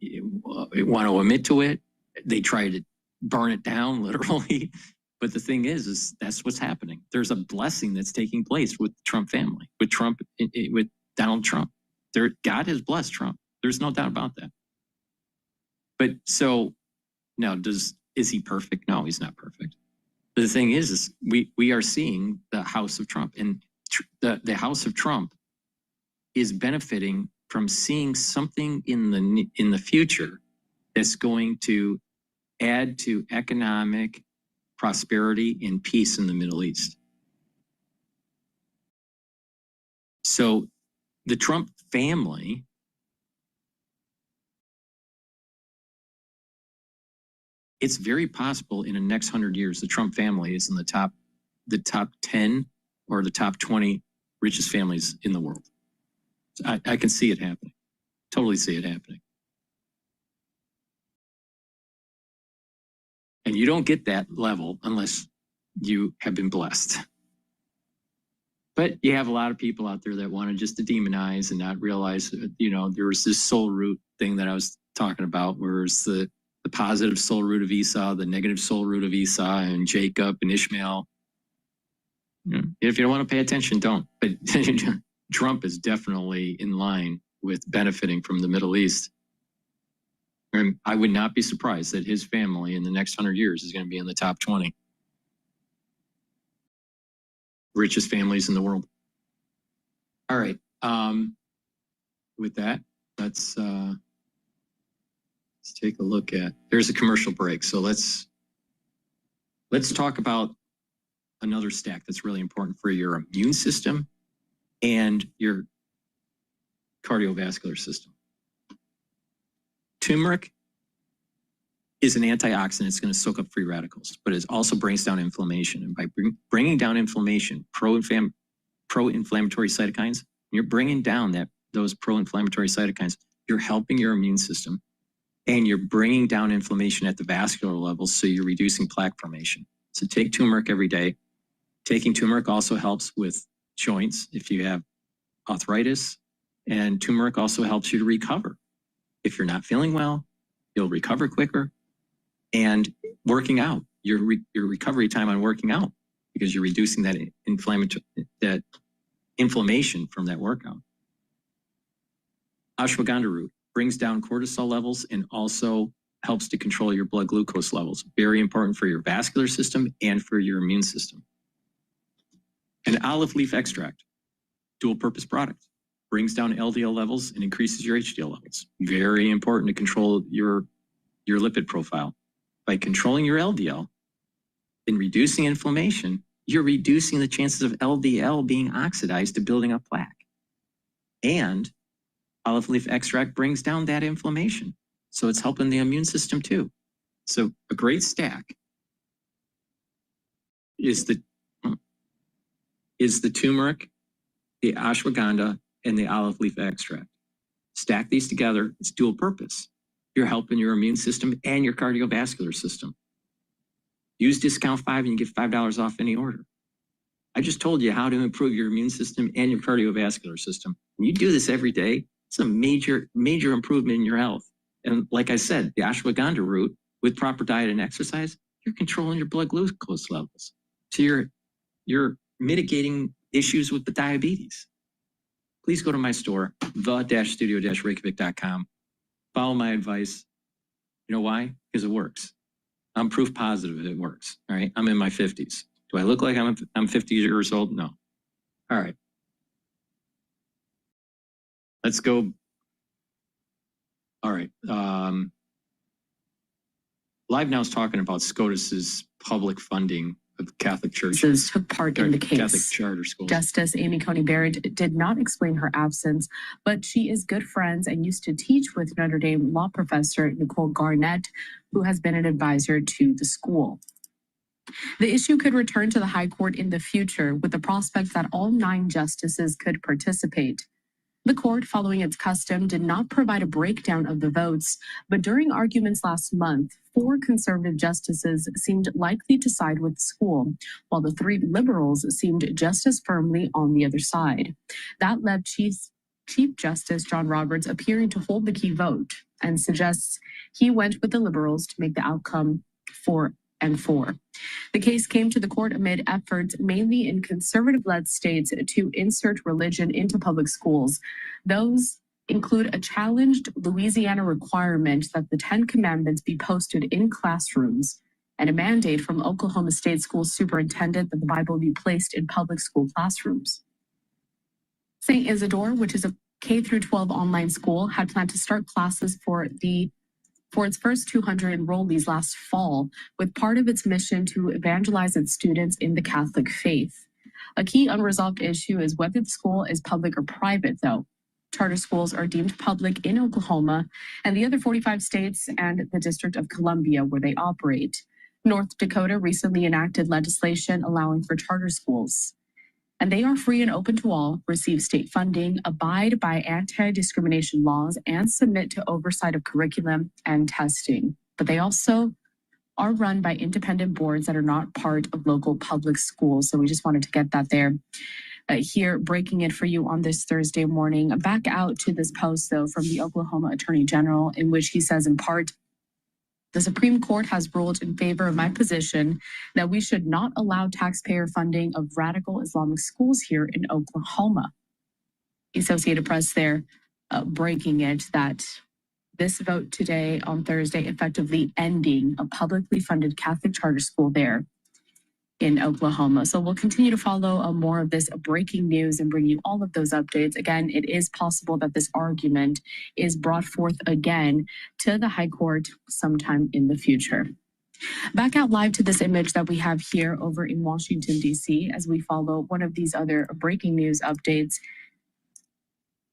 to admit to it. They try to burn it down, literally. But the thing is that's what's happening. There's a blessing that's taking place with the Trump family, with Trump, with Donald Trump. God has blessed Trump. There's no doubt about that. But so now, is he perfect? No, he's not perfect. But the thing is we are seeing the House of Trump, and the House of Trump is benefiting from seeing something in the future that's going to add to economic prosperity and peace in the Middle East. So the Trump family it's very possible in the next 100 years, the Trump family is in the top 10 or the top 20 richest families in the world. I can see it happening. Totally see it happening. And you don't get that level unless you have been blessed. But you have a lot of people out there that want to just to demonize and not realize, there was this soul root thing that I was talking about, where it's the positive soul root of Esau, the negative soul root of Esau and Jacob and Ishmael. If you don't want to pay attention, don't. But Trump is definitely in line with benefiting from the Middle East. And I would not be surprised that his family in the next 100 years is going to be in the top 20 richest families in the world. All right. With that, let's take a look at, there's a commercial break. So let's talk about another stack that's really important for your immune system and your cardiovascular system. Turmeric is an antioxidant. It's going to soak up free radicals, but it also brings down inflammation. And by bringing down inflammation, pro-inflammatory cytokines, you're bringing down those pro-inflammatory cytokines, you're helping your immune system, and you're bringing down inflammation at the vascular level, so you're reducing plaque formation. So take turmeric every day. Taking turmeric also helps with joints if you have arthritis, and turmeric also helps you to recover. If you're not feeling well, you'll recover quicker. And working out, your recovery time on working out, because you're reducing that inflammation from that workout. Ashwagandha root brings down cortisol levels and also helps to control your blood glucose levels. Very important for your vascular system and for your immune system. And olive leaf extract, dual purpose product, brings down LDL levels and increases your HDL levels. Very important to control your lipid profile. By controlling your LDL and reducing inflammation, you're reducing the chances of LDL being oxidized to building up plaque. And olive leaf extract brings down that inflammation. So it's helping the immune system too. So a great stack is the turmeric, the ashwagandha, and the olive leaf extract. Stack these together, it's dual purpose. You're helping your immune system and your cardiovascular system. Use discount 5 and you get $5 off any order. I just told you how to improve your immune system and your cardiovascular system. When you do this every day, it's a major, major improvement in your health. And like I said, the ashwagandha root, with proper diet and exercise, you're controlling your blood glucose levels. So you're mitigating issues with the diabetes. Please go to my store, the-studio-reykjavik.com. Follow my advice. You know why? Because it works. I'm proof positive it works. All right. I'm in my 50s. Do I look like I'm 50 years old? No. All right. Let's go. All right. Live Now is talking about SCOTUS's public funding of Catholic Church. Took part in the case. Catholic charter schools. Justice Amy Coney Barrett did not explain her absence, but she is good friends and used to teach with Notre Dame law professor Nicole Garnett, who has been an advisor to the school. The issue could return to the High Court in the future with the prospect that all 9 justices could participate. The court, following its custom, did not provide a breakdown of the votes, but during arguments last month, 4 conservative justices seemed likely to side with the school, while the 3 liberals seemed just as firmly on the other side. That led Chief Justice John Roberts appearing to hold the key vote and suggests he went with the liberals to make the outcome 4-4. The case came to the court amid efforts mainly in conservative-led states to insert religion into public schools. Those include a challenged Louisiana requirement that the 10 Commandments be posted in classrooms and a mandate from Oklahoma State School Superintendent that the Bible be placed in public school classrooms. St. Isidore, which is a K-12 online school, had planned to start classes for its first 200 enrollees last fall, with part of its mission to evangelize its students in the Catholic faith. A key unresolved issue is whether the school is public or private, though. Charter schools are deemed public in Oklahoma and the other 45 states and the District of Columbia where they operate. North Dakota recently enacted legislation allowing for charter schools. And they are free and open to all, receive state funding, abide by anti-discrimination laws, and submit to oversight of curriculum and testing. But they also are run by independent boards that are not part of local public schools. So we just wanted to get that there. Here, breaking it for you on this Thursday morning. Back out to this post, though, from the Oklahoma Attorney General, in which he says, in part, the Supreme Court has ruled in favor of my position that we should not allow taxpayer funding of radical Islamic schools here in Oklahoma. The Associated Press there breaking it that this vote today on Thursday effectively ending a publicly funded Catholic charter school there in Oklahoma. So we'll continue to follow more of this breaking news and bring you all of those updates. Again, it is possible that this argument is brought forth again to the High Court sometime in the future. Back out live to this image that we have here over in Washington, D.C. as we follow one of these other breaking news updates.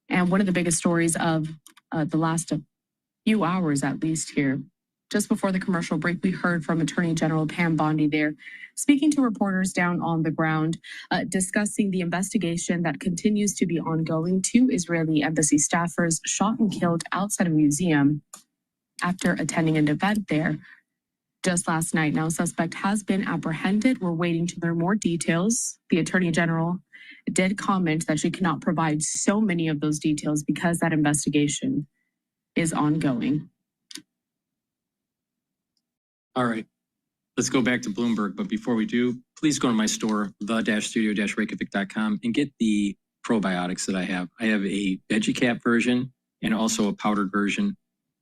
And one of the biggest stories of the last few hours, at least here. Just before the commercial break, we heard from Attorney General Pam Bondi there, speaking to reporters down on the ground, discussing the investigation that continues to be ongoing. 2 Israeli embassy staffers shot and killed outside a museum after attending an event there just last night. Now, a suspect has been apprehended. We're waiting to learn more details. The Attorney General did comment that she cannot provide so many of those details because that investigation is ongoing. All right, let's go back to Bloomberg. But before we do, please go to my store, the-studio-reykjavik.com, and get the probiotics that I have. I have a veggie cap version and also a powdered version.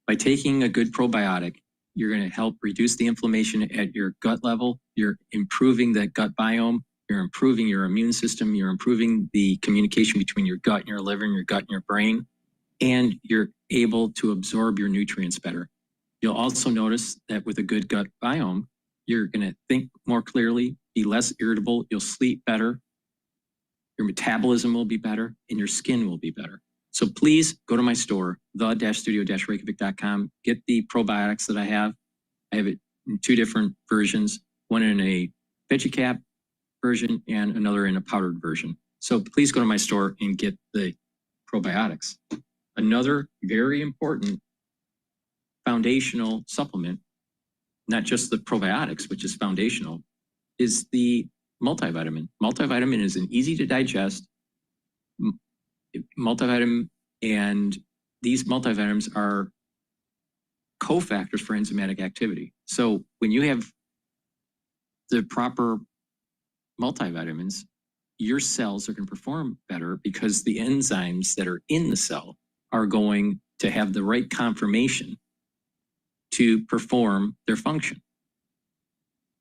By taking a good probiotic, you're going to help reduce the inflammation at your gut level. You're improving that gut biome. You're improving your immune system. You're improving the communication between your gut and your liver and your gut and your brain. And you're able to absorb your nutrients better. You'll also notice that with a good gut biome, you're going to think more clearly, be less irritable, you'll sleep better, your metabolism will be better, and your skin will be better. So please go to my store, the-studio-reykjavik.com, get the probiotics that I have. I have it in 2 different versions, one in a veggie cap version and another in a powdered version. So please go to my store and get the probiotics. Another very important foundational supplement, not just the probiotics, which is foundational, is the multivitamin. Multivitamin is an easy to digest multivitamin, and these multivitamins are cofactors for enzymatic activity. So when you have the proper multivitamins, your cells are going to perform better because the enzymes that are in the cell are going to have the right conformation to perform their function.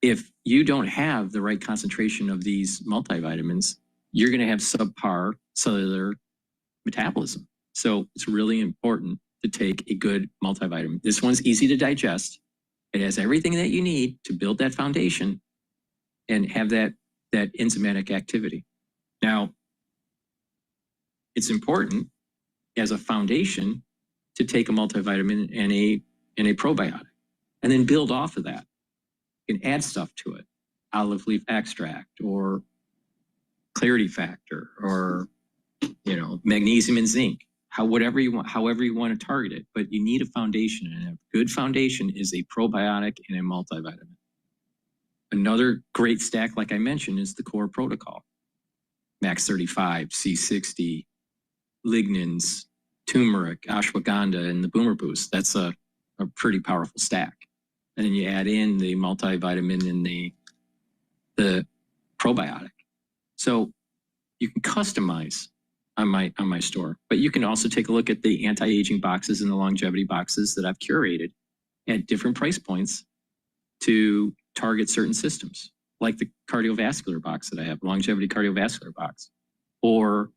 If you don't have the right concentration of these multivitamins, you're going to have subpar cellular metabolism. So it's really important to take a good multivitamin. This one's easy to digest. It has everything that you need to build that foundation. and have that enzymatic activity. Now, it's important as a foundation to take a multivitamin and a probiotic, and then build off of that. You can add stuff to it, olive leaf extract or clarity factor, or magnesium and zinc. However you want to target it, but you need a foundation, and a good foundation is a probiotic and a multivitamin. Another great stack, like I mentioned, is the core protocol. Max 35, C60, lignans, turmeric, ashwagandha, and the Boomer Boost. That's a pretty powerful stack. And then you add in the multivitamin and the probiotic. So you can customize on my store, but you can also take a look at the anti-aging boxes and the longevity boxes that I've curated at different price points to target certain systems, like the cardiovascular box that I have, longevity cardiovascular box. Or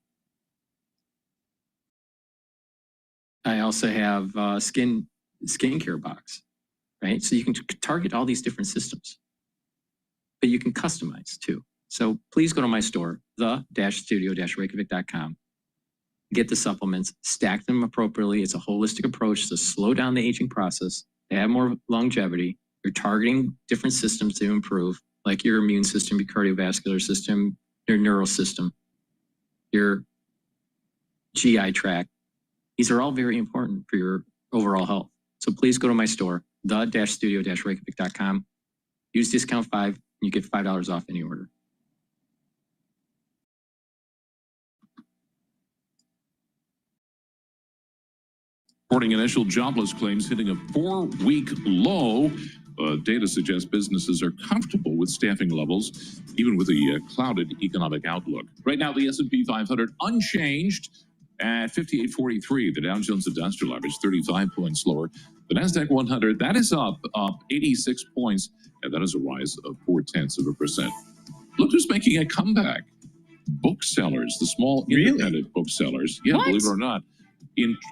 I also have skincare box, right? So you can target all these different systems, but you can customize too. So please go to my store, the-studio-reykjavik.com. Get the supplements, stack them appropriately. It's a holistic approach to slow down the aging process, to have more longevity. You're targeting different systems to improve, like your immune system, your cardiovascular system, your neural system, your GI tract. These are all very important for your overall health. So please go to my store, the-studio-reykjavik.com. Use discount 5, and you get $5 off any order. Reporting initial jobless claims hitting a 4-week low. Data suggests businesses are comfortable with staffing levels, even with a clouded economic outlook. Right now, the S&P 500 unchanged at 5843. The Dow Jones Industrial Average 35 points lower. The Nasdaq 100, that is up 86 points, and that is a rise of 0.4%. Look who's making a comeback. Booksellers, the small independent booksellers. Yeah, believe it or not.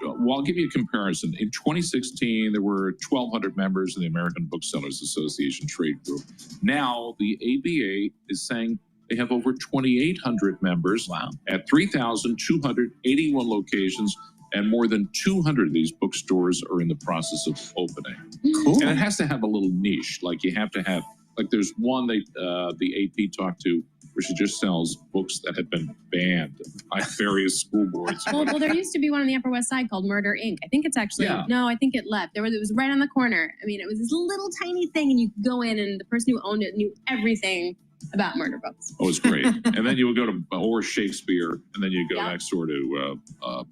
Well, I'll give you a comparison. In 2016, there were 1,200 members in the American Booksellers Association trade group. Now, the ABA is saying they have over 2,800 members at 3,281 locations, and more than 200 of these bookstores are in the process of opening. Cool. And it has to have a little niche. Like you have to have, like there's one that the AP talked to where she just sells books that have been banned by various school boards. Well, there used to be one on the Upper West Side called Murder Inc. I think it's actually, no, I think it left. It was right on the corner. I mean, it was this little tiny thing, and you could go in, and the person who owned it knew everything about murder books. Oh, it's great. And then you would go to, or Shakespeare, and then you go next door to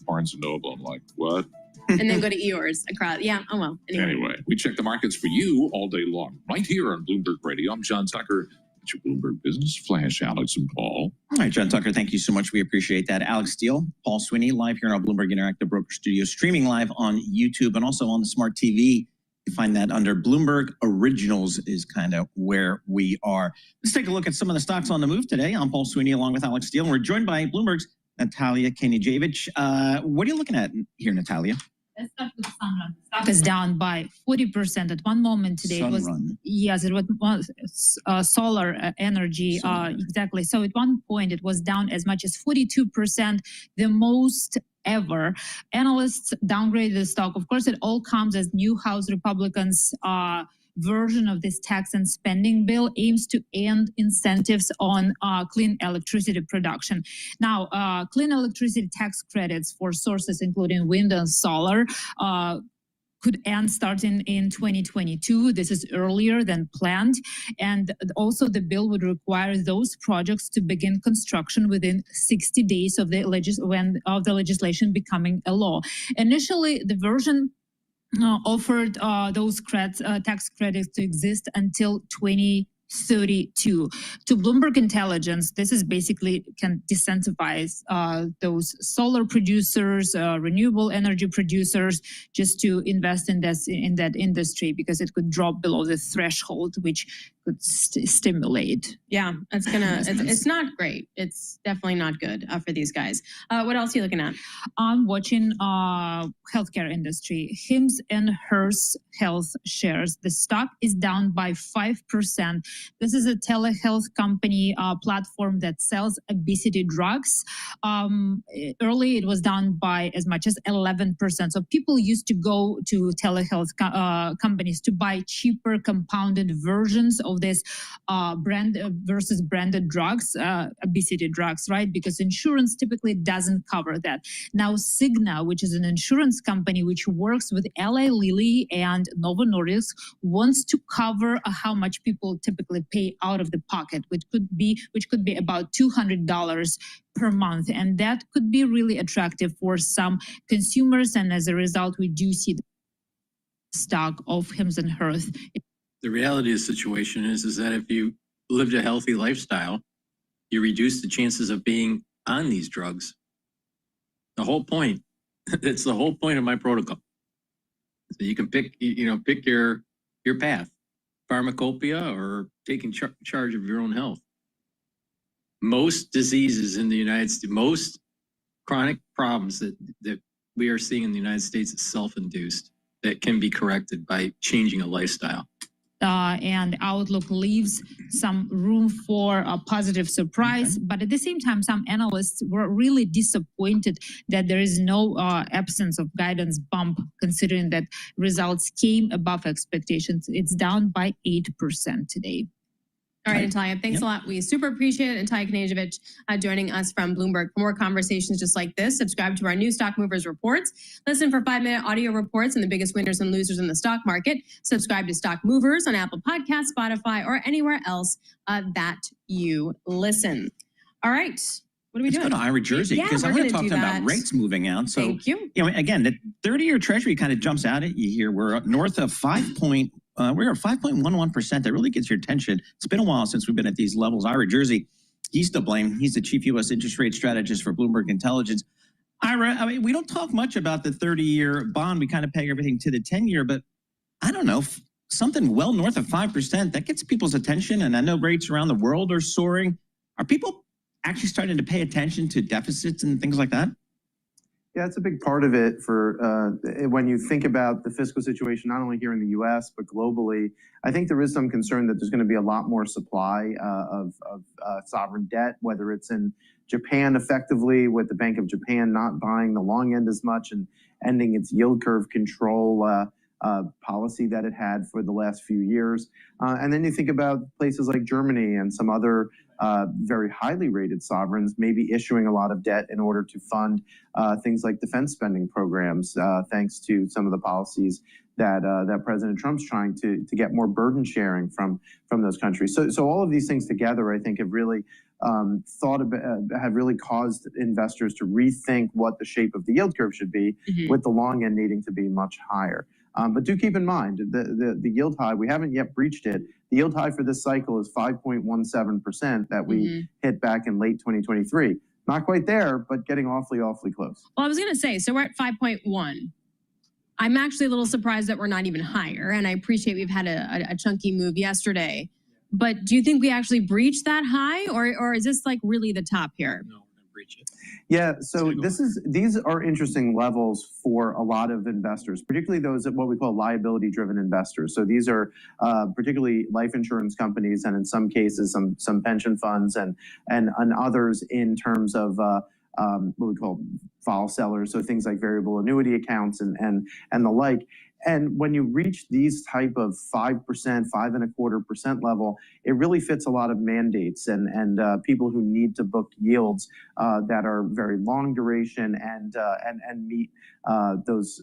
Barnes & Noble. I'm like, what? And then go to Eeyores across. Yeah, oh well. Anyway, we check the markets for you all day long, right here on Bloomberg Radio. I'm John Tucker. It's your Bloomberg Business Flash, Alex and Paul. All right, John Tucker, thank you so much. We appreciate that. Alex Steele, Paul Sweeney, live here in our Bloomberg Interactive Broker Studio, streaming live on YouTube and also on the Smart TV. You find that under Bloomberg Originals is kind of where we are. Let's take a look at some of the stocks on the move today. I'm Paul Sweeney along with Alex Steele. We're joined by Bloomberg's Natalia Kenijevic. What are you looking at here, Natalia? Let's start with Sunrun. The stock is down by 40% at one moment today. It was solar energy. Exactly. So at one point it was down as much as 42%, the most ever. Analysts downgraded the stock. Of course, it all comes as new House Republicans version of this tax and spending bill aims to end incentives on clean electricity production. Now, clean electricity tax credits for sources including wind and solar could end starting in 2022. This is earlier than planned. And also the bill would require those projects to begin construction within 60 days of the legislation becoming a law. Initially, the version offered those tax credits to exist until 2032. To Bloomberg Intelligence, this is basically can disincentivize those solar producers, renewable energy producers, just to invest in that industry because it could drop below the threshold, which could stimulate. Yeah, it's not great. It's definitely not good for these guys. What else are you looking at? I'm watching healthcare industry. Hims and Hers Health shares. The stock is down by 5%. This is a telehealth company platform that sells obesity drugs. Early, it was down by as much as 11%. So people used to go to telehealth companies to buy cheaper compounded versions of this brand versus branded drugs, obesity drugs, right? Because insurance typically doesn't cover that. Now, Cigna, which is an insurance company which works with Eli Lilly and Novo Nordisk, wants to cover how much people typically pay out of the pocket, which could be about $200 per month, and that could be really attractive for some consumers. And as a result, we do see the stock of Hims and Hers. The reality of the situation is that if you lived a healthy lifestyle, you reduce the chances of being on these drugs. The whole point, it's the whole point of my protocol. So you can pick your path, pharmacopoeia or taking charge of your own health. Most diseases in the United States, most chronic problems that we are seeing in the United States is self-induced that can be corrected by changing a lifestyle. And outlook leaves some room for a positive surprise. But at the same time, some analysts were really disappointed that there is no absence of guidance bump, considering that results came above expectations. It's down by 8% today. All right, Natalia, thanks a lot. We super appreciate it. Natalia Knežević joining us from Bloomberg. For more conversations just like this, subscribe to our new Stock Movers reports. Listen for 5-minute audio reports on the biggest winners and losers in the stock market. Subscribe to Stock Movers on Apple Podcasts, Spotify, or anywhere else that you listen. All right. What are we doing? Let's go to Ira Jersey, because I want to talk about rates moving out. So, thank you. Again, the 30-year Treasury kind of jumps out at you here. We're up north of we're at 5.11%. That really gets your attention. It's been a while since we've been at these levels. Ira Jersey, he's to blame. He's the chief U.S. interest rate strategist for Bloomberg Intelligence. Ira, I mean, we don't talk much about the 30-year bond. We kind of peg everything to the 10-year, but I don't know, something well north of 5%, that gets people's attention. And I know rates around the world are soaring. Are people actually starting to pay attention to deficits and things like that? Yeah, it's a big part of it for when you think about the fiscal situation, not only here in the U.S., but globally. I think there is some concern that there's going to be a lot more supply of sovereign debt, whether it's in Japan effectively with the Bank of Japan not buying the long end as much and ending its yield curve control policy that it had for the last few years. And then you think about places like Germany and some other very highly rated sovereigns maybe issuing a lot of debt in order to fund things like defense spending programs, thanks to some of the policies that President Trump's trying to get more burden sharing from those countries. So all of these things together, I think, have really have really caused investors to rethink what the shape of the yield curve should be, with the long end needing to be much higher. But do keep in mind the yield high, we haven't yet breached it. The yield high for this cycle is 5.17% that we hit back in late 2023. Not quite there, but getting awfully close. Well, I was going to say, so we're at 5.1. I'm actually a little surprised that we're not even higher. And I appreciate we've had a chunky move yesterday. But do you think we actually breached that high, or is this like really the top here? No, we're going to breach it. Yeah, so these are interesting levels for a lot of investors, particularly those at what we call liability-driven investors. So these are particularly life insurance companies, and in some cases, some pension funds, and others in terms of what we call vol sellers, so things like variable annuity accounts and the like. And when you reach these type of 5%, 5.25% level, it really fits a lot of mandates and people who need to book yields that are very long duration and meet those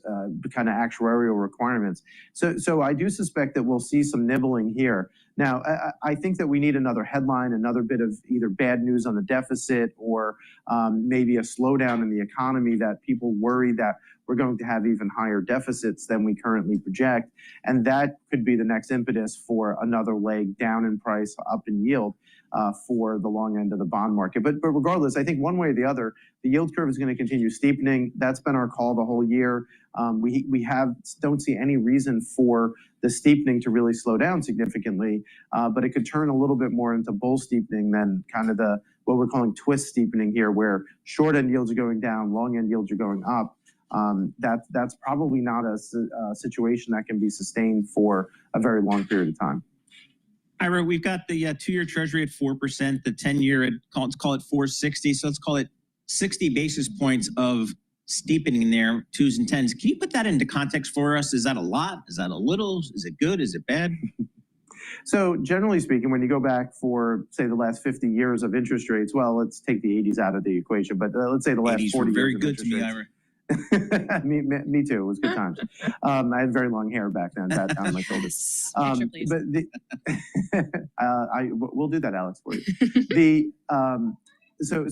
kind of actuarial requirements. So I do suspect that we'll see some nibbling here. Now, I think that we need another headline, another bit of either bad news on the deficit or maybe a slowdown in the economy that people worry that we're going to have even higher deficits than we currently project. And that could be the next impetus for another leg down in price, up in yield. for the long end of the bond market. But regardless, I think one way or the other, the yield curve is going to continue steepening. That's been our call the whole year. We don't see any reason for the steepening to really slow down significantly, but it could turn a little bit more into bull steepening than kind of what we're calling twist steepening here, where short end yields are going down, long end yields are going up. That's probably not a situation that can be sustained for a very long period of time. Ira, we've got the 2-year Treasury at 4%, the 10-year at let's call it 4.60. So let's call it 60 basis points of steepening there, 2s and 10s. Can you put that into context for us? Is that a lot? Is that a little? Is it good? Is it bad? So generally speaking, when you go back for, say, the last 50 years of interest rates, well, let's take the 80s out of the equation, but let's say the last 80s 40 were very years good to me, rates. Ira. me too. It was good times. I had very long hair back then. Sat down on my shoulders. But we'll do that, Alex, for you. So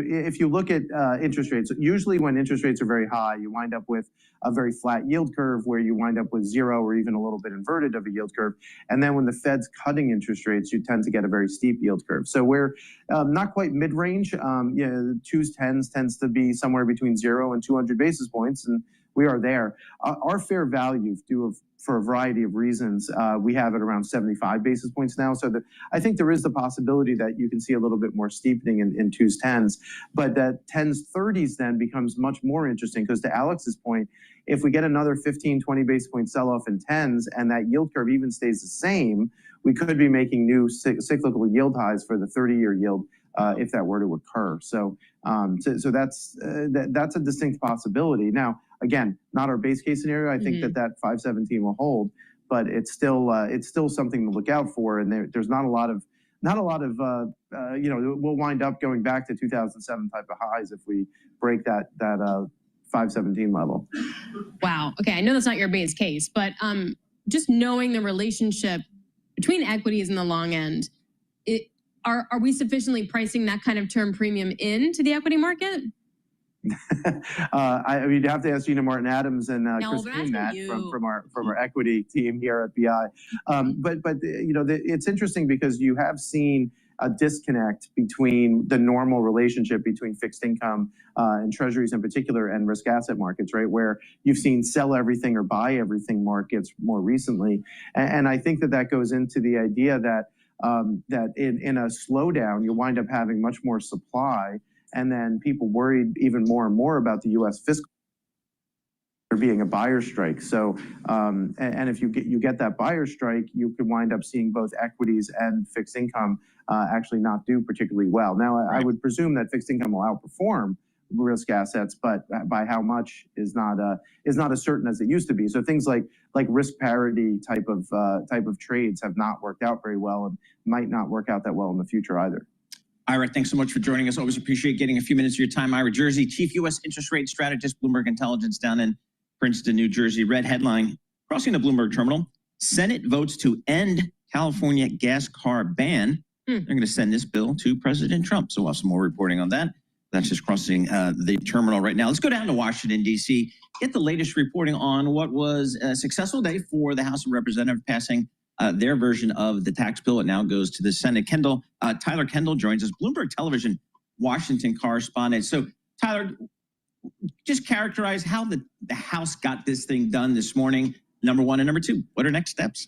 if you look at interest rates, usually when interest rates are very high, you wind up with a very flat yield curve where you wind up with zero or even a little bit inverted of a yield curve. And then when the Fed's cutting interest rates, you tend to get a very steep yield curve. So we're not quite mid-range. 2s, 10s tends to be somewhere between 0 and 200 basis points, and we are there. Our fair value, for a variety of reasons, we have it around 75 basis points now. So I think there is the possibility that you can see a little bit more steepening in 2s, 10s. But that 10s, 30s then becomes much more interesting because to Alex's point, if we get another 15, 20 basis point sell-off in 10s and that yield curve even stays the same, we could be making new cyclical yield highs for the 30-year yield if that were to occur. So that's a distinct possibility. Now, again, not our base case scenario. I think that 517 will hold, but it's still something to look out for. And there's not a lot of we'll wind up going back to 2007 type of highs if we break that 517 level. Wow. Okay, I know that's not your base case, but just knowing the relationship between equities and the long end, are we sufficiently pricing that kind of term premium into the equity market? You'd have to ask Gina Martin Adams and Christine that from our equity team here at BI. But it's interesting because you have seen a disconnect between the normal relationship between fixed income and treasuries in particular and risk asset markets, right? Where you've seen sell everything or buy everything markets more recently. And I think that goes into the idea that in a slowdown, you wind up having much more supply, and then people worried even more and more about the U.S. fiscal there being a buyer strike. So, and if you get that buyer strike, you could wind up seeing both equities and fixed income actually not do particularly well. Now, I would presume that fixed income will outperform risk assets, but by how much is not as certain as it used to be. So things like risk parity type of trades have not worked out very well and might not work out that well in the future either. Ira, thanks so much for joining us. Always appreciate getting a few minutes of your time. Ira Jersey, Chief U.S. Interest Rate Strategist, Bloomberg Intelligence down in Princeton, New Jersey. Red headline, crossing the Bloomberg terminal. Senate votes to end California gas car ban. They're going to send this bill to President Trump. So we'll have some more reporting on that. That's just crossing the terminal right now. Let's go down to Washington, D.C., get the latest reporting on what was a successful day for the House of Representatives passing their version of the tax bill. It now goes to the Senate. Tyler Kendall joins us, Bloomberg Television Washington correspondent. So, Tyler, just characterize how the House got this thing done this morning, number one, and number two, what are next steps?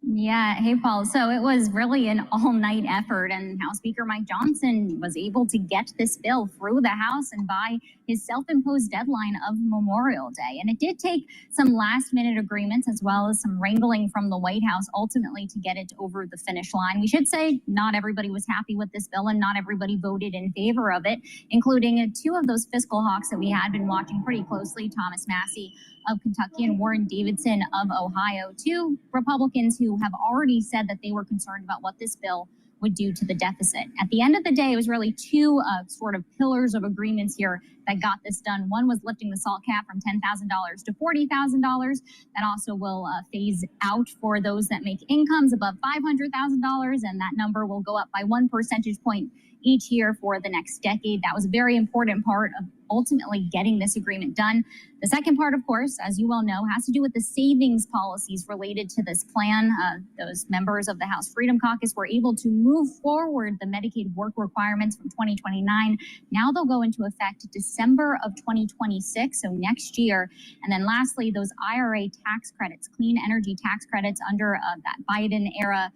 Yeah. Hey, Paul. So it was really an all-night effort, and House Speaker Mike Johnson was able to get this bill through the House and by his self-imposed deadline of Memorial Day. And it did take some last-minute agreements as well as some wrangling from the White House ultimately to get it over the finish line. We should say not everybody was happy with this bill and not everybody voted in favor of it, including two of those fiscal hawks that we had been watching pretty closely, Thomas Massie of Kentucky and Warren Davidson of Ohio, two Republicans who have already said that they were concerned about what this bill would do to the deficit. At the end of the day, it was really two sort of pillars of agreements here that got this done. One was lifting the SALT cap from $10,000 to $40,000. That also will phase out for those that make incomes above $500,000, and that number will go up by 1 percentage point each year for the next decade. That was a very important part of ultimately getting this agreement done. The second part, of course, as you well know, has to do with the savings policies related to this plan. Those members of the House Freedom Caucus were able to move forward the Medicaid work requirements from 2029. Now they'll go into effect December of 2026, so next year. And then lastly, those IRA tax credits, clean energy tax credits under that Biden era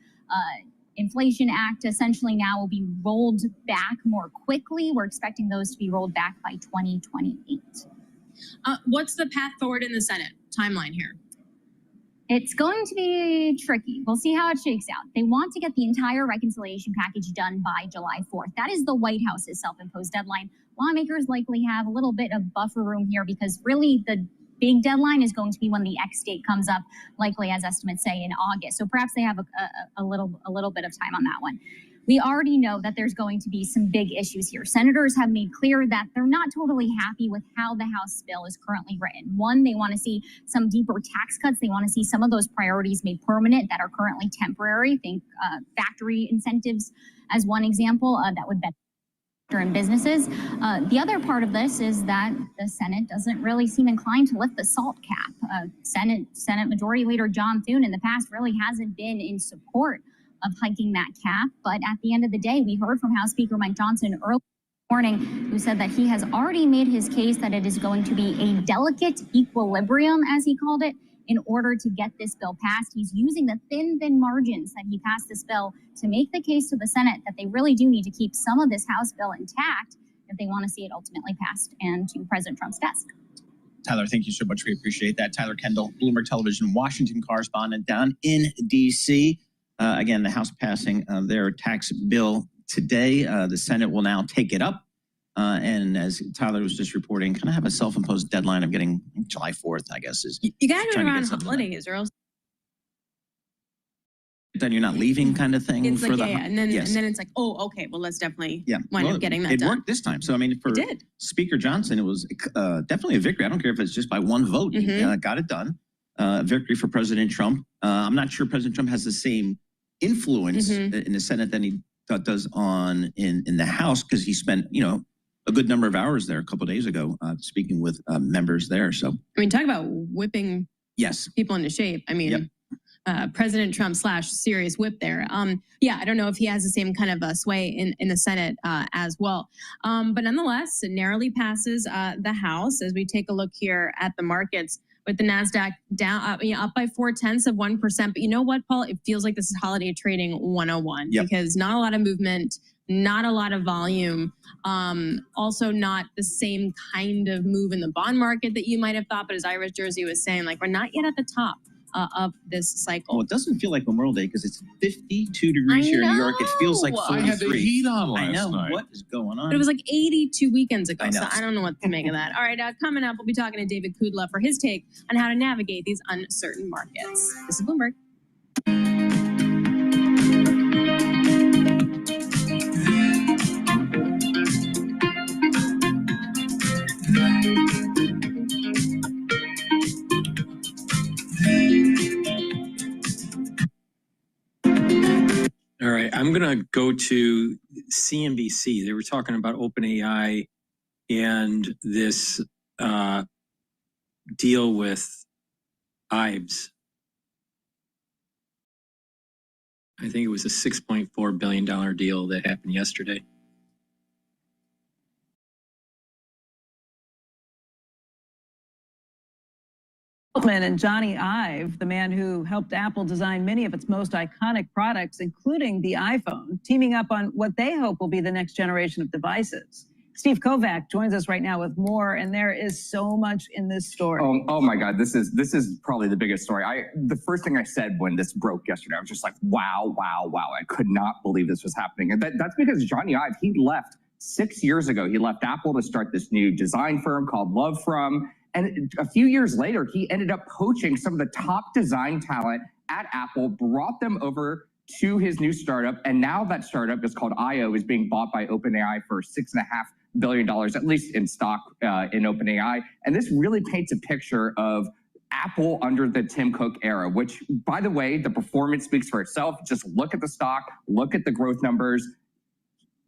Inflation Act essentially now will be rolled back more quickly. We're expecting those to be rolled back by 2028. What's the path forward in the Senate timeline here? It's going to be tricky. We'll see how it shakes out. They want to get the entire reconciliation package done by July 4th. That is the White House's self-imposed deadline. Lawmakers likely have a little bit of buffer room here because really the big deadline is going to be when the X date comes up, likely as estimates say in August. So perhaps they have a little bit of time on that one. We already know that there's going to be some big issues here. Senators have made clear that they're not totally happy with how the House bill is currently written. One, they want to see some deeper tax cuts. They want to see some of those priorities made permanent that are currently temporary. Think factory incentives as one example that would benefit in businesses. The other part of this is that the Senate doesn't really seem inclined to lift the SALT cap. Senate Majority Leader John Thune in the past really hasn't been in support of hiking that cap. But at the end of the day, we heard from House Speaker Mike Johnson early morning, who said that he has already made his case that it is going to be a delicate equilibrium, as he called it, in order to get this bill passed. He's using the thin margins that he passed this bill to make the case to the Senate that they really do need to keep some of this House bill intact if they want to see it ultimately passed and to President Trump's desk. Tyler, thank you so much. We appreciate that. Tyler Kendall, Bloomberg Television, Washington correspondent down in D.C. Again, the House passing their tax bill today. The Senate will now take it up. And as Tyler was just reporting, kind of have a self-imposed deadline of getting July 4th, I guess. Is you got to do it around holidays or else. Then you're not leaving kind of thing. It's for like, the, and then it's like, oh, okay, well, let's definitely wind up getting that it done. Worked this time. So, I mean, for Speaker Johnson, it was definitely a victory. I don't care if it's just by one vote. He got it done. Victory for President Trump. I'm not sure President Trump has the same influence in the Senate than he does in the House, because he spent, a good number of hours there a couple of days ago speaking with members there. So, I mean, talk about whipping people into shape. I mean, President Trump / serious whip there. I don't know if he has the same kind of sway in the Senate as well. But nonetheless, it narrowly passes the House. As we take a look here at the markets, with the NASDAQ down, up by 0.4%. But you know what, Paul? It feels like this is holiday trading 101 because not a lot of movement, not a lot of volume. Also not the same kind of move in the bond market that you might have thought. But as Irish Jersey was saying, like, we're not yet at the top of this cycle. Well, it doesn't feel like Memorial Day because it's 52 degrees here in New York. It feels like 43. I had the heat on last night. What is going on? But it was like 82 weekends ago, so I don't know what to make of that. All right, coming up, we'll be talking to David Kudla for his take on how to navigate these uncertain markets. This is Bloomberg. All right, I'm going to go to CNBC. They were talking about OpenAI and this deal with Ives. I think it was a $6.4 billion deal that happened yesterday. And Johnny Ive, the man who helped Apple design many of its most iconic products, including the iPhone, teaming up on what they hope will be the next generation of devices. Steve Kovac joins us right now with more, and there is so much in this story. Oh my God, this is probably the biggest story. The first thing I said when this broke yesterday, I was just like, wow. I could not believe this was happening. And that's because Johnny Ive, he left 6 years ago. He left Apple to start this new design firm called Love From. And a few years later, he ended up poaching some of the top design talent at Apple, brought them over to his new startup. And now that startup is called IO, is being bought by OpenAI for $6.5 billion, at least in stock in OpenAI. And this really paints a picture of Apple under the Tim Cook era, which, by the way, the performance speaks for itself. Just look at the stock, look at the growth numbers.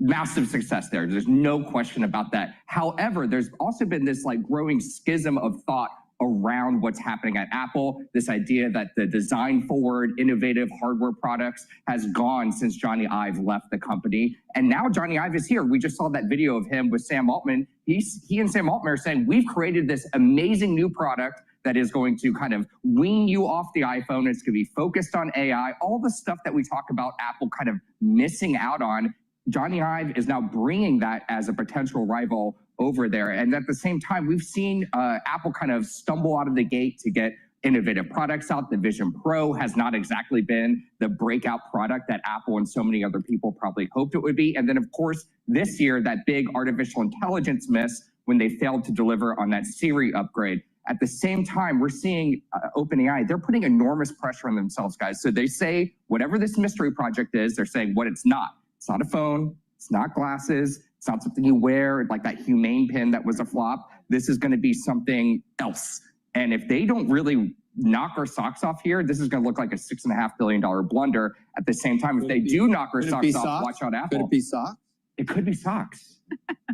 massive success there. There's no question about that. However, there's also been this like growing schism of thought around what's happening at Apple, this idea that the design forward, innovative hardware products has gone since Johnny Ive left the company. And now Johnny Ive is here. We just saw that video of him with Sam Altman. He and Sam Altman are saying, we've created this amazing new product that is going to kind of wean you off the iPhone. It's going to be focused on AI, all the stuff that we talk about Apple kind of missing out on. Johnny Ive is now bringing that as a potential rival over there. And at the same time, we've seen Apple kind of stumble out of the gate to get innovative products out. The Vision Pro has not exactly been the breakout product that Apple and so many other people probably hoped it would be. And then, of course, this year, that big artificial intelligence miss when they failed to deliver on that Siri upgrade. At the same time, we're seeing OpenAI, they're putting enormous pressure on themselves, guys. So they say, whatever this mystery project is, they're saying what it's not. It's not a phone. It's not glasses. It's not something you wear, like that Humane pin that was a flop. This is going to be something else. And if they don't really knock our socks off here, this is going to look like a $6.5 billion blunder. At the same time, if they do knock our socks off, watch out, Apple. Could it be socks? It could be socks.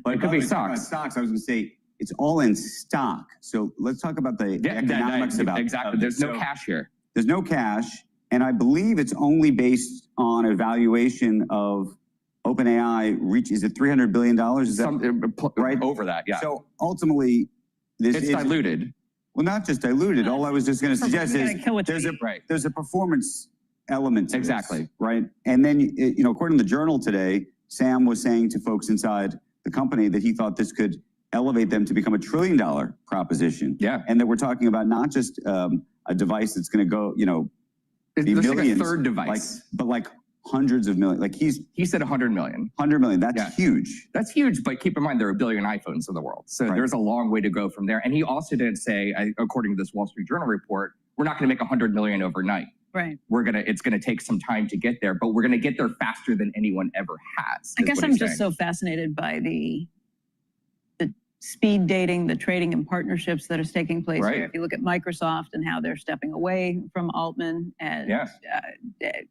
But It could be socks. Stocks. I was going to say it's all in stock. So let's talk about the economics about exactly. There's no cash here. There's no cash, and I believe it's only based on a valuation of OpenAI is it $300 billion? Is that right? Over that, yeah. So ultimately, It's diluted. Well, not just diluted. All I was just going to suggest is there's a performance element to Exactly. this, right? And then, according to the Journal today, Sam was saying to folks inside the company that he thought this could elevate them to become $1 trillion proposition. Yeah. And that we're talking about not just a device that's going to go, It's be like millions, a third device. but like hundreds of millions. Like he said 100 million. 100 million. That's huge. That's huge, but keep in mind there are a billion iPhones in the world. So there's a long way to go from there. And he also did say, according to this Wall Street Journal report, we're not going to make 100 million overnight. Right. It's going to take some time to get there, but we're going to get there faster than anyone ever has. I guess I'm just so fascinated by the speed dating, the trading and partnerships that is taking place here. If you look at Microsoft and how they're stepping away from Altman, and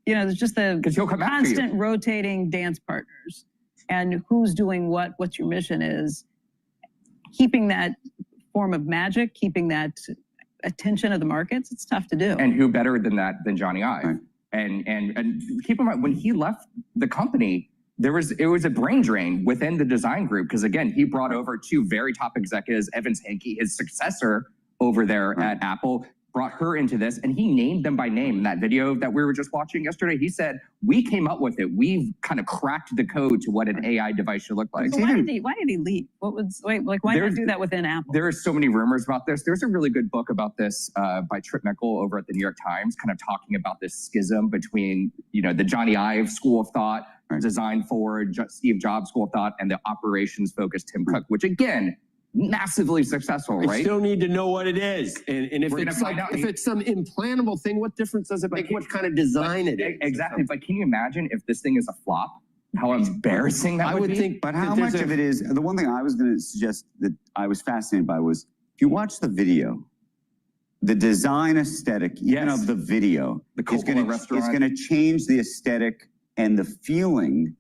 there's just the constant rotating dance partners, and who's doing what's your mission is, keeping that form of magic, keeping that attention of the markets. It's tough to do. And who better than that than Johnny Ive? And keep in mind when he left the company, it was a brain drain within the design group because again, he brought over two very top executives, Evans Hankey, his successor over there at Apple, brought her into this, and he named them by name. In that video that we were just watching yesterday, he said, "We came up with it. We've kind of cracked the code to what an AI device should look like." So why did he leave? Why not do that within Apple? There are so many rumors about this. There's a really good book about this by Trip Mickle over at the New York Times, kind of talking about this schism between the Johnny Ive school of thought, design forward Steve Jobs school of thought, and the operations focused Tim Cook, which again, massively successful, right? I still need to know what it is. And if it's some implantable thing, what difference does it make what kind of design it is? Exactly. But can you imagine if this thing is a flop? How embarrassing that would be? think. But how much of it is, the one thing I was going to suggest that I was fascinated by was, if you watch the video, the design aesthetic, even of the video, is going to change the aesthetic and the feeling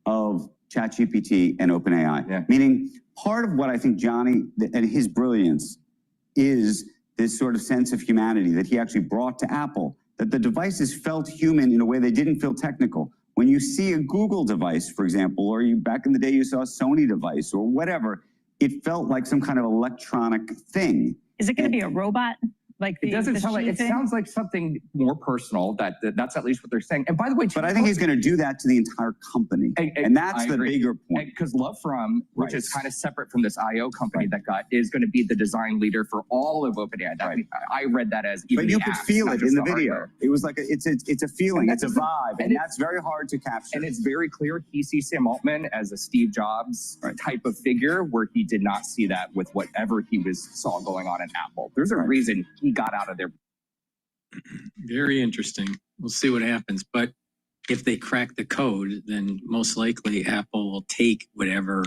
of ChatGPT and OpenAI. Meaning, part of what I think Johnny and his brilliance is this sort of sense of humanity that he actually brought to Apple, that the devices felt human in a way they didn't feel technical. When you see a Google device, for example, or back in the day you saw a Sony device or whatever, it felt like some kind of electronic thing. Is it going to be a robot? Like it doesn't sound like, it sounds like something more personal. That's at least what they're saying. And by the way, but I think he's going to do that to the entire company, and that's the bigger point. Because Love From, which is kind of separate from this IO company is going to be the design leader for all of OpenAI. I read that as even. But you could feel it in the video. It was like it's a feeling, it's a vibe, and that's very hard to capture. And it's very clear he sees Sam Altman as a Steve Jobs type of figure, where he did not see that with whatever he saw going on at Apple. There's a reason he got out of there. Very interesting. We'll see what happens. But if they crack the code, then most likely Apple will take whatever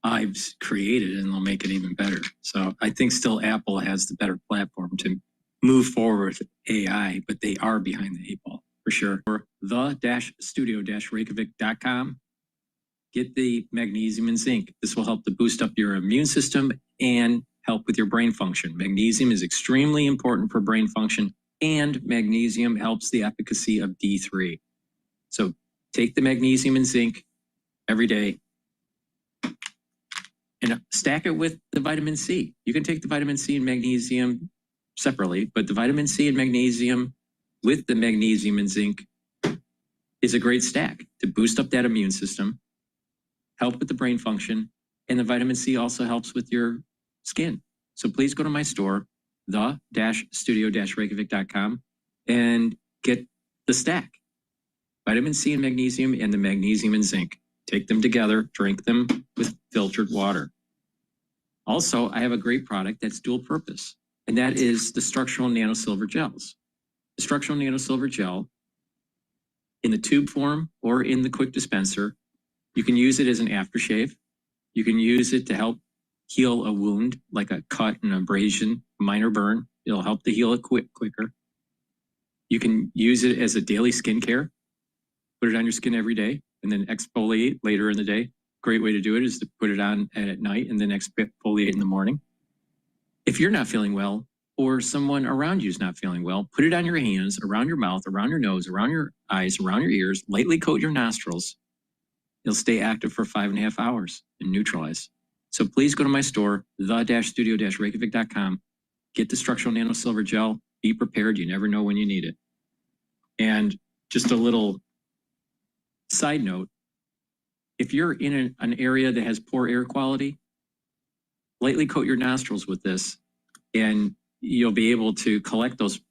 Ive's created and they'll make it even better. So I think still Apple has the better platform to move forward with AI, but they are behind the eight ball for sure. Or the-studio-reykjavik.com. get the magnesium and zinc. This will help to boost up your immune system and help with your brain function. Magnesium is extremely important for brain function, and magnesium helps the efficacy of D3. So take the magnesium and zinc every day and stack it with the vitamin C. You can take the vitamin C and magnesium separately, but the vitamin C and magnesium with the magnesium and zinc is a great stack to boost up that immune system, help with the brain function, and the vitamin C also helps with your skin. So please go to my store, the-studio-reykjavik.com, and get the stack. Vitamin C and magnesium and the magnesium and zinc. Take them together, drink them with filtered water. Also, I have a great product that's dual purpose, and that is the structural nanosilver gels. The structural nanosilver gel in the tube form or in the quick dispenser, you can use it as an aftershave. You can use it to help heal a wound, like a cut, an abrasion, minor burn. It'll help to heal it quicker. You can use it as a daily skincare. Put it on your skin every day and then exfoliate later in the day. Great way to do it is to put it on at night and then exfoliate in the morning. If you're not feeling well or someone around you is not feeling well, put it on your hands, around your mouth, around your nose, around your eyes, around your ears, lightly coat your nostrils. It'll stay active for 5.5 hours and neutralize. So please go to my store, the-studio-reykjavik.com, get the structural nanosilver gel, be prepared. You never know when you need it. And just a little side note, if you're in an area that has poor air quality, lightly coat your nostrils with this and you'll be able to collect those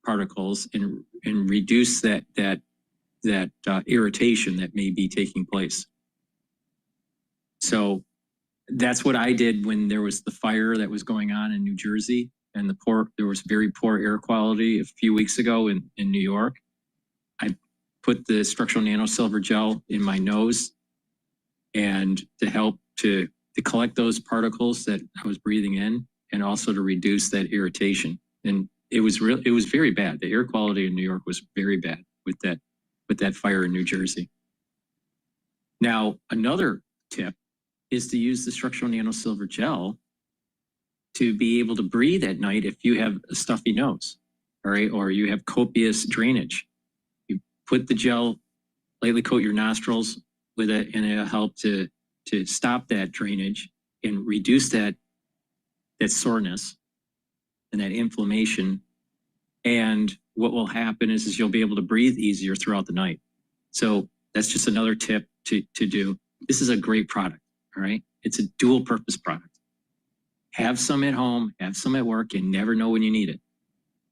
particles and reduce that irritation that may be taking place. So that's what I did when there was the fire that was going on in New Jersey and there was very poor air quality a few weeks ago in New York. I put the structural nanosilver gel in my nose and to help to collect those particles that I was breathing in and also to reduce that irritation. And it was very bad. The air quality in New York was very bad with that fire in New Jersey. Now, another tip is to use the structural nanosilver gel to be able to breathe at night if you have a stuffy nose, all right, or you have copious drainage. You put the gel, lightly coat your nostrils with it, and it'll help to stop that drainage and reduce that soreness and that inflammation. And what will happen is you'll be able to breathe easier throughout the night. So that's just another tip to do. This is a great product, all right? It's a dual purpose product. Have some at home, have some at work, and never know when you need it.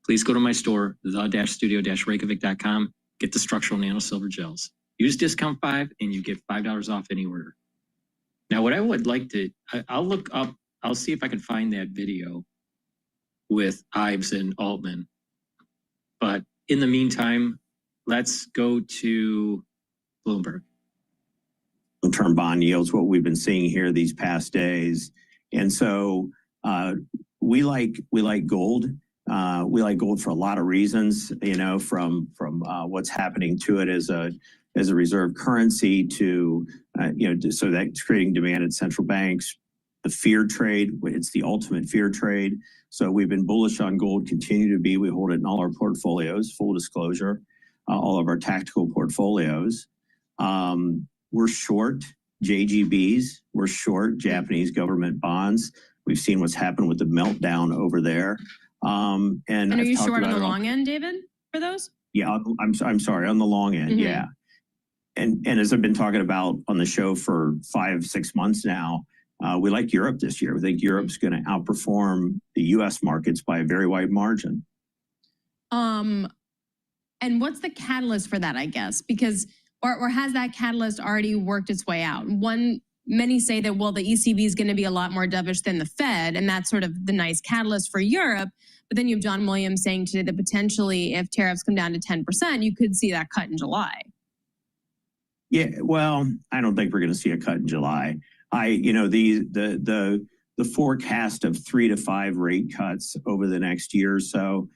Please go to my store, the-studio-reykjavik.com, get the structural nanosilver gels. Use discount 5 and you get $5 off any order. Now, what I would like to, I'll look up, I'll see if I can find that video with Ives and Altman. But in the meantime, let's go to Bloomberg. Long-term bond yields, what we've been seeing here these past days. And so we like gold. We like gold for a lot of reasons, you know, from what's happening to it as a reserve currency to, so that's creating demand at central banks. The fear trade, it's the ultimate fear trade. So we've been bullish on gold, continue to be. We hold it in all our portfolios, full disclosure, all of our tactical portfolios. We're short JGBs. We're short Japanese government bonds. We've seen what's happened with the meltdown over there. And are you short on the long end, David, for those? Yeah, I'm sorry, on the long end, yeah. And as I've been talking about on the show for 5-6 months now, we like Europe this year. We think Europe's going to outperform the U.S. markets by a very wide margin. And what's the catalyst for that, I guess? Because, or has that catalyst already worked its way out? Many say that, well, the ECB is going to be a lot more dovish than the Fed, and that's sort of the nice catalyst for Europe. But then you have John Williams saying today that potentially if tariffs come down to 10%, you could see that cut in July. Yeah, well, I don't think we're going to see a cut in July. The forecast of 3 to 5 rate cuts over the next year or so,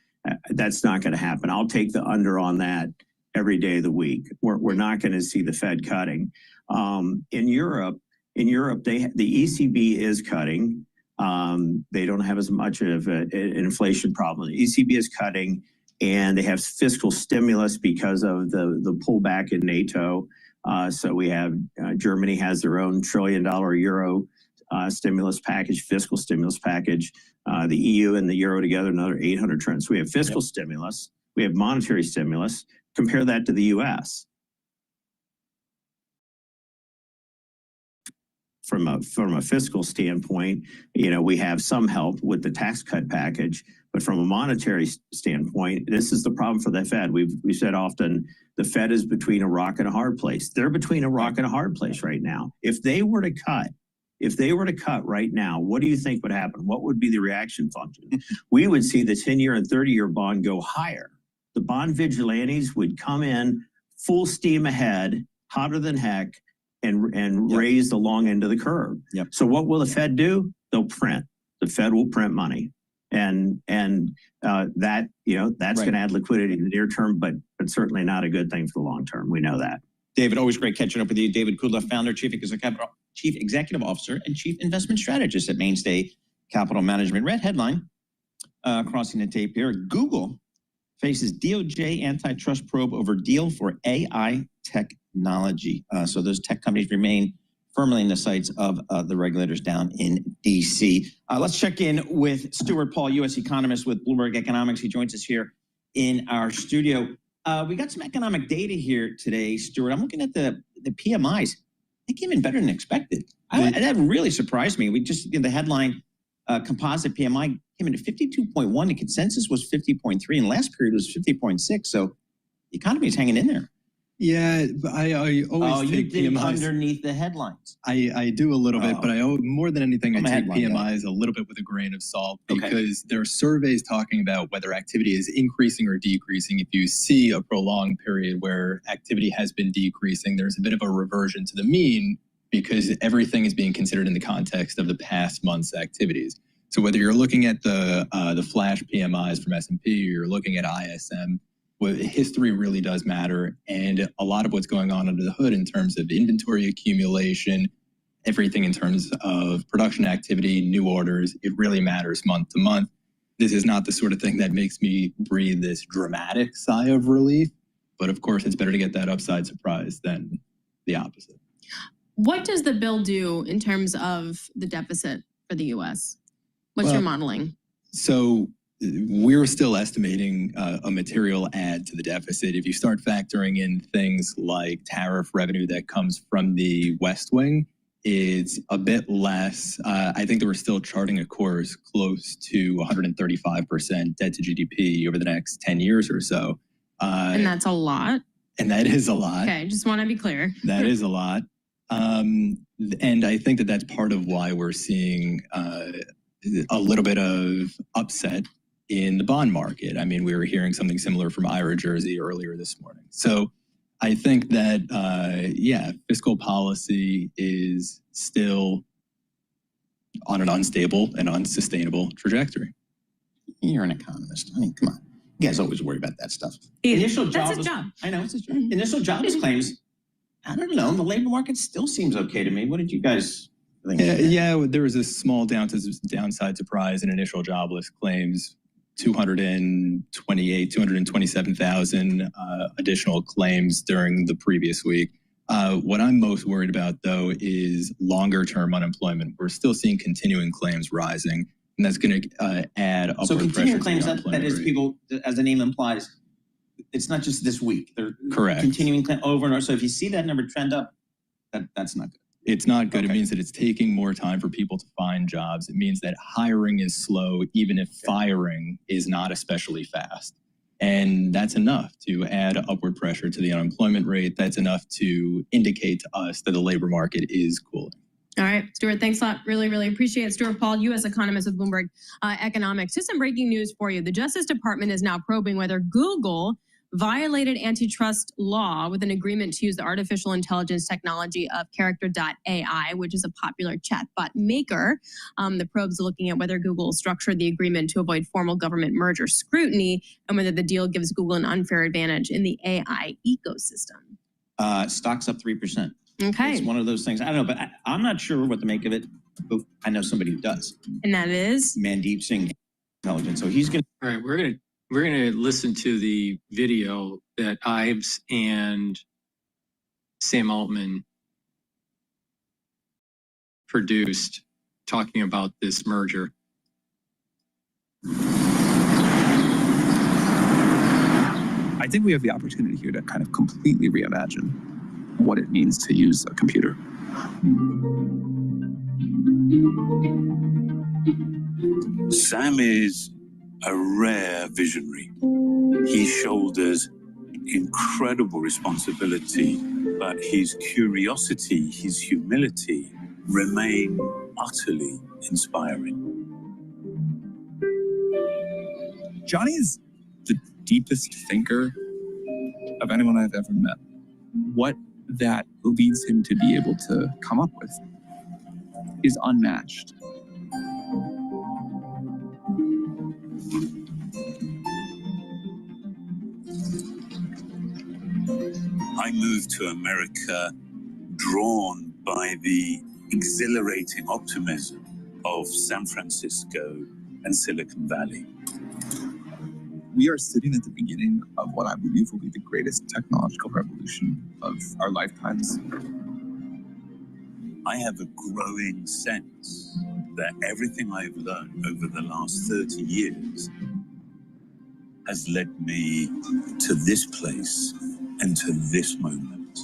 that's not going to happen. I'll take the under on that every day of the week. We're not going to see the Fed cutting. In Europe, the ECB is cutting. They don't have as much of an inflation problem. The ECB is cutting, and they have fiscal stimulus because of the pullback in NATO. So we have Germany has their own $1 trillion euro stimulus package, fiscal stimulus package. The EU and the euro together, another 800 trillion. So we have fiscal stimulus. We have monetary stimulus. Compare that to the U.S. From a fiscal standpoint, we have some help with the tax cut package, but from a monetary standpoint, this is the problem for the Fed. We've said often the Fed is between a rock and a hard place. They're between a rock and a hard place right now. If they were to cut right now, what do you think would happen? What would be the reaction function? We would see the 10-year and 30-year bond go higher. The bond vigilantes would come in full steam ahead, hotter than heck, and raise the long end of the curve. So what will the Fed do? They'll print. The Fed will print money, and that that's going to add liquidity in the near term, but certainly not a good thing for the long term. We know that. David, always great catching up with you. David Kudla, founder, Chief Executive Officer, and Chief Investment Strategist at Mainstay Capital Management. Red headline crossing the tape here: Google faces DOJ antitrust probe over deal for AI technology. So those tech companies remain firmly in the sights of the regulators down in D.C. Let's check in with Stuart Paul, U.S. economist with Bloomberg Economics. He joins us here in our studio. We got some economic data here today, Stuart. I'm looking at the PMIs. They came in better than expected. That really surprised me. We just the headline composite PMI came in at 52.1. The consensus was 50.3, and last period was 50.6. So the economy is hanging in there. Yeah, I always take PMIs underneath the headlines. I do a little bit, but more than anything, I take PMIs a little bit with a grain of salt because there are surveys talking about whether activity is increasing or decreasing. If you see a prolonged period where activity has been decreasing, there's a bit of a reversion to the mean because everything is being considered in the context of the past month's activities. So whether you're looking at the flash PMIs from S&P, or you're looking at ISM, history really does matter, and a lot of what's going on under the hood in terms of inventory accumulation, everything in terms of production activity, new orders, it really matters month to month. This is not the sort of thing that makes me breathe this dramatic sigh of relief, but of course it's better to get that upside surprise than the opposite. What does the bill do in terms of the deficit for the U.S.? What's your modeling? So we're still estimating a material add to the deficit. If you start factoring in things like tariff revenue that comes from the West Wing, it's a bit less. I think that we're still charting a course close to 135% debt to GDP over the next 10 years or so. And that's a lot. And that is a lot. Okay, just want to be clear. That is a lot. And I think that that's part of why we're seeing a little bit of upset in the bond market. I mean, we were hearing something similar from Ira Jersey earlier this morning. So I think that, fiscal policy is still on an unstable and unsustainable trajectory. You're an economist. I mean, come on. You guys always worry about that stuff. That's his job. I know, it's his job. Initial jobless claims, I don't know. The labor market still seems okay to me. What did you guys think? Yeah, there was a small downside surprise in initial jobless claims. 227,000 additional claims during the previous week. What I'm most worried about, though, is longer-term unemployment. We're still seeing continuing claims rising, and that's going to add upward pressure. So continuing claims, to the that is rate. people, as the name implies, it's not just this week. They're correct. Continuing over and over. So if you see that number trend up, that's not good. It's not good. Okay. It means that it's taking more time for people to find jobs. It means that hiring is slow, even if firing is not especially fast. And that's enough to add upward pressure to the unemployment rate. That's enough to indicate to us that the labor market is cooling. All right, Stuart, thanks a lot. Really, really appreciate it. Stuart Paul, U.S. economist with Bloomberg Economics. Just some breaking news for you. The Justice Department is now probing whether Google violated antitrust law with an agreement to use the artificial intelligence technology of Character.ai, which is a popular chatbot maker. The probe's looking at whether Google structured the agreement to avoid formal government merger scrutiny and whether the deal gives Google an unfair advantage in the AI ecosystem. Stock's up 3%. Okay. It's one of those things. I don't know, but I'm not sure what to make of it. But I know somebody who does. And that is? Mandeep Singh Intelligence. So he's going to. All right, we're gonna listen to the video that Ives and Sam Altman produced talking about this merger. I think we have the opportunity here to kind of completely reimagine what it means to use a computer. Sam is a rare visionary. He shoulders incredible responsibility, but his curiosity, his humility remain utterly inspiring. Johnny is the deepest thinker of anyone I've ever met. What that leads him to be able to come up with is unmatched. I moved to America drawn by the exhilarating optimism of San Francisco and Silicon Valley. We are sitting at the beginning of what I believe will be the greatest technological revolution of our lifetimes. I have a growing sense that everything I've learned over the last 30 years has led me to this place and to this moment.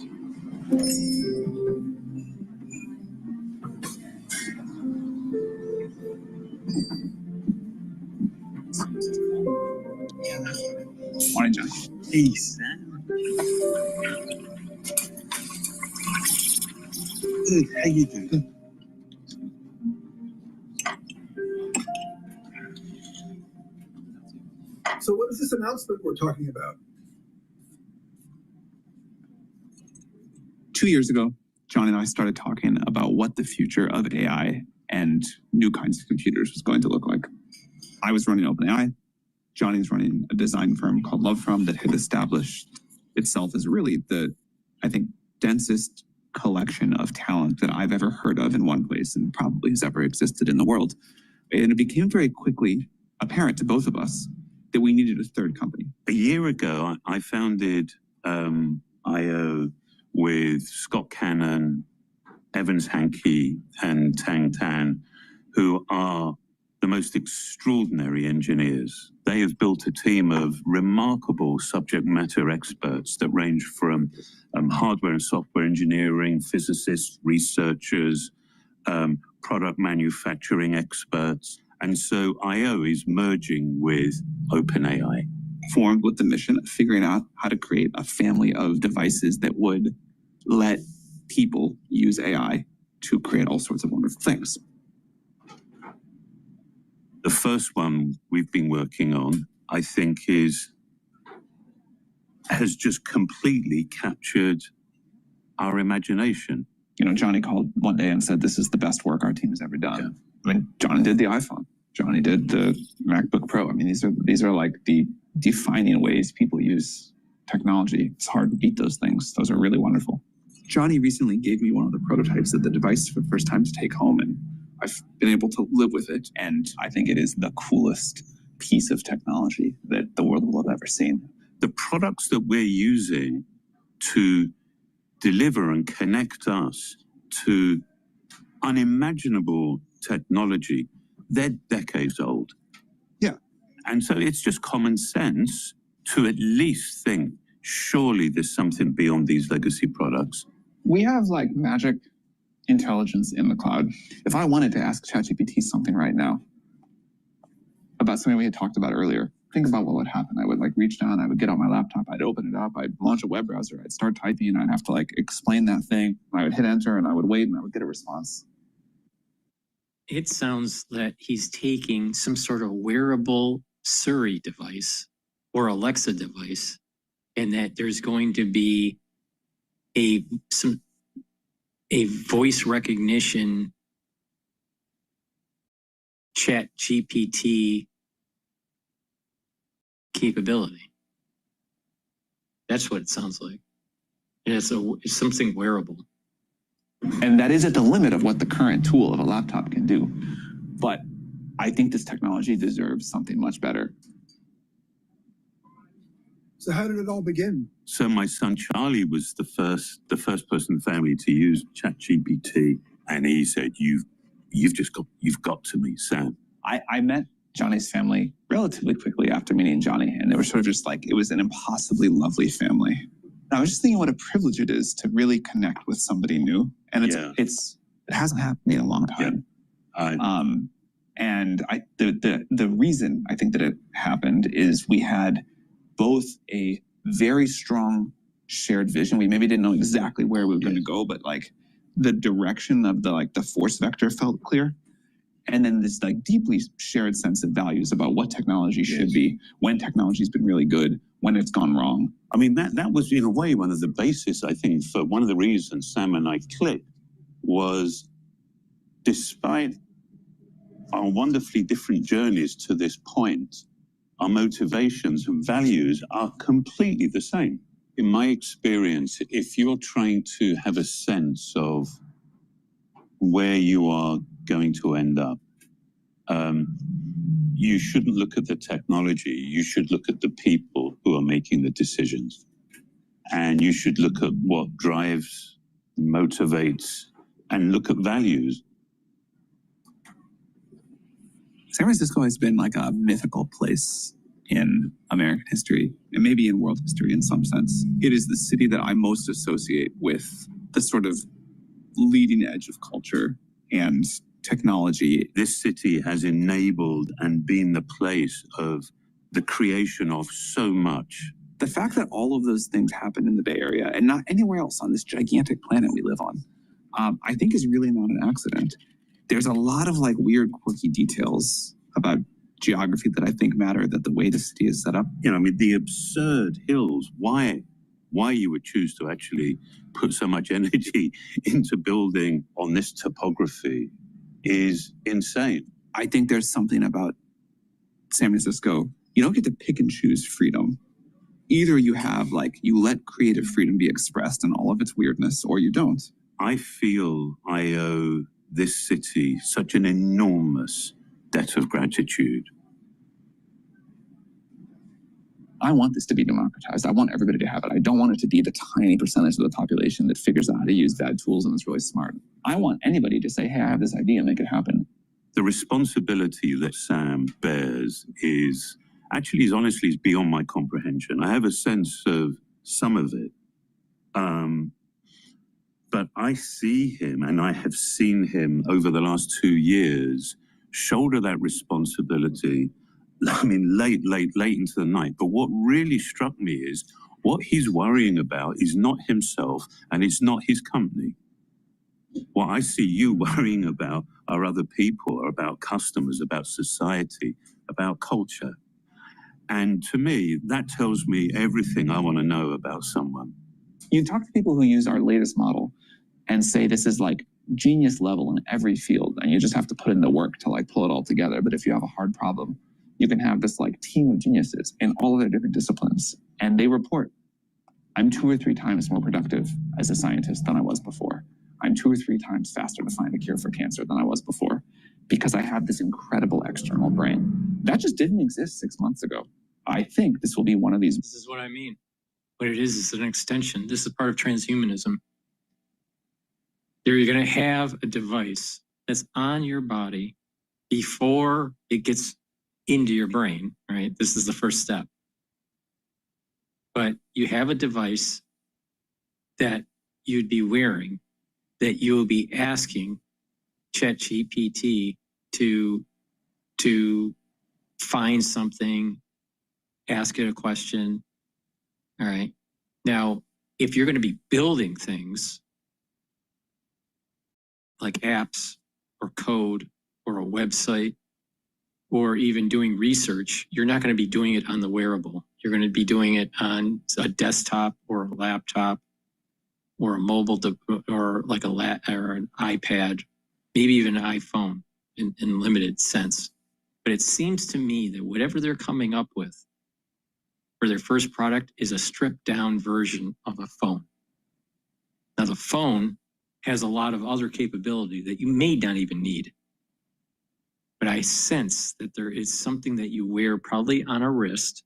Morning, John. Hey, Sam. Good, how you doing? So what is this announcement we're talking about? 2 years ago, John and I started talking about what the future of AI and new kinds of computers was going to look like. I was running OpenAI. Johnny's running a design firm called LoveFrom that had established itself as really the, I think, densest collection of talent that I've ever heard of in one place and probably has ever existed in the world. And it became very quickly apparent to both of us that we needed a third company. A year ago, I founded IO with Scott Cannon, Evans Hankey, and Tang Tan, who are the most extraordinary engineers. They have built a team of remarkable subject matter experts that range from hardware and software engineering, physicists, researchers, product manufacturing experts. And so IO is merging with OpenAI. Formed with the mission of figuring out how to create a family of devices that would let people use AI to create all sorts of wonderful things. The first one we've been working on, I think, has just completely captured our imagination. You know, Johnny called one day and said, "This is the best work our team has ever done." Yeah. I mean, Johnny did the iPhone. Johnny did the MacBook Pro. I mean, these are like the defining ways people use technology. It's hard to beat those things. Those are really wonderful. Johnny recently gave me one of the prototypes of the device for the first time to take home, and I've been able to live with it. And I think it is the coolest piece of technology that the world will have ever seen. The products that we're using to deliver and connect us to unimaginable technology, they're decades old. Yeah. And so it's just common sense to at least think, surely there's something beyond these legacy products. We have like magic intelligence in the cloud. If I wanted to ask ChatGPT something right now about something we had talked about earlier, think about what would happen. I would like reach down, I would get on my laptop, I'd open it up, I'd launch a web browser, I'd start typing, and I'd have to like explain that thing. I would hit enter and I would wait and I would get a response. It sounds that he's taking some sort of wearable Siri device or Alexa device and that there's going to be a voice recognition chat GPT capability. That's what it sounds like. And it's something wearable. And that is at the limit of what the current tool of a laptop can do. But I think this technology deserves something much better. So how did it all begin? So my son Charlie was the first person in the family to use ChatGPT, and he said, "You've got to meet Sam." I met Johnny's family relatively quickly after meeting Johnny, and they were sort of just like, it was an impossibly lovely family. And I was just thinking what a privilege it is to really connect with somebody new, and it hasn't happened in a long time. And the reason I think that it happened is we had both a very strong shared vision. We maybe didn't know exactly where we were going to go, but like the direction of the force vector felt clear. And then this like deeply shared sense of values about what technology should be, when technology's been really good, when it's gone wrong. I mean, that was in a way one of the basis, I think, for one of the reasons Sam and I clicked was, despite our wonderfully different journeys to this point, our motivations and values are completely the same. In my experience, if you're trying to have a sense of where you are going to end up, you shouldn't look at the technology. You should look at the people who are making the decisions. And you should look at what drives, motivates, and look at values. San Francisco has been like a mythical place in American history, and maybe in world history in some sense. It is the city that I most associate with the sort of leading edge of culture and technology. This city has enabled and been the place of the creation of so much. The fact that all of those things happen in the Bay Area and not anywhere else on this gigantic planet we live on, I think is really not an accident. There's a lot of like weird, quirky details about geography that I think matter, that the way the city is set up. You know, I mean, the absurd hills, why you would choose to actually put so much energy into building on this topography is insane. I think there's something about San Francisco. You don't get to pick and choose freedom. Either you have like, you let creative freedom be expressed in all of its weirdness, or you don't. I feel I owe this city such an enormous debt of gratitude. I want this to be democratized. I want everybody to have it. I don't want it to be the tiny percentage of the population that figures out how to use bad tools and is really smart. I want anybody to say, hey, I have this idea and make it happen. The responsibility that Sam bears is honestly beyond my comprehension. I have a sense of some of it. But I see him, and I have seen him over the last 2 years, shoulder that responsibility. I mean, late into the night. But what really struck me is what he's worrying about is not himself, and it's not his company. What I see you worrying about are other people, are about customers, about society, about culture. And to me, that tells me everything I want to know about someone. You talk to people who use our latest model and say this is like genius level in every field, and you just have to put in the work to like pull it all together. But if you have a hard problem, you can have this like team of geniuses in all of their different disciplines, and they report, I'm 2 or 3 times more productive as a scientist than I was before. I'm 2 or 3 times faster to find a cure for cancer than I was before, because I have this incredible external brain. That just didn't exist 6 months ago. I think this will be one of these. This is what I mean. What it is an extension. This is part of transhumanism. You're going to have a device that's on your body before it gets into your brain, right? This is the first step. But you have a device that you'd be wearing, that you'll be asking ChatGPT to find something, ask it a question. All right. Now, if you're going to be building things like apps or code or a website or even doing research, you're not going to be doing it on the wearable. You're going to be doing it on a desktop or a laptop or a mobile or like or an iPad, maybe even an iPhone in limited sense. But it seems to me that whatever they're coming up with for their first product is a stripped down version of a phone. Now the phone has a lot of other capability that you may not even need. But I sense that there is something that you wear probably on a wrist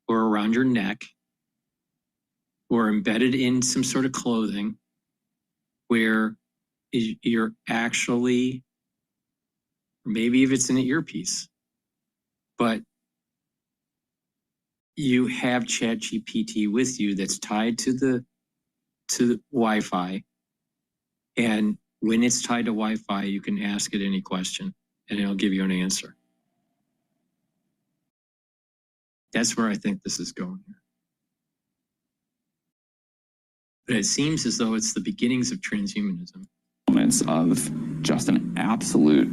or around your neck or embedded in some sort of clothing where you're actually, maybe if it's in an earpiece, but you have ChatGPT with you that's tied to the Wi-Fi. And when it's tied to Wi-Fi, you can ask it any question and it'll give you an answer. That's where I think this is going here. But it seems as though it's the beginnings of transhumanism. Moments of just an absolute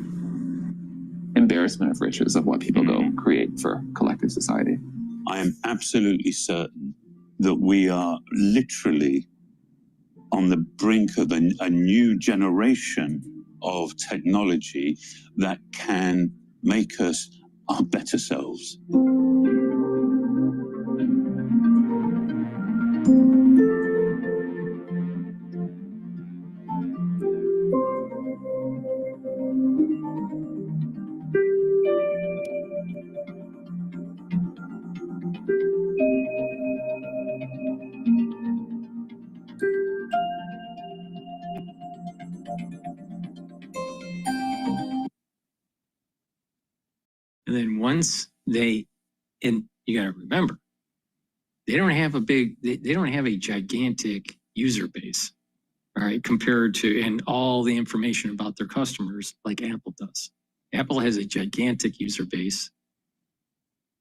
embarrassment of riches of what people go create for collective society. I am absolutely certain that we are literally on the brink of a new generation of technology that can make us our better selves. And then once and you got to remember, they don't have a gigantic user base, all right, compared to, and all the information about their customers like Apple does. Apple has a gigantic user base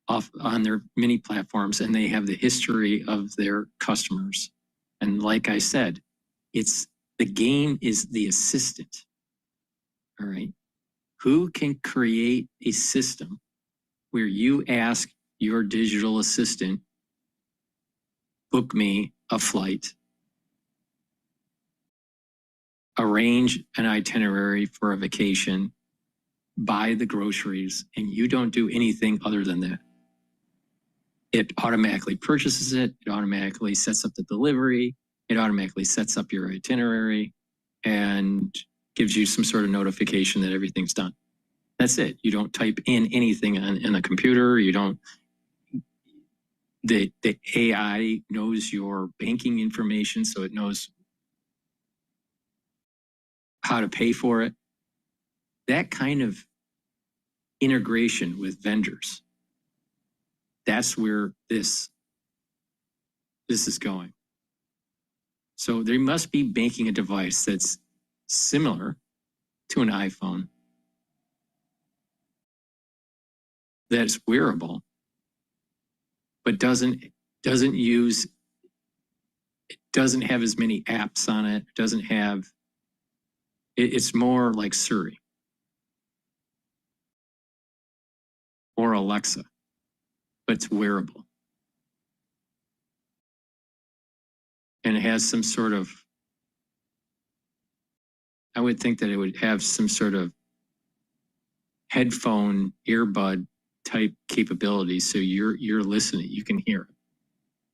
on their mini platforms, and they have the history of their customers. And like I said, the game is the assistant, all right? Who can create a system where you ask your digital assistant, book me a flight, arrange an itinerary for a vacation, buy the groceries, and you don't do anything other than that. It automatically purchases it. It automatically sets up the delivery. It automatically sets up your itinerary and gives you some sort of notification that everything's done. That's it. You don't type in anything in a computer. You don't, the AI knows your banking information, so it knows how to pay for it. That kind of integration with vendors, that's where this is going. So they must be making a device that's similar to an iPhone, that's wearable, but doesn't have as many apps on it, it's more like Siri or Alexa, but it's wearable. And it has some sort of, I would think that it would have some sort of headphone, earbud type capability. So you're listening, you can hear it.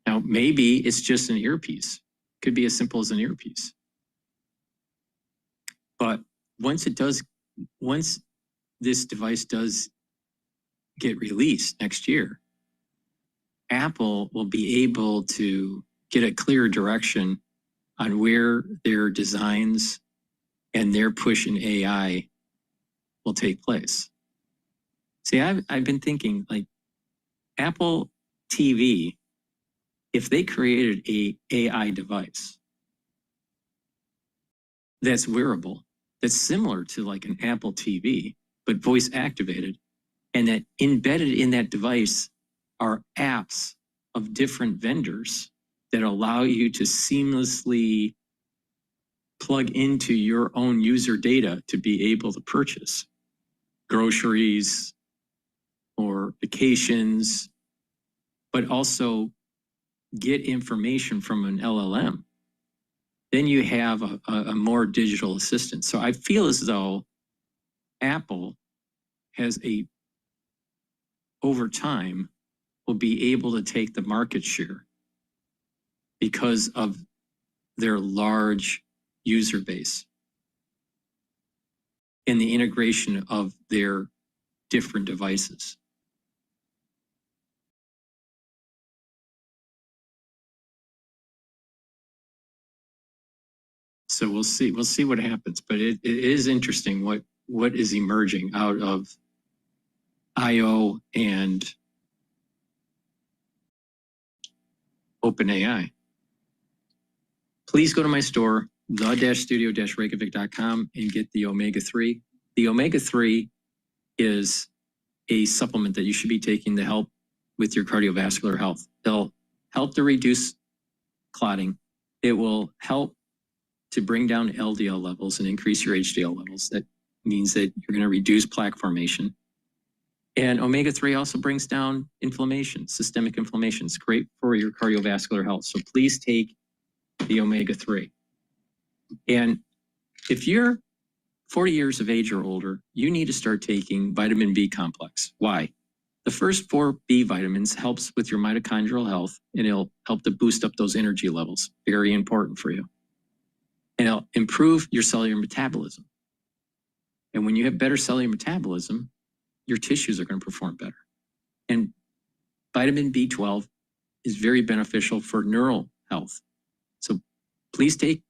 Now, maybe it's just an earpiece. Could be as simple as an earpiece. But once this device does get released next year, Apple will be able to get a clear direction on where their designs and their push in AI will take place. See, I've been thinking, like, Apple TV, if they created a AI device that's wearable, that's similar to like an Apple TV, but voice activated, and that embedded in that device are apps of different vendors that allow you to seamlessly plug into your own user data to be able to purchase groceries or vacations but also get information from an LLM, then you have a more digital assistant. So I feel as though Apple has over time, will be able to take the market share because of their large user base and the integration of their different devices. So we'll see what happens, but it is interesting what is emerging out of IO and OpenAI. Please go to my store, the-studio-reykjavik.com, and get the omega-3. The omega-3 is a supplement that you should be taking to help with your cardiovascular health. It'll help to reduce clotting. It will help to bring down LDL levels and increase your HDL levels. That means that you're going to reduce plaque formation. And omega-3 also brings down inflammation, systemic inflammation. It's great for your cardiovascular health. So please take the omega-3. And if you're 40 years of age or older, you need to start taking vitamin B complex. Why? The first 4 B vitamins helps with your mitochondrial health, and it'll help to boost up those energy levels. Very important for you. And it'll improve your cellular metabolism. And when you have better cellular metabolism, your tissues are going to perform better. And vitamin B12 is very beneficial for neural health. So please take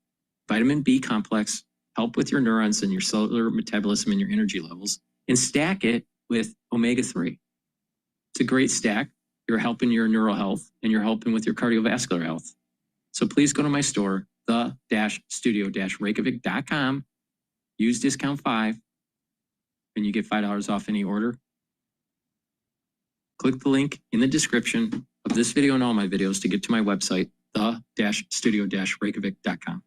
vitamin B complex, help with your neurons and your cellular metabolism and your energy levels, and stack it with omega-3. It's a great stack. You're helping your neural health and you're helping with your cardiovascular health. So please go to my store, the-studio-reykjavik.com, use discount 5, and you get $5 off any order. Click the link in the description of this video and all my videos to get to my website, the-studio-reykjavik.com.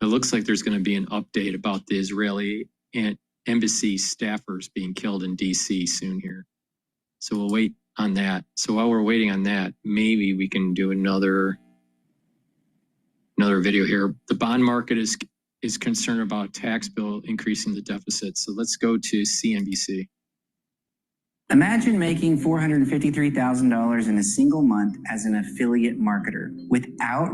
It looks like there's going to be an update about the Israeli embassy staffers being killed in DC soon here. So we'll wait on that. So while we're waiting on that, maybe we can do another video here. The bond market is concerned about tax bill increasing the deficit. So let's go to CNBC. Imagine making $453,000 in a single month as an affiliate marketer without.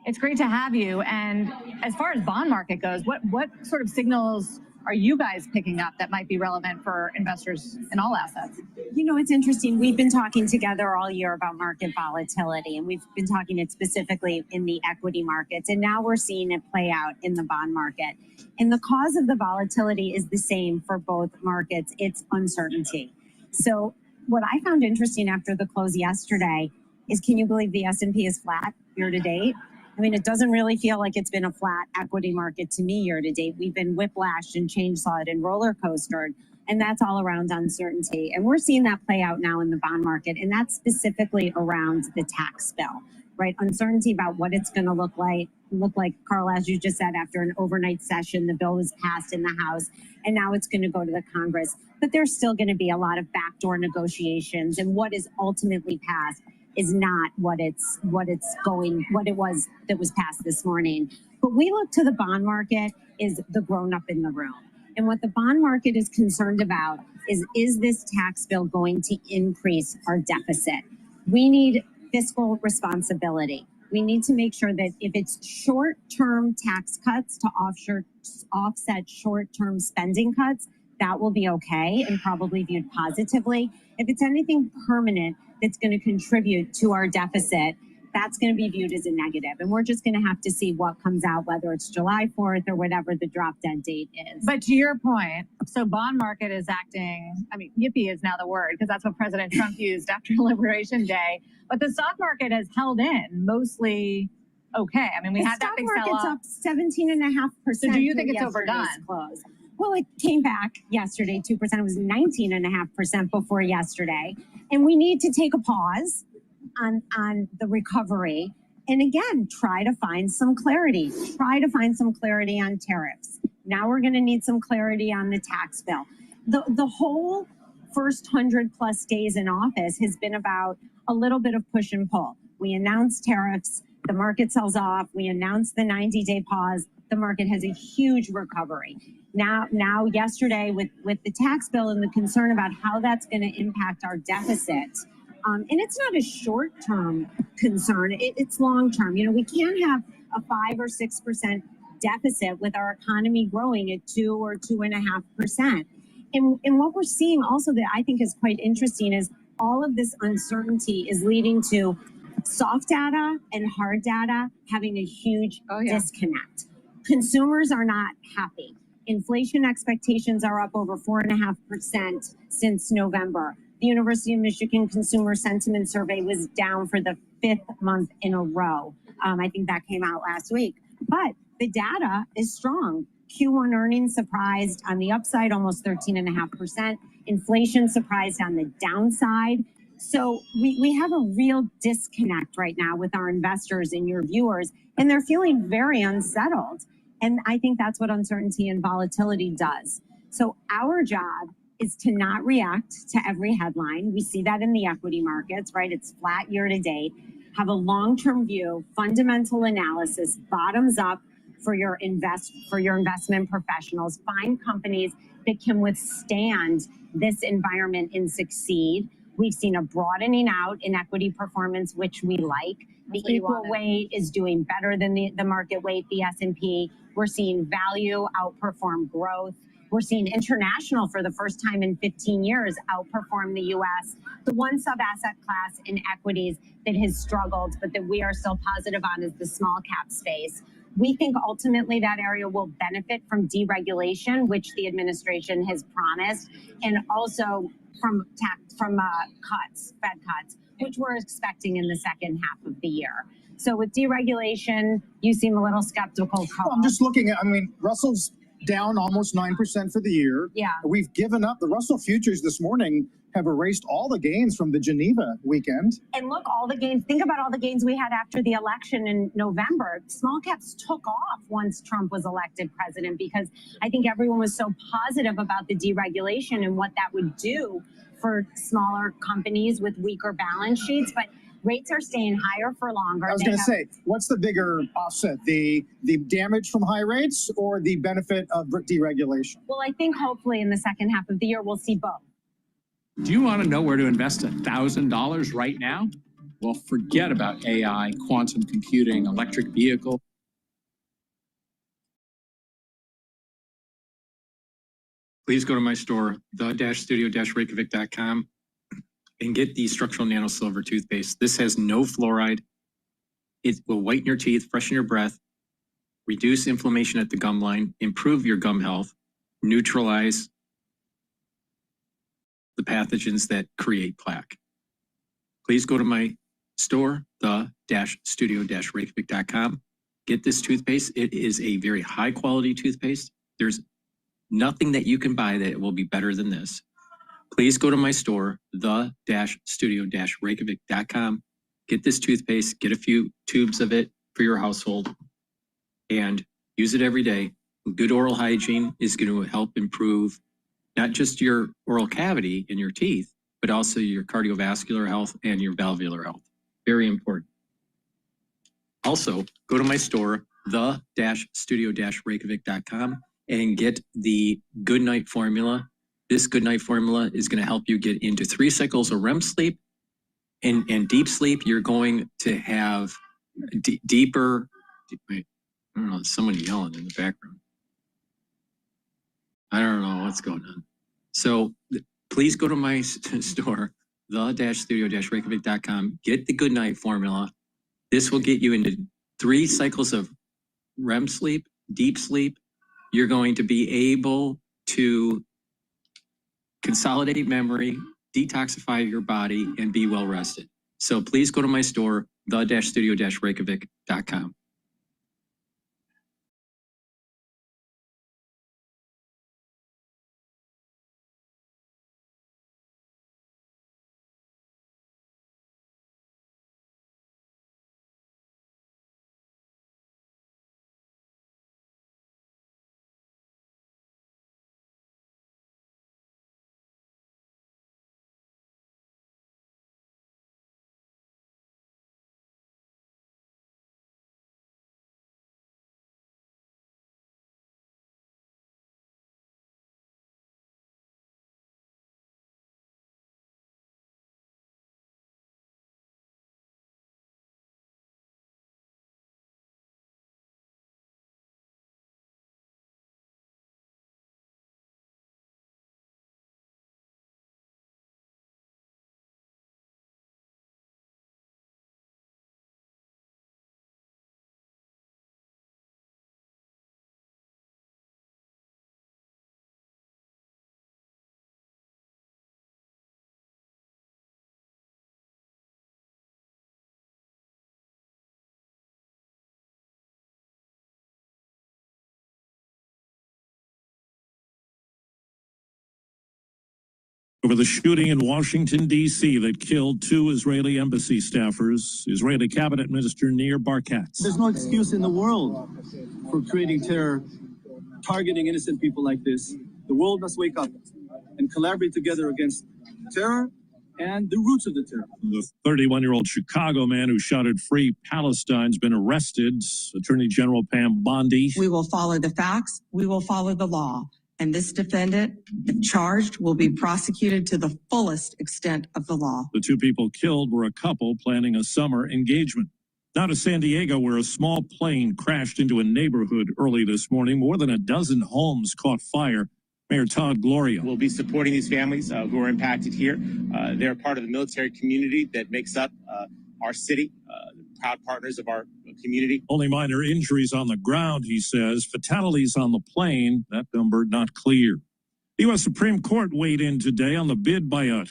It's great to have you. And as far as bond market goes, what sort of signals are you guys picking up that might be relevant for investors in all assets? You know, it's interesting. We've been talking together all year about market volatility, and we've been talking it specifically in the equity markets. And now we're seeing it play out in the bond market. And the cause of the volatility is the same for both markets. It's uncertainty. So what I found interesting after the close yesterday is, can you believe the S&P is flat year to date? I mean, it doesn't really feel like it's been a flat equity market to me year to date. We've been whiplashed and chainsawed and roller coastered, and that's all around uncertainty. And we're seeing that play out now in the bond market, and that's specifically around the tax bill, right? Uncertainty about what it's going to look like, Carl, as you just said, after an overnight session, the bill was passed in the House, and now it's going to go to the Congress. But there's still going to be a lot of backdoor negotiations, and what is ultimately passed is not what it was that was passed this morning. But we look to the bond market is the grown-up in the room. And what the bond market is concerned about is this tax bill going to increase our deficit? We need fiscal responsibility. We need to make sure that if it's short-term tax cuts to offset short-term spending cuts, that will be okay and probably viewed positively. If it's anything permanent that's going to contribute to our deficit, that's going to be viewed as a negative. And we're just going to have to see what comes out, whether it's July 4th or whatever the drop dead date is. But to your point, so bond market is acting, I mean, yippee is now the word, because that's what President Trump used after Liberation Day. But the stock market has held in mostly okay. I mean, we had that big sell-off. The stock market's up 17.5%. So do you think it's overdone? Close. Well, it came back yesterday, 2%. It was 19.5% before yesterday. And we need to take a pause on the recovery. And again, try to find some clarity. Try to find some clarity on tariffs. Now we're going to need some clarity on the tax bill. The whole first 100+ days in office has been about a little bit of push and pull. We announced tariffs, the market sells off. We announced the 90-day pause, the market has a huge recovery. Now yesterday with the tax bill and the concern about how that's going to impact our deficit, and it's not a short-term concern, it's long-term. You know, we can't have a 5 or 6% deficit with our economy growing at 2 or 2.5%. And what we're seeing also that I think is quite interesting is all of this uncertainty is leading to soft data and hard data having a huge disconnect. Consumers are not happy. Inflation expectations are up over 4.5% since November. The University of Michigan Consumer Sentiment Survey was down for the 5th month in a row. I think that came out last week. But the data is strong. Q1 earnings surprised on the upside, almost 13.5%. Inflation surprised on the downside. So we have a real disconnect right now with our investors and your viewers, and they're feeling very unsettled. And I think that's what uncertainty and volatility does. So our job is to not react to every headline. We see that in the equity markets, right? It's flat year to date. Have a long-term view, fundamental analysis, bottoms up for your investment professionals. Find companies that can withstand this environment and succeed. We've seen a broadening out in equity performance, which we like. The equal weight is doing better than the market weight, the S&P. We're seeing value outperform growth. We're seeing international for the first time in 15 years outperform the U.S. The one sub-asset class in equities that has struggled, but that we are still positive on is the small cap space. We think ultimately that area will benefit from deregulation, which the administration has promised, and also from cuts, Fed cuts, which we're expecting in the second half of the year. So with deregulation, you seem a little skeptical, Carl. Well, I'm just looking at, I mean, Russell's down almost 9% for the year. Yeah. We've given up. The Russell futures this morning have erased all the gains from the Geneva weekend. And look, all the gains, think about all the gains we had after the election in November. Small caps took off once Trump was elected president because I think everyone was so positive about the deregulation and what that would do for smaller companies with weaker balance sheets. But rates are staying higher for longer. I was going to say, what's the bigger offset, the damage from high rates or the benefit of deregulation? Well, I think hopefully in the second half of the year, we'll see both. Do you want to know where to invest $1,000 right now? Well, forget about AI, quantum computing, electric vehicle. Please go to my store, the-studio-reykjavik.com, and get the structural nano silver toothpaste. This has no fluoride. It will whiten your teeth, freshen your breath, reduce inflammation at the gum line, improve your gum health, neutralize the pathogens that create plaque. Please go to my store, the-studio-reykjavik.com. Get this toothpaste. It is a very high quality toothpaste. There's nothing that you can buy that will be better than this. Please go to my store, the-studio-reykjavik.com. Get this toothpaste, get a few tubes of it for your household, and use it every day. Good oral hygiene is going to help improve not just your oral cavity in your teeth, but also your cardiovascular health and your valvular health. Very important. Also, go to my store, the-studio-reykjavik.com, and get the Good Night Formula. This Good Night Formula is going to help you get into 3 cycles of REM sleep. And deep sleep, you're going to have deeper, wait, I don't know, someone yelling in the background. I don't know what's going on. So please go to my store, the-studio-reykjavik.com, get the Good Night Formula. This will get you into 3 cycles of REM sleep, deep sleep. You're going to be able to consolidate memory, detoxify your body, and be well rested. So please go to my store, the-studio-reykjavik.com. Over the shooting in Washington, D.C. that killed 2 Israeli embassy staffers, Israeli cabinet minister Nir Barkat. There's no excuse in the world for creating terror, targeting innocent people like this. The world must wake up and collaborate together against terror and the roots of the terror. The 31-year-old Chicago man who shouted "Free Palestine's" been arrested. Attorney General Pam Bondi. We will follow the facts. We will follow the law. And this defendant, if charged, will be prosecuted to the fullest extent of the law. The 2 people killed were a couple planning a summer engagement. Now to San Diego, where a small plane crashed into a neighborhood early this morning. More than a dozen homes caught fire. Mayor Todd Gloria. We'll be supporting these families who are impacted here. They're part of the military community that makes up our city, proud partners of our community. Only minor injuries on the ground, he says. Fatalities on the plane, that number not clear. The U.S. Supreme Court weighed in today on the bid by a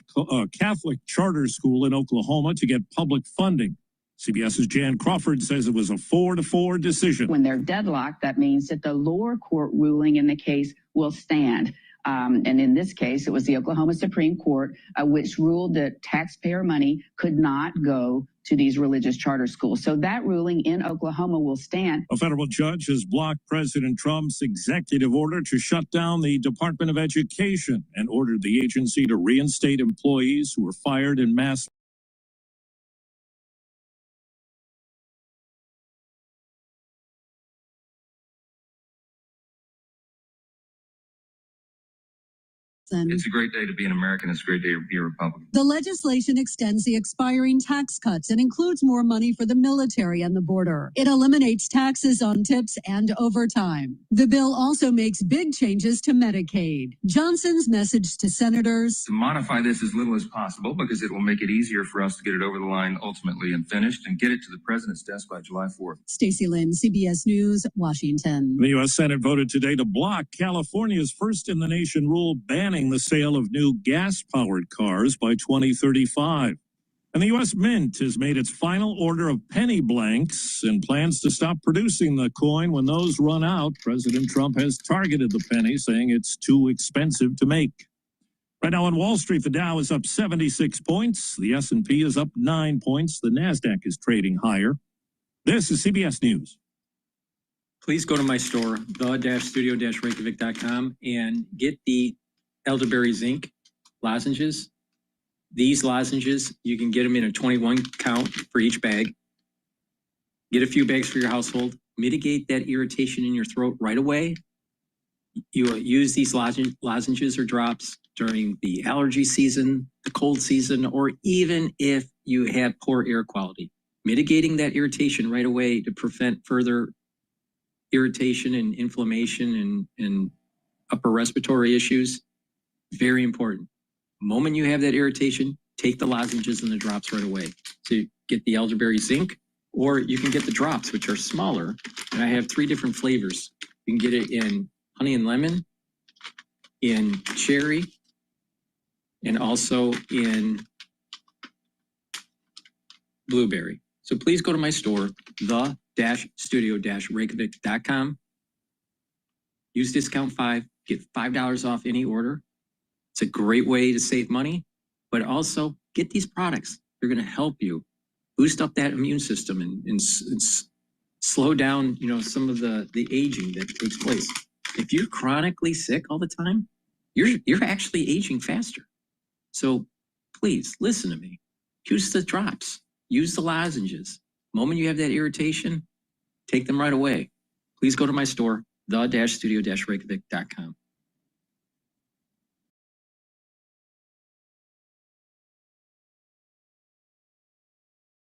Catholic charter school in Oklahoma to get public funding. CBS's Jan Crawford says it was a 4-4 decision. When they're deadlocked, that means that the lower court ruling in the case will stand. And in this case, it was the Oklahoma Supreme Court, which ruled that taxpayer money could not go to these religious charter schools. So that ruling in Oklahoma will stand. A federal judge has blocked President Trump's executive order to shut down the Department of Education and ordered the agency to reinstate employees who were fired in mass. It's a great day to be an American. It's a great day to be a Republican. The legislation extends the expiring tax cuts and includes more money for the military and the border. It eliminates taxes on tips and overtime. The bill also makes big changes to Medicaid. Johnson's message to senators: To modify this as little as possible because it will make it easier for us to get it over the line ultimately and finished and get it to the president's desk by July 4th. Stacey Lynn, CBS News, Washington. The U.S. Senate voted today to block California's first-in-the-nation rule banning the sale of new gas-powered cars by 2035. And the U.S. Mint has made its final order of penny blanks and plans to stop producing the coin when those run out. President Trump has targeted the penny, saying it's too expensive to make. Right now on Wall Street, the Dow is up 76 points. The S&P is up 9 points. The NASDAQ is trading higher. This is CBS News. Please go to my store, the-studio-reykjavik.com, and get the elderberry zinc lozenges. These lozenges, you can get them in a 21 count for each bag. Get a few bags for your household. Mitigate that irritation in your throat right away. You use these lozenges or drops during the allergy season, the cold season, or even if you have poor air quality. Mitigating that irritation right away to prevent further irritation and inflammation and upper respiratory issues. Very important. The moment you have that irritation, take the lozenges and the drops right away. So you get the elderberry zinc, or you can get the drops, which are smaller. And I have 3 different flavors. You can get it in honey and lemon, in cherry, and also in blueberry. So please go to my store, the-studio-reykjavik.com. Use discount 5, get $5 off any order. It's a great way to save money, but also get these products. They're going to help you boost up that immune system and slow down, some of the aging that takes place. If you're chronically sick all the time, you're actually aging faster. So please listen to me. Use the drops. Use the lozenges. The moment you have that irritation, take them right away. Please go to my store, the-studio-reykjavik.com.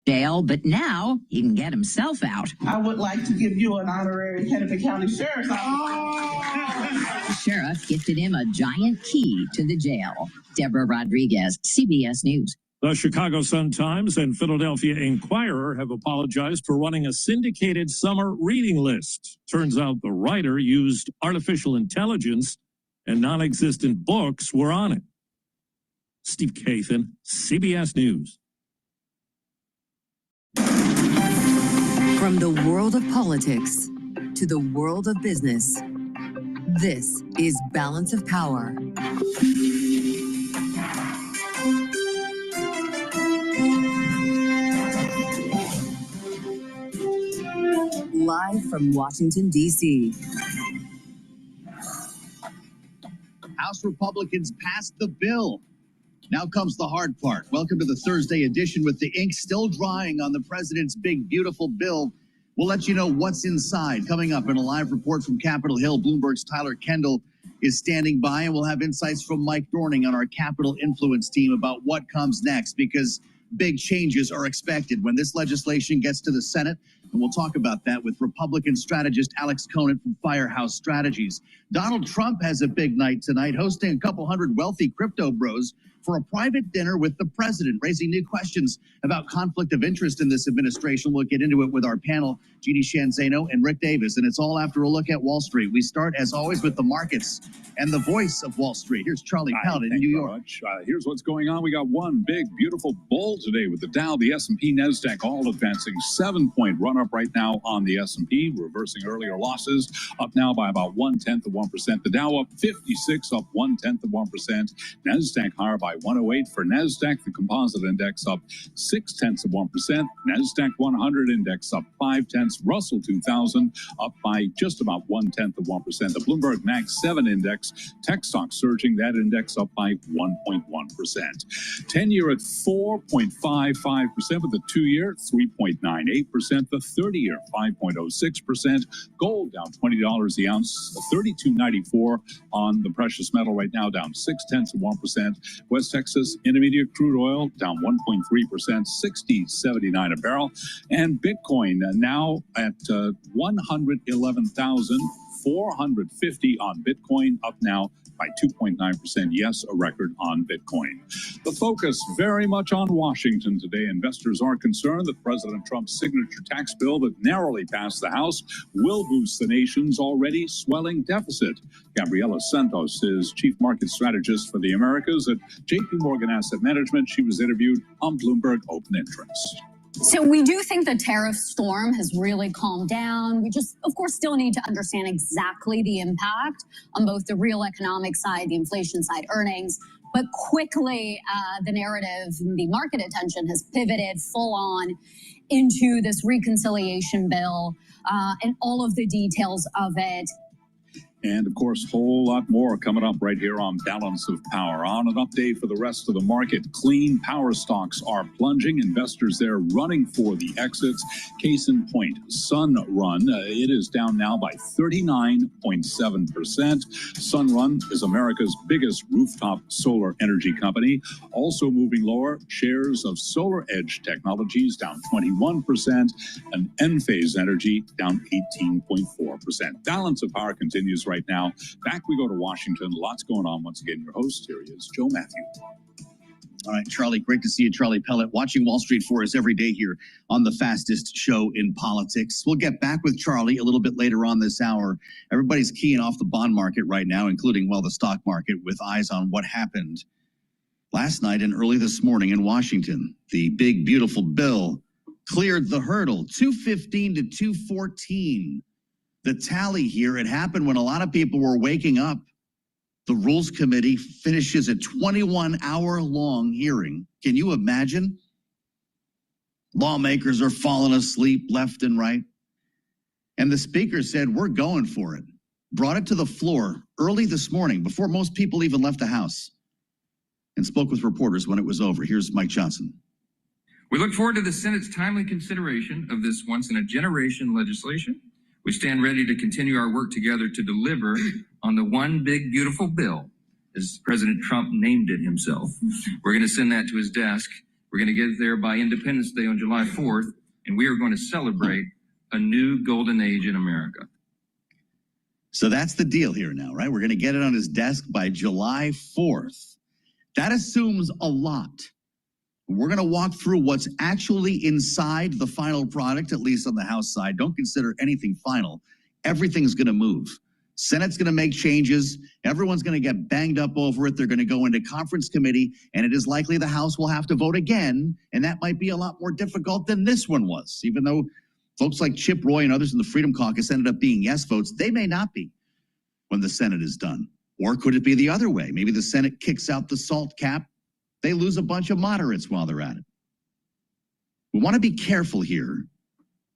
Jail, but now he can get himself out. I would like to give you an honorary Hennepin County Sheriff's Office. The sheriff gifted him a giant key to the jail. Deborah Rodriguez, CBS News. The Chicago Sun-Times and Philadelphia Inquirer have apologized for running a syndicated summer reading list. Turns out the writer used artificial intelligence and non-existent books were on it. Steve Kathan, CBS News. From the world of politics to the world of business, this is Balance of Power. Live from Washington, D.C. House Republicans passed the bill. Now comes the hard part. Welcome to the Thursday edition with the ink still drying on the president's big, beautiful bill. We'll let you know what's inside. Coming up in a live report from Capitol Hill, Bloomberg's Tyler Kendall is standing by, and we'll have insights from Mike Dorning on our Capitol Influence team about what comes next, because big changes are expected when this legislation gets to the Senate. And we'll talk about that with Republican strategist Alex Conant from Firehouse Strategies. Donald Trump has a big night tonight, hosting a couple hundred wealthy crypto bros for a private dinner with the president, raising new questions about conflict of interest in this administration. We'll get into it with our panel, Jeannie Shanzano and Rick Davis, and it's all after a look at Wall Street. We start, as always, with the markets and the voice of Wall Street. Here's Charlie Pellet in New York. Here's what's going on. We got one big, beautiful bull today with the Dow, the S&P, NASDAQ all advancing. 7-point run-up right now on the S&P, reversing earlier losses, up now by about 0.1%. The Dow up 56, up 0.1%. NASDAQ higher by 108 for NASDAQ. The composite index up 0.6%. NASDAQ 100 index up 0.5. Russell 2000 up by just about 0.1%. The Bloomberg Max 7 index, tech stocks surging, that index up by 1.1%. 10-year at 4.55%, with the 2-year 3.98%, the 30-year 5.06%. Gold down $20 the ounce, $32.94 on the precious metal right now, down 0.6%. West Texas Intermediate crude oil down 1.3%, $60.79 a barrel. And Bitcoin now at 111,450 on Bitcoin, up now by 2.9%. Yes, a record on Bitcoin. The focus very much on Washington today. Investors are concerned that President Trump's signature tax bill that narrowly passed the House will boost the nation's already swelling deficit. Gabriela Santos is chief market strategist for the Americas at JP Morgan Asset Management. She was interviewed on Bloomberg Open Interest. So we do think the tariff storm has really calmed down. We just, of course, still need to understand exactly the impact on both the real economic side, the inflation side, earnings. But quickly, the narrative, the market attention has pivoted full on into this reconciliation bill and all of the details of it. And of course, a whole lot more coming up right here on Balance of Power. On an update for the rest of the market, clean power stocks are plunging. Investors there running for the exits. Case in point, Sunrun, it is down now by 39.7%. Sunrun is America's biggest rooftop solar energy company. Also moving lower, shares of Solar Edge Technologies down 21%, and Enphase Energy down 18.4%. Balance of Power continues right now. Back we go to Washington. Lots going on. Once again, your host here is Joe Matthew. All right, Charlie, great to see you, Charlie Pellet, watching Wall Street for us every day here on the fastest show in politics. We'll get back with Charlie a little bit later on this hour. Everybody's keying off the bond market right now, including, well, the stock market, with eyes on what happened last night and early this morning in Washington. The big, beautiful bill cleared the hurdle, 215 to 214. The tally here, it happened when a lot of people were waking up. The Rules Committee finishes a 21-hour-long hearing. Can you imagine? Lawmakers are falling asleep left and right. And the speaker said, we're going for it. Brought it to the floor early this morning, before most people even left the House, and spoke with reporters when it was over. Here's Mike Johnson. We look forward to the Senate's timely consideration of this once-in-a-generation legislation. We stand ready to continue our work together to deliver on the one big, beautiful bill, as President Trump named it himself. We're going to send that to his desk. We're going to get it there by Independence Day on July 4th, and we are going to celebrate a new golden age in America. So that's the deal here now, right? We're going to get it on his desk by July 4th. That assumes a lot. We're going to walk through what's actually inside the final product, at least on the House side. Don't consider anything final. Everything's going to move. Senate's going to make changes. Everyone's going to get banged up over it. They're going to go into conference committee, and it is likely the House will have to vote again, and that might be a lot more difficult than this one was. Even though folks like Chip Roy and others in the Freedom Caucus ended up being yes votes, they may not be when the Senate is done. Or could it be the other way? Maybe the Senate kicks out the SALT cap. They lose a bunch of moderates while they're at it. We want to be careful here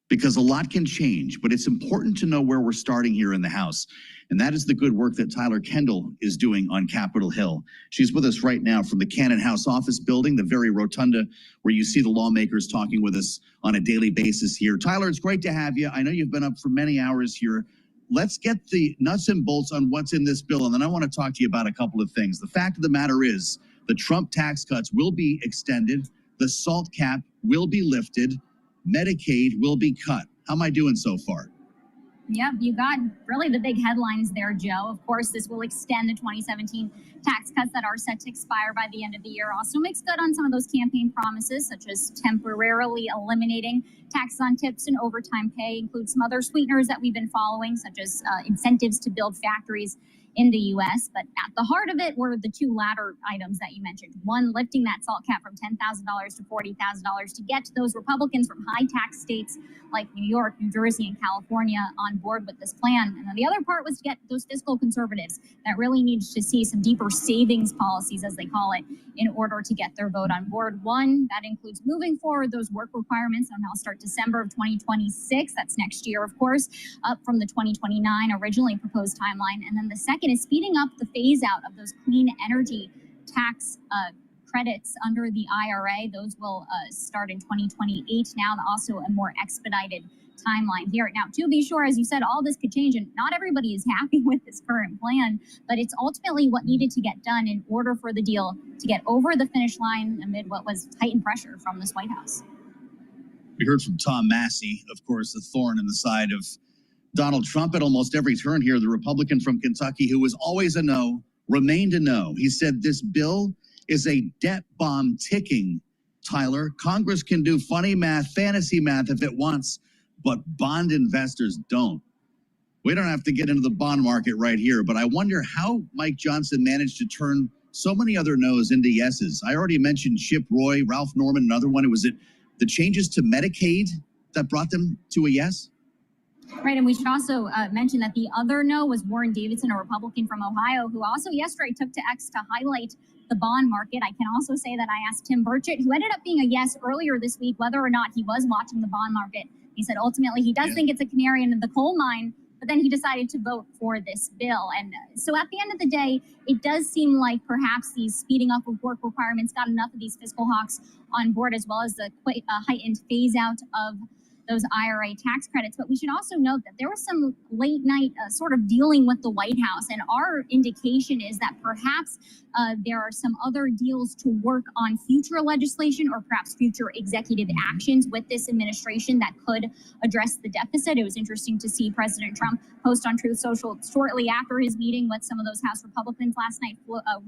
because a lot can change, but it's important to know where we're starting here in the House. And that is the good work that Tyler Kendall is doing on Capitol Hill. She's with us right now from the Cannon House office building, the very rotunda where you see the lawmakers talking with us on a daily basis here. Tyler, it's great to have you. I know you've been up for many hours here. Let's get the nuts and bolts on what's in this bill, and then I want to talk to you about a couple of things. The fact of the matter is the Trump tax cuts will be extended, the SALT cap will be lifted, Medicaid will be cut. How am I doing so far? Yep, you got really the big headlines there, Joe. Of course, this will extend the 2017 tax cuts that are set to expire by the end of the year. Also makes good on some of those campaign promises, such as temporarily eliminating taxes on tips and overtime pay. Includes some other sweeteners that we've been following, such as incentives to build factories in the U.S. But at the heart of it were the two latter items that you mentioned. One, lifting that SALT cap from $10,000 to $40,000 to get those Republicans from high tax states like New York, New Jersey, and California on board with this plan. And then the other part was to get those fiscal conservatives that really need to see some deeper savings policies, as they call it, in order to get their vote on board. One, that includes moving forward those work requirements, and they'll start December of 2026. That's next year, of course, up from the 2029 originally proposed timeline. And then the second is speeding up the phase out of those clean energy tax credits under the IRA. Those will start in 2028 now, and also a more expedited timeline here. Now, to be sure, as you said, all this could change, and not everybody is happy with this current plan, but it's ultimately what needed to get done in order for the deal to get over the finish line amid what was heightened pressure from this White House. We heard from Tom Massey, of course, the thorn in the side of Donald Trump at almost every turn here, the Republican from Kentucky who was always a no, remained a no. He said this bill is a debt bomb ticking, Tyler. Congress can do funny math, fantasy math if it wants, but bond investors don't. We don't have to get into the bond market right here, but I wonder how Mike Johnson managed to turn so many other no's into yeses. I already mentioned Chip Roy, Ralph Norman, another one. Was it the changes to Medicaid that brought them to a yes? Right, and we should also mention that the other no was Warren Davidson, a Republican from Ohio, who also yesterday took to X to highlight the bond market. I can also say that I asked Tim Bitchute, who ended up being a yes earlier this week, whether or not he was watching the bond market. He said ultimately he does think it's a canary in the coal mine, but then he decided to vote for this bill. And so at the end of the day, it does seem like perhaps these speeding up of work requirements got enough of these fiscal hawks on board, as well as the heightened phase out of those IRA tax credits. But we should also note that there was some late night sort of dealing with the White House. And our indication is that perhaps there are some other deals to work on future legislation or perhaps future executive actions with this administration that could address the deficit. It was interesting to see President Trump post on Truth Social shortly after his meeting with some of those House Republicans last night,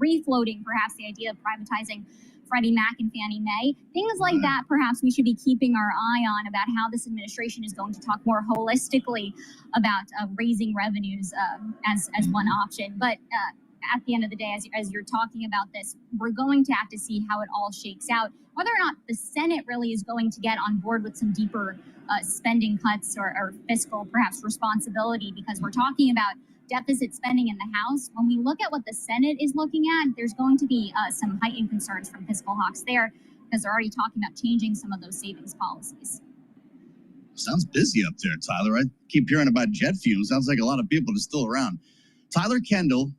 refloating perhaps the idea of privatizing Freddie Mac and Fannie Mae. Things like that, perhaps we should be keeping our eye on about how this administration is going to talk more holistically about raising revenues as one option. But at the end of the day, as you're talking about this, we're going to have to see how it all shakes out. Whether or not the Senate really is going to get on board with some deeper spending cuts or fiscal, perhaps, responsibility, because we're talking about deficit spending in the House. When we look at what the Senate is looking at, there's going to be some heightened concerns from fiscal hawks there, because they're already talking about changing some of those savings policies. Sounds busy up there, Tyler. I keep hearing about jet fumes. Sounds like a lot of people are still around. Tyler Kendall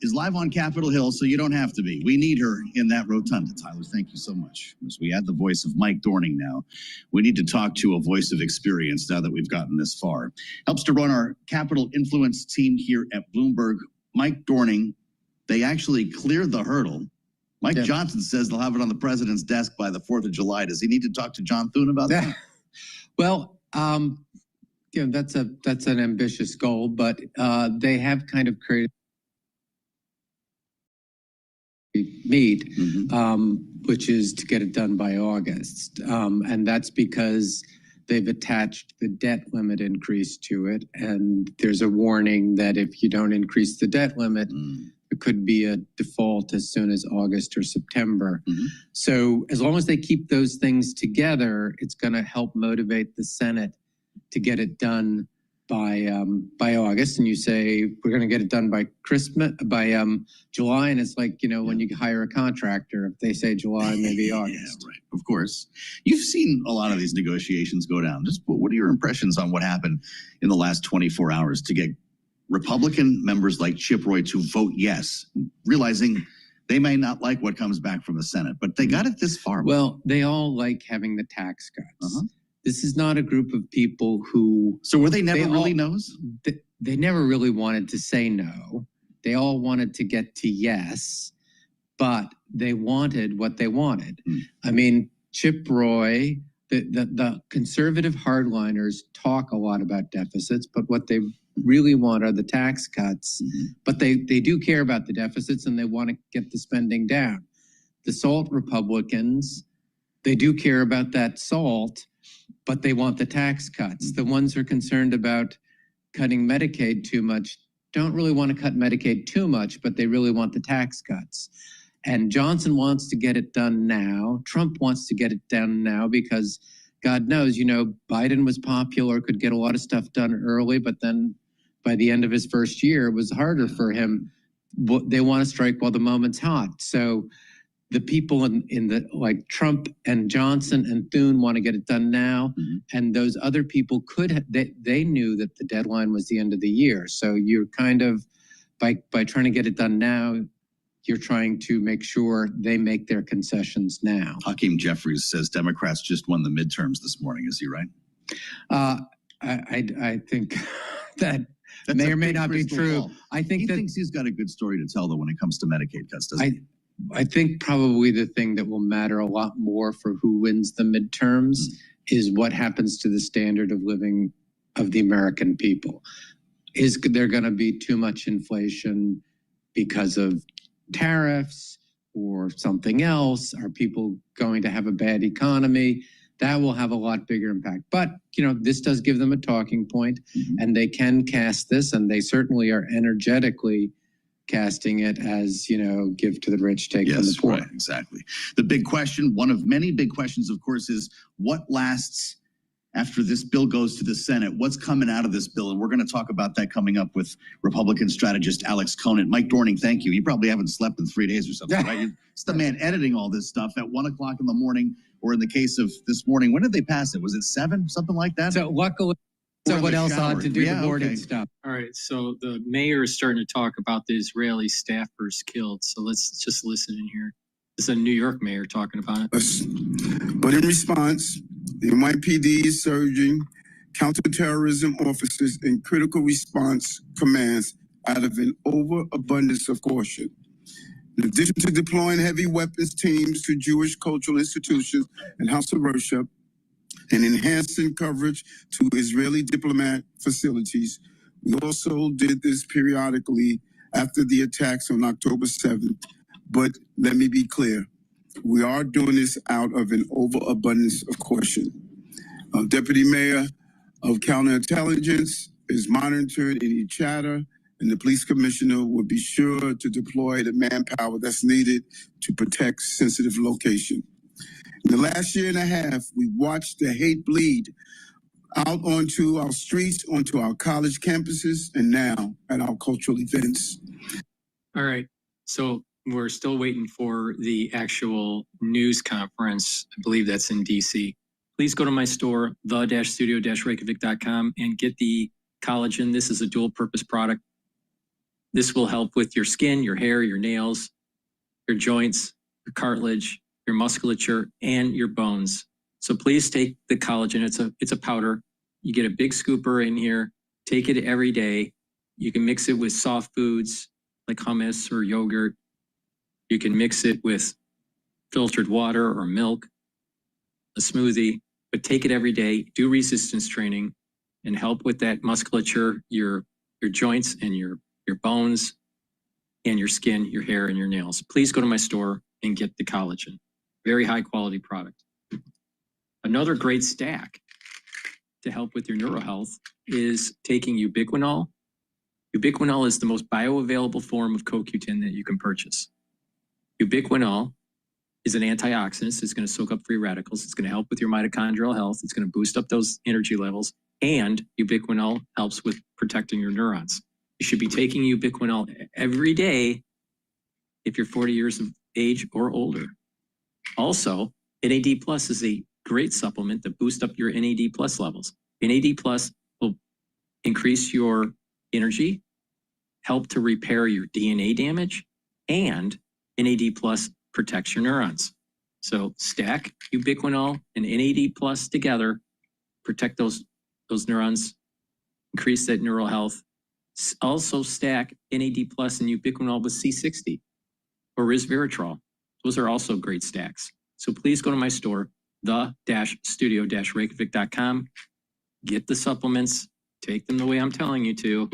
is live on Capitol Hill, so you don't have to be. We need her in that rotunda, Tyler. Thank you so much. As we add the voice of Mike Dorning now, we need to talk to a voice of experience now that we've gotten this far. Helps to run our Capitol Influence team here at Bloomberg, Mike Dorning. They actually cleared the hurdle. Mike Johnson says they'll have it on the president's desk by the 4th of July. Does he need to talk to John Thune about that? Well, you know, that's an ambitious goal, but they have kind of created meet, which is to get it done by August. And that's because they've attached the debt limit increase to it. And there's a warning that if you don't increase the debt limit, it could be a default as soon as August or September. So as long as they keep those things together, it's going to help motivate the Senate to get it done by August, and you say we're going to get it done by Christmas, by July, and it's like, you know, when you hire a contractor, if they say July, maybe August. Right. Of course. You've seen a lot of these negotiations go down. Just what are your impressions on what happened in the last 24 hours to get Republican members like Chip Roy to vote yes, realizing they may not like what comes back from the Senate, but they got it this far. Well, they all like having the tax cuts. This is not a group of people who... So were they never really no's? They never really wanted to say no. They all wanted to get to yes, but they wanted what they wanted. I mean, Chip Roy, the conservative hardliners talk a lot about deficits, but what they really want are the tax cuts. But they do care about the deficits, and they want to get the spending down. The SALT Republicans, they do care about that SALT, but they want the tax cuts. The ones who are concerned about cutting Medicaid too much don't really want to cut Medicaid too much, but they really want the tax cuts. And Johnson wants to get it done now. Trump wants to get it done now because God knows, you know, Biden was popular, could get a lot of stuff done early, but then by the end of his first year, it was harder for him. They want to strike while the moment's hot. So the people in the, like Trump and Johnson and Thune, want to get it done now. And those other people they knew that the deadline was the end of the year. So you're kind of, by trying to get it done now, you're trying to make sure they make their concessions now. Hakeem Jeffries says Democrats just won the midterms this morning. Is he right? I think that may or may not be true. Ball. I think he thinks he's got a good story to tell, though, when it comes to Medicaid cuts, doesn't he? I think probably the thing that will matter a lot more for who wins the midterms is what happens to the standard of living of the American people. Is there going to be too much inflation because of tariffs or something else? Are people going to have a bad economy? That will have a lot bigger impact. But, you know, this does give them a talking point, and they can cast this, and they certainly are energetically casting it as, you know, give to the rich, take from the poor. Right, exactly. The big question, one of many big questions, of course, is what lasts after this bill goes to the Senate? What's coming out of this bill? And we're going to talk about that coming up with Republican strategist Alex Conant. Mike Dorning, thank you. You probably haven't slept in 3 days or something, right? It's the man editing all this stuff at 1 o'clock in the morning, or in the case of this morning, when did they pass it? Was it 7, something like that? So luckily, someone else ought to do the morning stuff. All right, so the mayor is starting to talk about the Israeli staffers killed. So let's just listen in here. This is a New York mayor talking about it. But in response, the NYPD is surging counterterrorism officers and critical response commands out of an overabundance of caution. In addition to deploying heavy weapons teams to Jewish cultural institutions and house of worship, and enhancing coverage to Israeli diplomat facilities, we also did this periodically after the attacks on October 7th. But let me be clear, we are doing this out of an overabundance of caution. Deputy Mayor of Counterintelligence is monitored any chatter, and the police commissioner will be sure to deploy the manpower that's needed to protect sensitive location. In the last year and a half, we watched the hate bleed out onto our streets, onto our college campuses, and now at our cultural events. All right, so we're still waiting for the actual news conference. I believe that's in DC. Please go to my store, the-studio-reykjavik.com, and get the collagen. This is a dual purpose product. This will help with your skin, your hair, your nails, your joints, your cartilage, your musculature, and your bones. So please take the collagen. It's a powder. You get a big scooper in here. Take it every day. You can mix it with soft foods like hummus or yogurt. You can mix it with filtered water or milk, a smoothie, but take it every day. Do resistance training and help with that musculature, your joints and your bones and your skin, your hair, and your nails. Please go to my store and get the collagen. Very high quality product. Another great stack to help with your neurohealth is taking ubiquinol. Ubiquinol is the most bioavailable form of CoQ10 that you can purchase. Ubiquinol is an antioxidant. It's going to soak up free radicals. It's going to help with your mitochondrial health. It's going to boost up those energy levels. And ubiquinol helps with protecting your neurons. You should be taking ubiquinol every day if you're 40 years of age or older. Also, NAD Plus is a great supplement to boost up your NAD Plus levels. NAD Plus will increase your energy, help to repair your DNA damage, and NAD Plus protects your neurons. So stack ubiquinol and NAD Plus together, protect those neurons, increase that neural health. Also stack NAD Plus and ubiquinol with C60 or resveratrol. Those are also great stacks. So please go to my store, the-studio-reykjavik.com, get the supplements, take them the way I'm telling you to,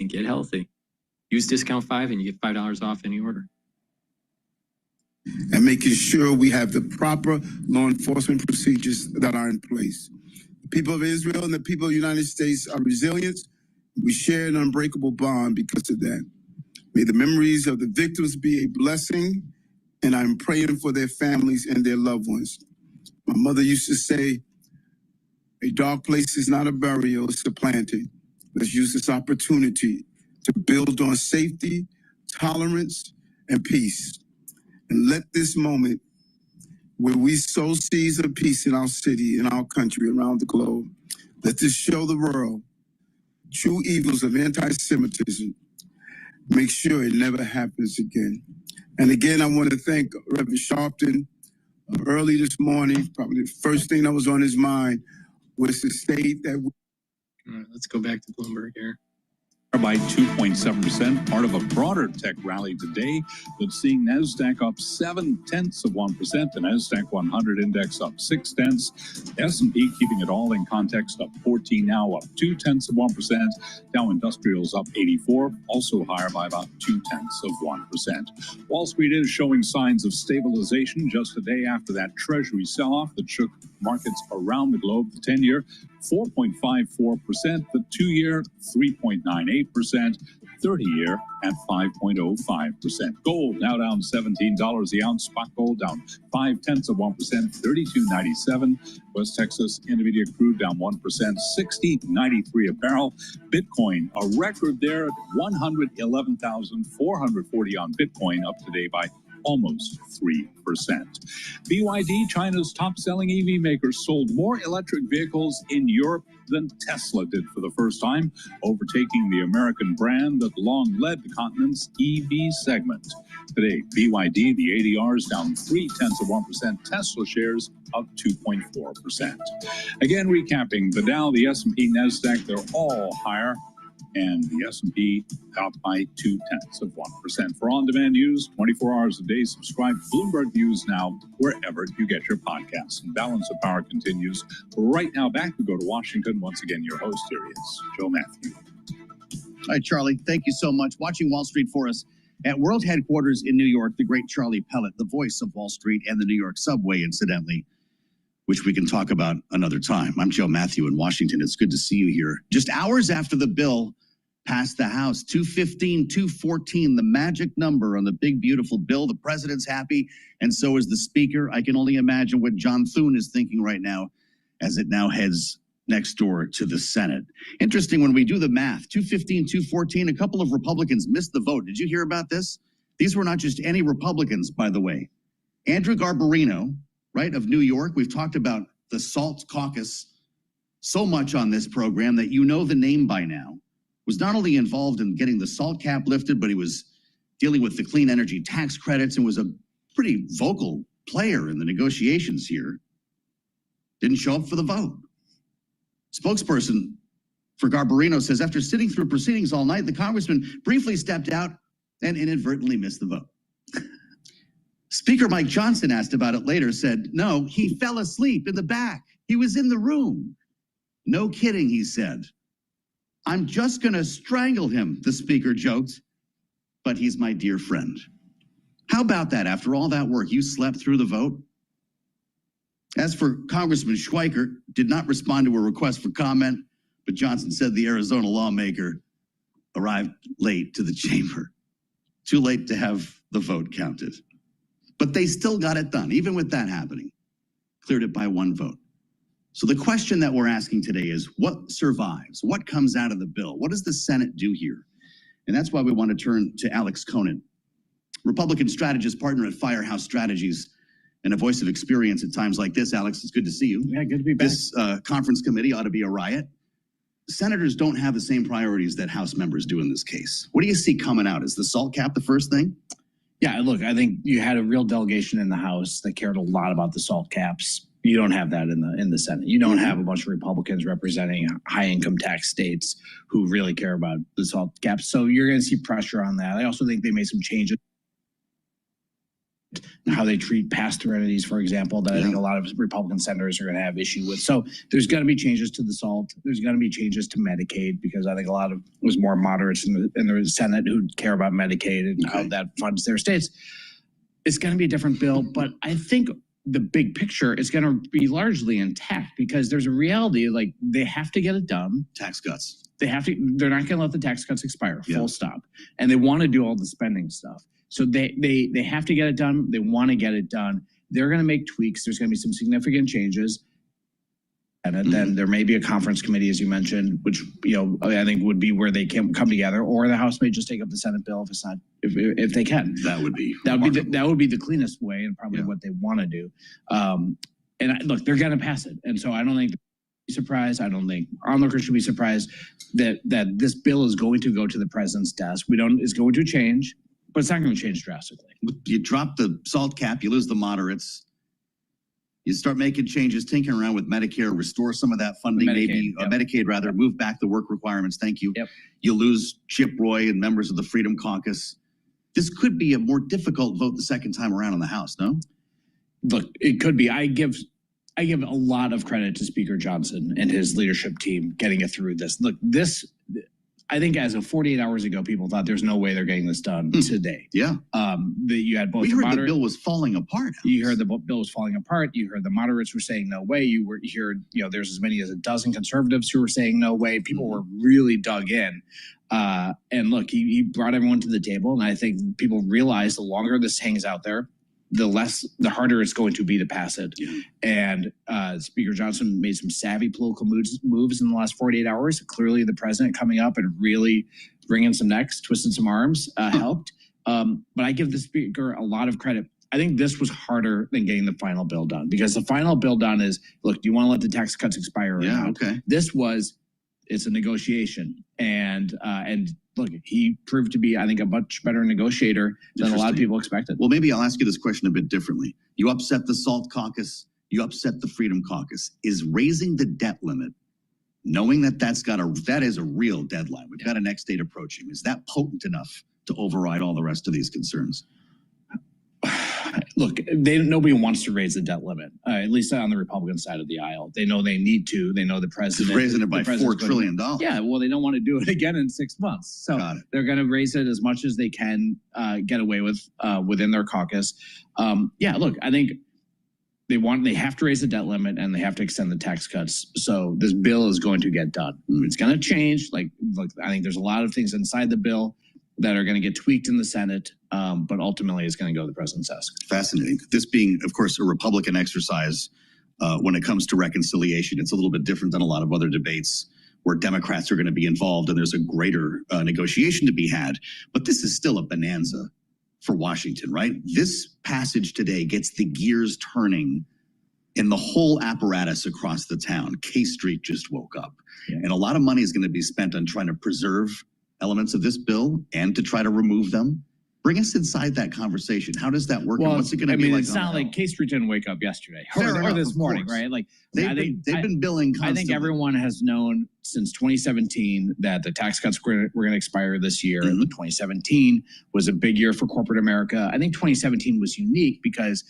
and get healthy. Use discount 5 and you get $5 off any order. And making sure we have the proper law enforcement procedures that are in place. The people of Israel and the people of the United States are resilient. We share an unbreakable bond because of that. May the memories of the victims be a blessing, and I'm praying for their families and their loved ones. My mother used to say, a dark place is not a burial, it's a planting. Let's use this opportunity to build on safety, tolerance, and peace. And let this moment where we sow seeds of peace in our city, in our country, around the globe, let this show the world true evils of anti-Semitism. Make sure it never happens again. And again, I want to thank Reverend Sharpton. Early this morning, probably the first thing that was on his mind was to state that. All right, let's go back to Bloomberg here. By 2.7%, part of a broader tech rally today that's seeing NASDAQ up 0.7%, the NASDAQ 100 index up 0.6, S&P keeping it all in context up 14 now, up 0.2%, Dow Industrials up 84, also higher by about 0.2%. Wall Street is showing signs of stabilization just a day after that Treasury sell-off that shook markets around the globe. The 10-year 4.54%, the 2-year 3.98%, 30-year at 5.05%. Gold now down $17 the ounce. Spot gold down 0.5%, $32.97. West Texas Intermediate crude down 1%, $60.93 a barrel. Bitcoin a record there at 111,440 on Bitcoin, up today by almost 3%. BYD, China's top-selling EV maker, sold more electric vehicles in Europe than Tesla did for the first time, overtaking the American brand that long led the continent's EV segment. Today, BYD, the ADR is down 0.3%. Tesla shares up 2.4%. Again, recapping, the Dow, the S&P, NASDAQ, they're all higher, and the S&P up by 0.2%. For on-demand news, 24 hours a day, subscribe to Bloomberg News Now, wherever you get your podcasts. And Balance of Power continues. Right now, back we go to Washington. Once again, your host here is Joe Matthew. All right, Charlie, thank you so much. Watching Wall Street for us at World Headquarters in New York, the great Charlie Pellet, the voice of Wall Street and the New York subway, incidentally, which we can talk about another time. I'm Joe Matthew in Washington. It's good to see you here. Just hours after the bill passed the House, 215, 214, the magic number on the big, beautiful bill. The president's happy, and so is the speaker. I can only imagine what John Thune is thinking right now as it now heads next door to the Senate. Interesting, when we do the math, 215, 214, a couple of Republicans missed the vote. Did you hear about this? These were not just any Republicans, by the way. Andrew Garbarino, right, of New York. We've talked about the SALT caucus so much on this program that you know the name by now. Was not only involved in getting the SALT cap lifted, but he was dealing with the clean energy tax credits and was a pretty vocal player in the negotiations here. Didn't show up for the vote. Spokesperson for Garbarino says after sitting through proceedings all night, the congressman briefly stepped out and inadvertently missed the vote. Speaker Mike Johnson, asked about it later, said, no, he fell asleep in the back. He was in the room. No kidding, he said. I'm just going to strangle him, the speaker joked, but he's my dear friend. How about that? After all that work, you slept through the vote? As for Congressman Schweikert, did not respond to a request for comment, but Johnson said the Arizona lawmaker arrived late to the chamber. Too late to have the vote counted. But they still got it done, even with that happening. Cleared it by one vote. So the question that we're asking today is, what survives? What comes out of the bill? What does the Senate do here? And that's why we want to turn to Alex Conan, Republican strategist, partner at Firehouse Strategies, and a voice of experience at times like this. Alex, it's good to see you. Yeah, good to be back. This conference committee ought to be a riot. Senators don't have the same priorities that House members do in this case. What do you see coming out? Is the SALT cap the first thing? Yeah, look, I think you had a real delegation in the House that cared a lot about the SALT caps. You don't have that in the Senate. You don't have a bunch of Republicans representing high income tax states who really care about the SALT caps. So you're going to see pressure on that. I also think they made some changes in how they treat pass-through entities, for example, that I think a lot of Republican senators are going to have issue with. So there's going to be changes to the SALT. There's going to be changes to Medicaid, because I think a lot of was more moderates in the Senate who care about Medicaid and how that funds their states. It's going to be a different bill, but I think the big picture is going to be largely intact, because there's a reality, like, they have to get it done. Tax cuts. They're not going to let the tax cuts expire, full stop. And they want to do all the spending stuff. So they have to get it done. They want to get it done. They're going to make tweaks. There's going to be some significant changes. And then there may be a conference committee, as you mentioned, which, I think would be where they can come together, or the House may just take up the Senate bill if it's not, if they can. That would be the cleanest way, and probably what they want to do. Look, they're going to pass it, and so I don't think they're surprised. I don't think onlookers should be surprised that this bill is going to go to the president's desk. It's going to change, but it's not going to change drastically. You drop the SALT cap, you lose the moderates. You start making changes, tinkering around with Medicare, restore some of that funding, Medicaid rather, move back the work requirements. Thank you. You lose Chip Roy and members of the Freedom Caucus. This could be a more difficult vote the second time around in the House, no? Look, it could be. I give a lot of credit to Speaker Johnson and his leadership team getting it through this. Look, I think as of 48 hours ago, people thought there's no way they're getting this done today. Yeah. You had both. We heard the bill was falling apart. You heard the bill was falling apart. You heard the moderates were saying no way. You heard, there's as many as a dozen conservatives who were saying no way. People were really dug in. And look, he brought everyone to the table. And I think people realize the longer this hangs out there, the harder it's going to be to pass it. And Speaker Johnson made some savvy political moves in the last 48 hours. Clearly the president coming up and really bringing some necks, twisting some arms helped. But I give the speaker a lot of credit. I think this was harder than getting the final bill done, because the final bill done is, look, do you want to let the tax cuts expire or not? It's a negotiation. And look, he proved to be, I think, a much better negotiator than a lot of people expected. Well, maybe I'll ask you this question a bit differently. You upset the SALT caucus, you upset the Freedom Caucus. Is raising the debt limit, knowing that that is a real deadline, we've got a next date approaching, is that potent enough to override all the rest of these concerns? Look, nobody wants to raise the debt limit, at least on the Republican side of the aisle. They know they need to. They know the president. Raising it by $4 trillion. Yeah, well, they don't want to do it again in 6 months. So they're going to raise it as much as they can get away with within their caucus. Look, I think they have to raise the debt limit, and they have to extend the tax cuts. So this bill is going to get done. It's going to change. Look, I think there's a lot of things inside the bill that are going to get tweaked in the Senate, but ultimately it's going to go to the president's desk. Fascinating. This being, of course, a Republican exercise when it comes to reconciliation, it's a little bit different than a lot of other debates where Democrats are going to be involved and there's a greater negotiation to be had. But this is still a bonanza for Washington, right? This passage today gets the gears turning in the whole apparatus across the town. K Street just woke up. And a lot of money is going to be spent on trying to preserve elements of this bill and to try to remove them. Bring us inside that conversation. How does that work? Well, and what's it going to be like? It's not like K Street didn't wake up yesterday or this morning, right? Like they've been billing constantly. I think everyone has known since 2017 that the tax cuts were going to expire this year. 2017 was a big year for corporate America. I think 2017 was unique because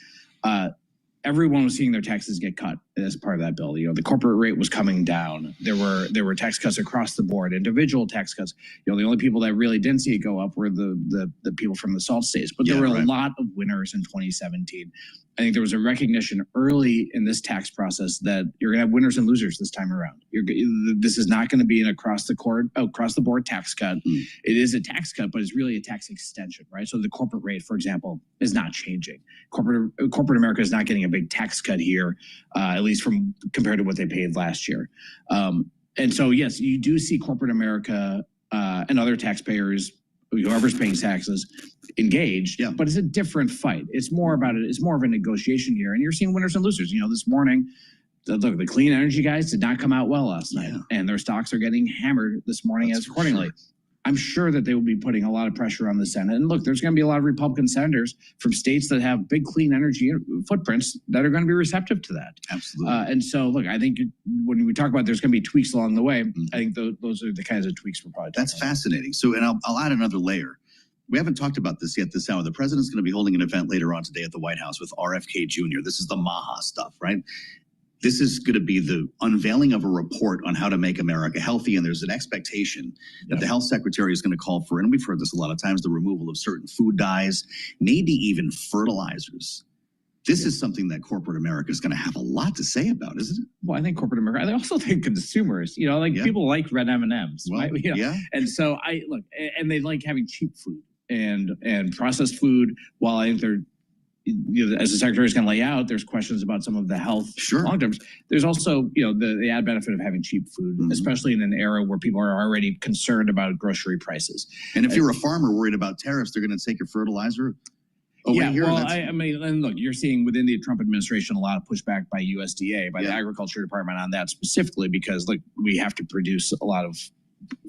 everyone was seeing their taxes get cut as part of that bill. The corporate rate was coming down. There were tax cuts across the board, individual tax cuts. The only people that really didn't see it go up were the people from the SALT states. But there were a lot of winners in 2017. I think there was a recognition early in this tax process that you're going to have winners and losers this time around. This is not going to be an across the board tax cut. It is a tax cut, but it's really a tax extension, right? So the corporate rate, for example, is not changing. Corporate America is not getting a big tax cut here, at least least from compared to what they paid last year. And so, yes, you do see corporate America and other taxpayers, whoever's paying taxes, engaged, but it's a different fight. It's more about it. It's more of a negotiation here. And you're seeing winners and losers. You know, this morning, the clean energy guys did not come out well last night, and their stocks are getting hammered this morning as accordingly. Sure. I'm sure that they will be putting a lot of pressure on the Senate. And look, there's going to be a lot of Republican senators from states that have big clean energy footprints that are going to be receptive to that. Absolutely. And so, look, I think when we talk about there's going to be tweaks along the way, I think those are the kinds of tweaks we're probably talking about. That's fascinating. So, and I'll add another layer. We haven't talked about this yet this hour. The president's going to be holding an event later on today at the White House with RFK Jr. This is the MAHA stuff, right? This is going to be the unveiling of a report on how to make America healthy. And there's an expectation that the health secretary is going to call for, and we've heard this a lot of times, the removal of certain food dyes, maybe even fertilizers. This is something that corporate America is going to have a lot to say about, isn't it? Well, I think corporate America, I also think consumers, you know, like people like red M&Ms, right? You know? And so and they like having cheap food and processed food. While I think they're, you know, as the secretary is going to lay out, there's questions about some of the health long terms. There's also, you know, the add benefit of having cheap food, especially in an era where people are already concerned about grocery prices. And if you're a farmer worried about tariffs, they're going to take your fertilizer. I mean, and look, you're seeing within the Trump administration a lot of pushback by USDA, by the Agriculture Department on that specifically, because like we have to produce a lot of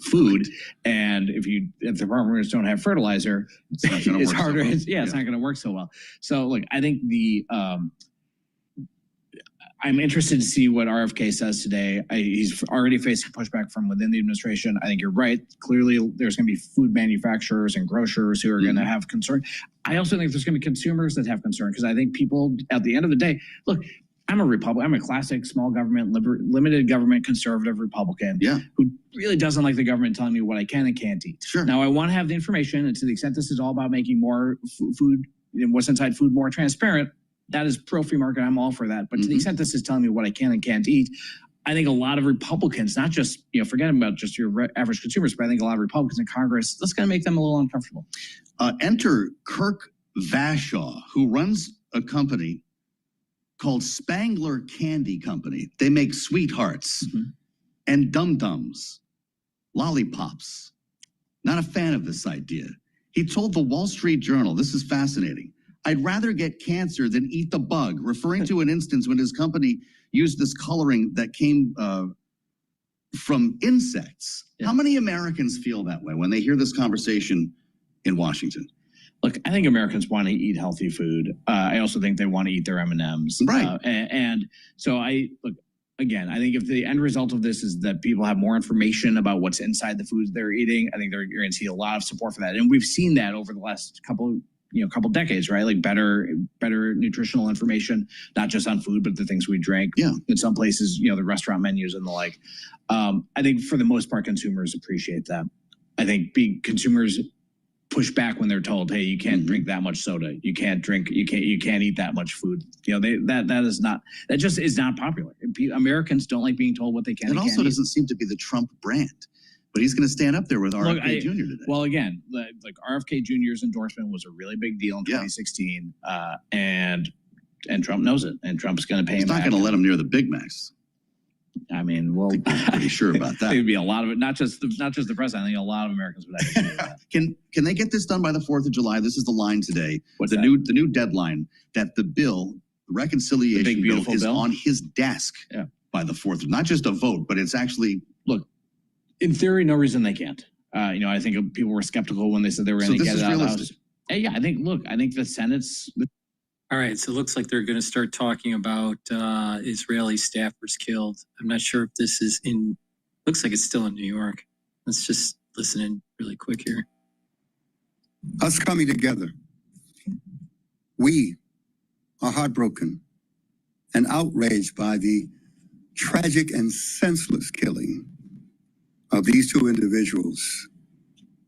food, and if the farmers don't have fertilizer, it's harder. It's not going to work so well. So look, I think I'm interested to see what RFK says today. He's already facing pushback from within the administration. I think you're right. Clearly, there's going to be food manufacturers and grocers who are going to have concern. I also think there's going to be consumers that have concern, because I think people, at the end of the day, look, I'm a Republican. I'm a classic small government, limited government conservative Republican who really doesn't like the government telling me what I can and can't eat. Sure. Now, I want to have the information, and to the extent this is all about making more food and what's inside food more transparent, that is pro-free market. I'm all for that. But to the extent this is telling me what I can and can't eat, I think a lot of Republicans, not just, you know, forget about just your average consumers, but I think a lot of Republicans in Congress, that's going to make them a little uncomfortable. Enter Kirk Vashaw, who runs a company called Spangler Candy Company. They make sweethearts and dum-dums, lollipops. Not a fan of this idea. He told the Wall Street Journal, this is fascinating, "I'd rather get cancer than eat the bug," referring to an instance when his company used this coloring that came from insects. How many Americans feel that way when they hear this conversation in Washington? Look, I think Americans want to eat healthy food. I also think they want to eat their M&Ms. Right. And so look, again, I think if the end result of this is that people have more information about what's inside the foods they're eating, I think you're going to see a lot of support for that. And we've seen that over the last couple decades, right? Like better nutritional information, not just on food, but the things we drink. Yeah. In some places, you know, the restaurant menus and the like. I think for the most part, consumers appreciate that. I think consumers push back when they're told, "Hey, you can't drink that much soda. You can't eat that much food." You know, that just is not popular. Americans don't like being told what they can. It also doesn't seem to be the Trump brand. But he's going to stand up there with RFK Jr. today. Well, again, like RFK Jr.'s endorsement was a really big deal in 2016, and Trump knows it, and Trump's going to pay him back. He's not going to let him near the Big Macs. I mean, well, I'm pretty sure about that. There'd be a lot of it, not just the president. I think a lot of Americans would actually do that. Can they get this done by the 4th of July? This is the line today. What's the new deadline that the reconciliation bill is on his desk by the 4th. Not just a vote, but it's actually in theory, no reason they can't. You know, I think people were skeptical when they said they were going to get it out of the House. Yeah, I think the Senate's. All right, so it looks like they're going to start talking about Israeli staffers killed. I'm not sure if this is looks like it's still in New York. Let's just listen in really quick here. Us coming together, we are heartbroken and outraged by the tragic and senseless killing of these two individuals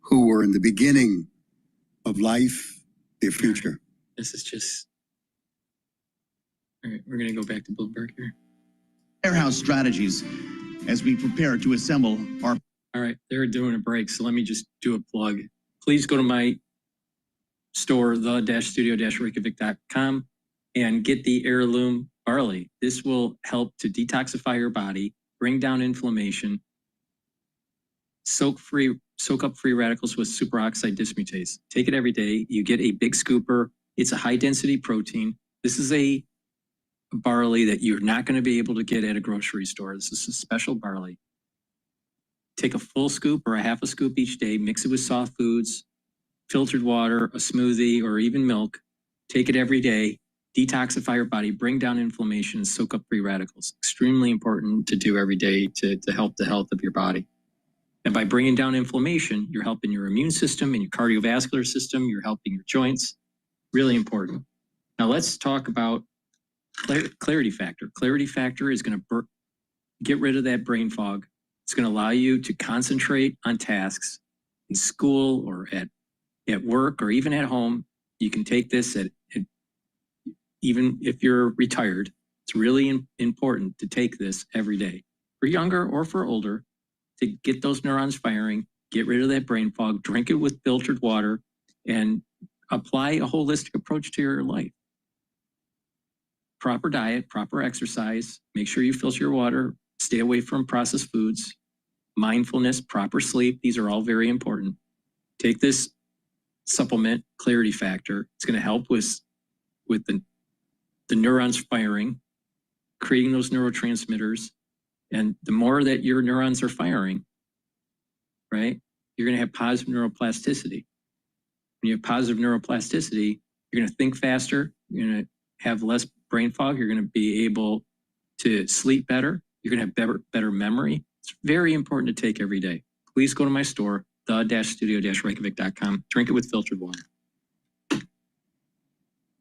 who were in the beginning of life, their future. This is just... All right, we're going to go back to Bloomberg here. Warehouse strategies as we prepare to assemble our... All right, they're doing a break, so let me just do a plug. Please go to my store, the-studio-reykjavik.com, and get the heirloom barley. This will help to detoxify your body, bring down inflammation, soak up free radicals with superoxide dismutase. Take it every day. You get a big scooper. It's a high density protein. This is a barley that you're not going to be able to get at a grocery store. This is a special barley. Take a full scoop or a half a scoop each day, mix it with soft foods, filtered water, a smoothie, or even milk. Take it every day, detoxify your body, bring down inflammation, and soak up free radicals. Extremely important to do every day to help the health of your body. And by bringing down inflammation, you're helping your immune system and your cardiovascular system. You're helping your joints. Really important. Now let's talk about clarity factor. Clarity factor is going to get rid of that brain fog. It's going to allow you to concentrate on tasks in school or at work or even at home. You can take this even if you're retired. It's really important to take this every day for younger or for older to get those neurons firing, get rid of that brain fog, drink it with filtered water, and apply a holistic approach to your life. Proper diet, proper exercise, make sure you filter your water, stay away from processed foods, mindfulness, proper sleep. These are all very important. Take this supplement, Clarity Factor. It's going to help with the neurons firing, creating those neurotransmitters. And the more that your neurons are firing, right, you're going to have positive neuroplasticity. When you have positive neuroplasticity, you're going to think faster. You're going to have less brain fog. You're going to be able to sleep better. You're going to have better memory. It's very important to take every day. Please go to my store, the-studio-reykjavik.com. Drink it with filtered water.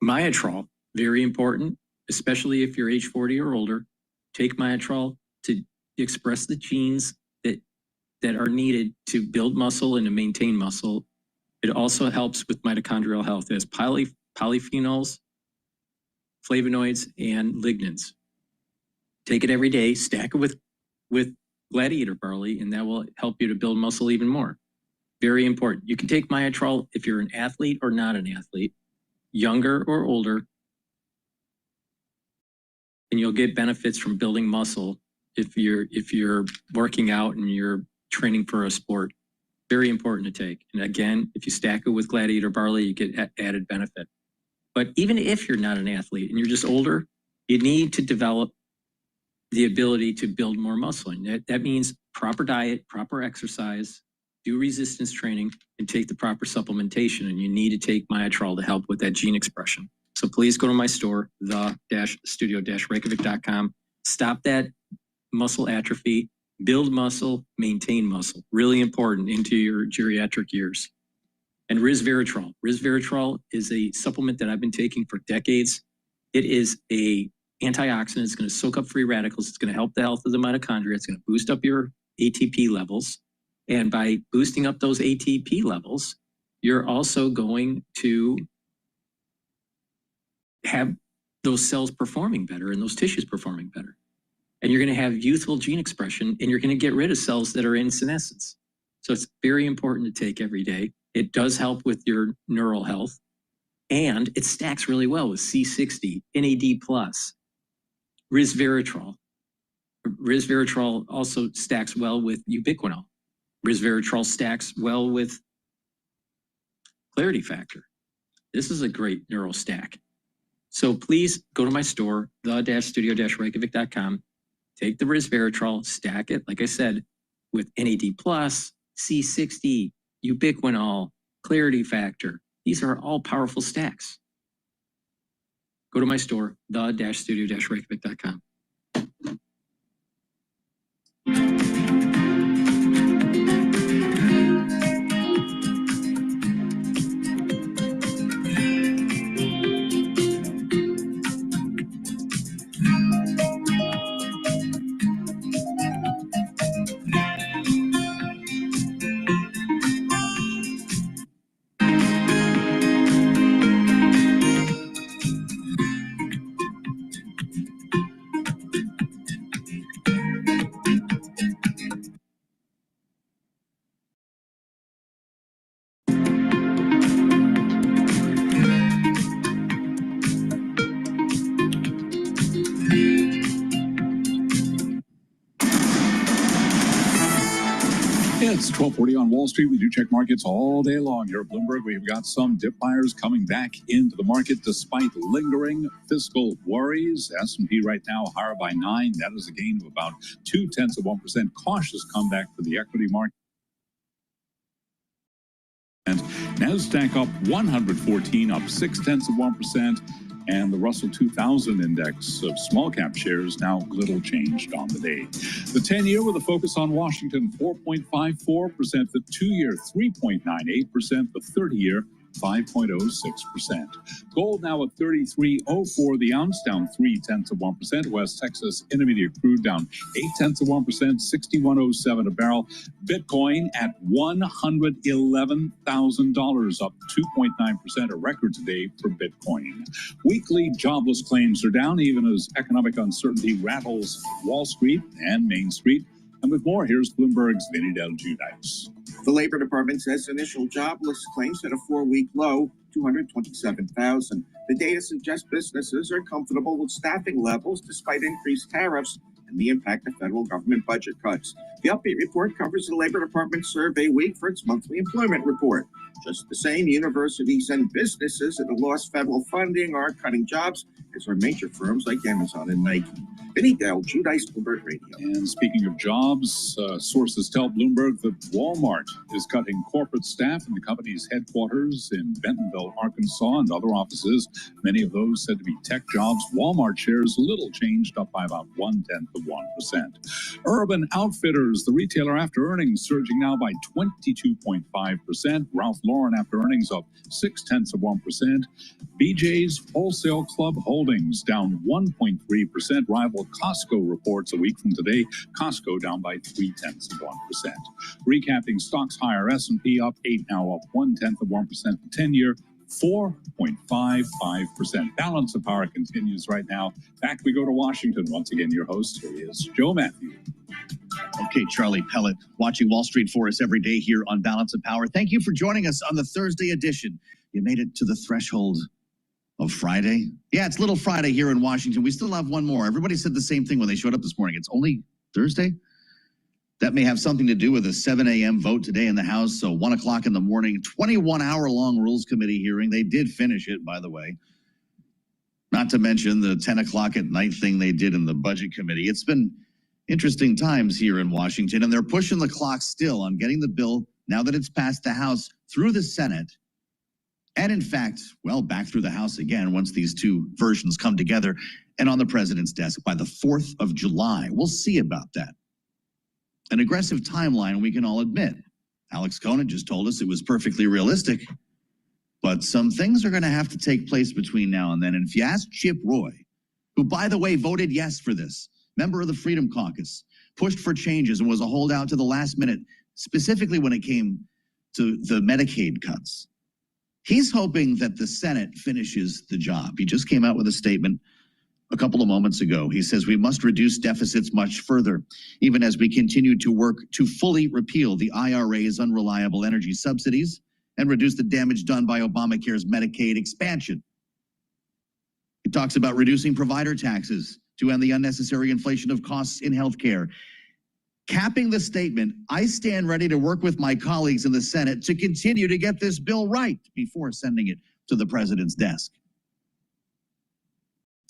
Myotrol, very important, especially if you're age 40 or older. Take Myotrol to express the genes that are needed to build muscle and to maintain muscle. It also helps with mitochondrial health. It has polyphenols, flavonoids, and lignans. Take it every day, stack it with gladiator barley, and that will help you to build muscle even more. Very important. You can take Myotrol if you're an athlete or not an athlete, younger or older, and you'll get benefits from building muscle if you're working out and you're training for a sport. Very important to take. And again, if you stack it with gladiator barley, you get added benefit. But even if you're not an athlete and you're just older, you need to develop the ability to build more muscle. And that means proper diet, proper exercise, do resistance training, and take the proper supplementation. And you need to take Myotrol to help with that gene expression. So please go to my store, the-studio-reykjavik.com. Stop that muscle atrophy, build muscle, maintain muscle. Really important into your geriatric years. And resveratrol. Resveratrol is a supplement that I've been taking for decades. It is a antioxidant. It's going to soak up free radicals. It's going to help the health of the mitochondria. It's going to boost up your ATP levels. And by boosting up those ATP levels, you're also going to have those cells performing better and those tissues performing better. And you're going to have youthful gene expression, and you're going to get rid of cells that are in senescence. So it's very important to take every day. It does help with your neural health, and it stacks really well with C60, NAD+, resveratrol. Resveratrol also stacks well with ubiquinol. Resveratrol stacks well with Clarity Factor. This is a great neural stack. So please go to my store, the-studio-reykjavik.com. Take the resveratrol, stack it, like I said, with NAD+, C60, ubiquinol, Clarity Factor. These are all powerful stacks. Go to my store, the-studio-reykjavik.com. It's 12:40 on Wall Street. We do check markets all day long here at Bloomberg. We've got some dip buyers coming back into the market despite lingering fiscal worries. S&P right now higher by 9. That is a gain of about 0.2%. Cautious comeback for the equity market. And NASDAQ up 114, up 0.6%. And the Russell 2000 index of small cap shares now little changed on the day. The 10-year with a focus on Washington, 4.54%. The 2-year, 3.98%. The 30-year, 5.06%. Gold now at $33.04 the ounce, down 0.3%. West Texas Intermediate crude down 0.8%, 61.07 a barrel. Bitcoin at $111,000, up 2.9%, a record today for Bitcoin. Weekly jobless claims are down, even as economic uncertainty rattles Wall Street and Main Street. And with more, here's Bloomberg's Vinny Del Giudice. The Labor Department says initial jobless claims hit a 4-week low, 227,000. The data suggests businesses are comfortable with staffing levels despite increased tariffs and the impact of federal government budget cuts. The upbeat report covers the Labor Department survey week for its monthly employment report. Just the same, universities and businesses that have lost federal funding are cutting jobs, as are major firms like Amazon and Nike. Vinny Del Giudice, Bloomberg Radio. And speaking of jobs, sources tell Bloomberg that Walmart is cutting corporate staff in the company's headquarters in Bentonville, Arkansas, and other offices. Many of those said to be tech jobs. Walmart shares little changed, up by about 0.1%. Urban Outfitters, the retailer after earnings, surging now by 22.5%. Ralph Lauren after earnings up 0.6%. BJ's Wholesale Club Holdings down 1.3%. Rival Costco reports a week from today. Costco down by 0.3%. Recapping stocks higher. S&P up 8, now up 0.1%. The 10-year 4.55%. Balance of power continues right now. Back we go to Washington. Once again, your host here is Joe Matthew. Okay, Charlie Pellet, watching Wall Street for us every day here on Balance of Power. Thank you for joining us on the Thursday edition. You made it to the threshold of Friday. Yeah, it's Little Friday here in Washington. We still have one more. Everybody said the same thing when they showed up this morning. It's only Thursday? That may have something to do with a 7 a.m. vote today in the House. So 1 o'clock in the morning, 21-hour-long Rules Committee hearing. They did finish it, by the way. Not to mention the 10 o'clock at night thing they did in the Budget Committee. It's been interesting times here in Washington, and they're pushing the clock still on getting the bill, now that it's passed the House, through the Senate. And in fact, well, back through the House again once these two versions come together and on the president's desk by the 4th of July. We'll see about that. An aggressive timeline, we can all admit. Alex Conan just told us it was perfectly realistic. But some things are going to have to take place between now and then. And if you ask Chip Roy, who, by the way, voted yes for this, member of the Freedom Caucus, pushed for changes and was a holdout to the last minute, specifically when it came to the Medicaid cuts. He's hoping that the Senate finishes the job. He just came out with a statement a couple of moments ago. He says we must reduce deficits much further, even as we continue to work to fully repeal the IRA's unreliable energy subsidies and reduce the damage done by Obamacare's Medicaid expansion. He talks about reducing provider taxes to end the unnecessary inflation of costs in healthcare. Capping the statement, I stand ready to work with my colleagues in the Senate to continue to get this bill right before sending it to the president's desk.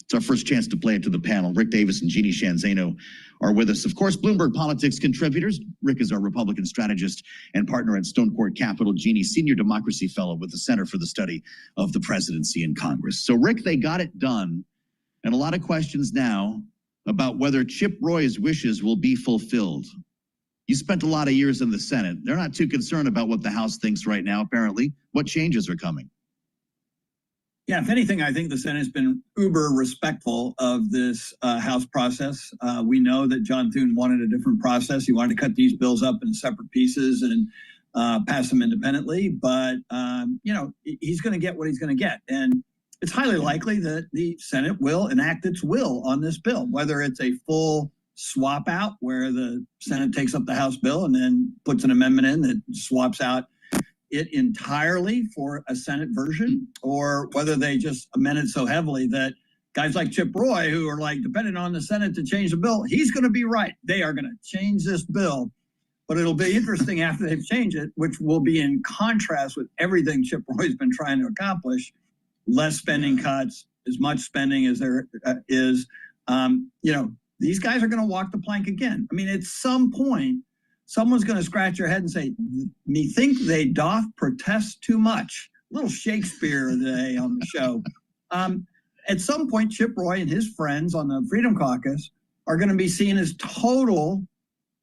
It's our first chance to play it to the panel. Rick Davis and Jeannie Shanzano are with us. Of course, Bloomberg Politics contributors. Rick is our Republican strategist and partner at Stone Court Capital. Jeannie, Senior Democracy Fellow with the Center for the Study of the Presidency and Congress. So, Rick, they got it done. And a lot of questions now about whether Chip Roy's wishes will be fulfilled. You spent a lot of years in the Senate. They're not too concerned about what the House thinks right now, apparently. What changes are coming? Yeah, if anything, I think the Senate's been uber respectful of this House process. We know that John Thune wanted a different process. He wanted to cut these bills up in separate pieces and pass them independently. But, you know, he's going to get what he's going to get. And it's highly likely that the Senate will enact its will on this bill, whether it's a full swap out where the Senate takes up the House bill and then puts an amendment in that swaps out it entirely for a Senate version, or whether they just amend it so heavily that guys like Chip Roy, who are like dependent on the Senate to change the bill, he's going to be right. They are going to change this bill But it'll be interesting after they've changed it, which will be in contrast with everything Chip Roy's been trying to accomplish. Less spending cuts, as much spending as there is. These guys are going to walk the plank again. I mean, at some point, someone's going to scratch their head and say, "Methink they doth protest too much." A little Shakespeare today on the show. At some point, Chip Roy and his friends on the Freedom Caucus are going to be seen as total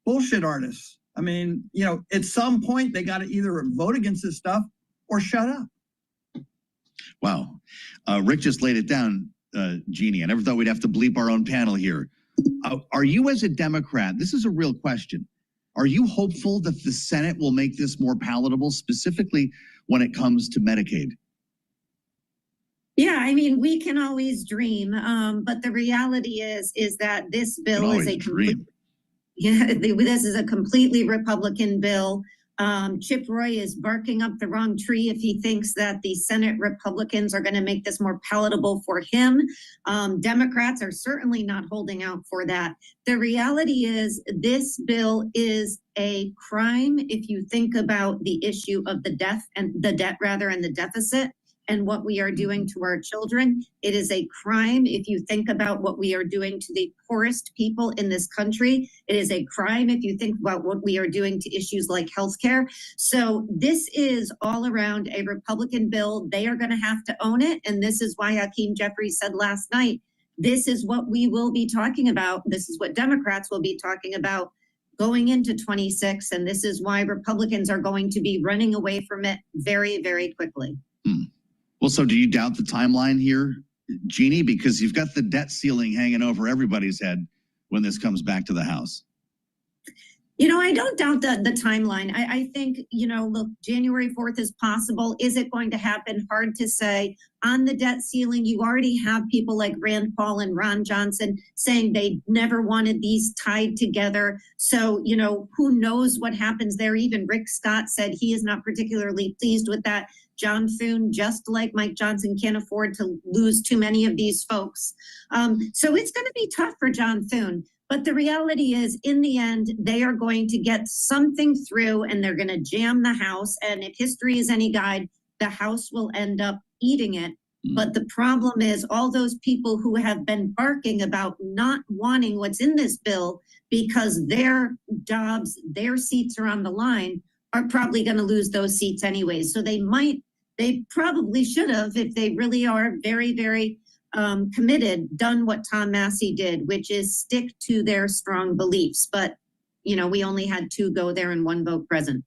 bullshit artists. I mean, at some point, they got to either vote against this stuff or shut up. Wow. Rick just laid it down, Jeannie. I never thought we'd have to bleep our own panel here. Are you, as a Democrat, this is a real question, are you hopeful that the Senate will make this more palatable, specifically when it comes to Medicaid? Yeah, I mean, we can always dream, but the reality is that this bill is a complete, this is a completely Republican bill. Chip Roy is barking up the wrong tree if he thinks that the Senate Republicans are going to make this more palatable for him. Democrats are certainly not holding out for that. The reality is this bill is a crime if you think about the issue of the debt and the deficit and what we are doing to our children. It is a crime if you think about what we are doing to the poorest people in this country. It is a crime if you think about what we are doing to issues like healthcare. So this is all around a Republican bill. They are going to have to own it. And this is why Hakeem Jeffries said last night, this is what we will be talking about. This is what Democrats will be talking about going into 26. And this is why Republicans are going to be running away from it very, very quickly. Well, so do you doubt the timeline here, Jeannie? Because you've got the debt ceiling hanging over everybody's head when this comes back to the House. I don't doubt the timeline. I think, look, January 4th is possible. Is it going to happen? Hard to say. On the debt ceiling, you already have people like Rand Paul and Ron Johnson saying they never wanted these tied together. So, who knows what happens there? Even Rick Scott said he is not particularly pleased with that. John Thune, just like Mike Johnson, can't afford to lose too many of these folks. So it's going to be tough for John Thune. But the reality is, in the end, they are going to get something through and they're going to jam the House. And if history is any guide, the House will end up eating it. But the problem is all those people who have been barking about not wanting what's in this bill because their jobs, their seats are on the line, are probably going to lose those seats anyways. So they probably should have, if they really are very, very committed, done what Tom Massey did, which is stick to their strong beliefs. But, we only had 2 go there and 1 vote present.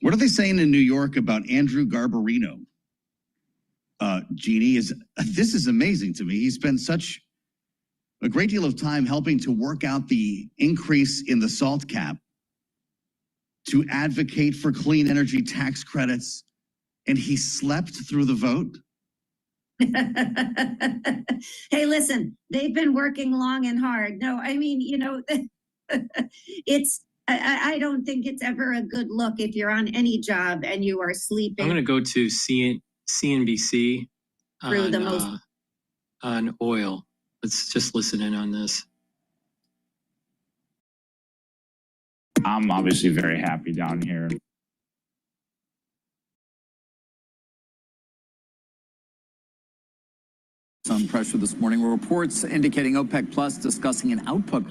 What are they saying in New York about Andrew Garbarino? Jeannie, this is amazing to me. He spent such a great deal of time helping to work out the increase in the SALT cap, to advocate for clean energy tax credits, and he slept through the vote. Hey, listen, they've been working long and hard. No, I mean, I don't think it's ever a good look if you're on any job and you are sleeping. I'm going to go to CNBC on oil. Let's just listen in on this. I'm obviously very happy down here. Some pressure this morning. Reports indicating OPEC Plus discussing an output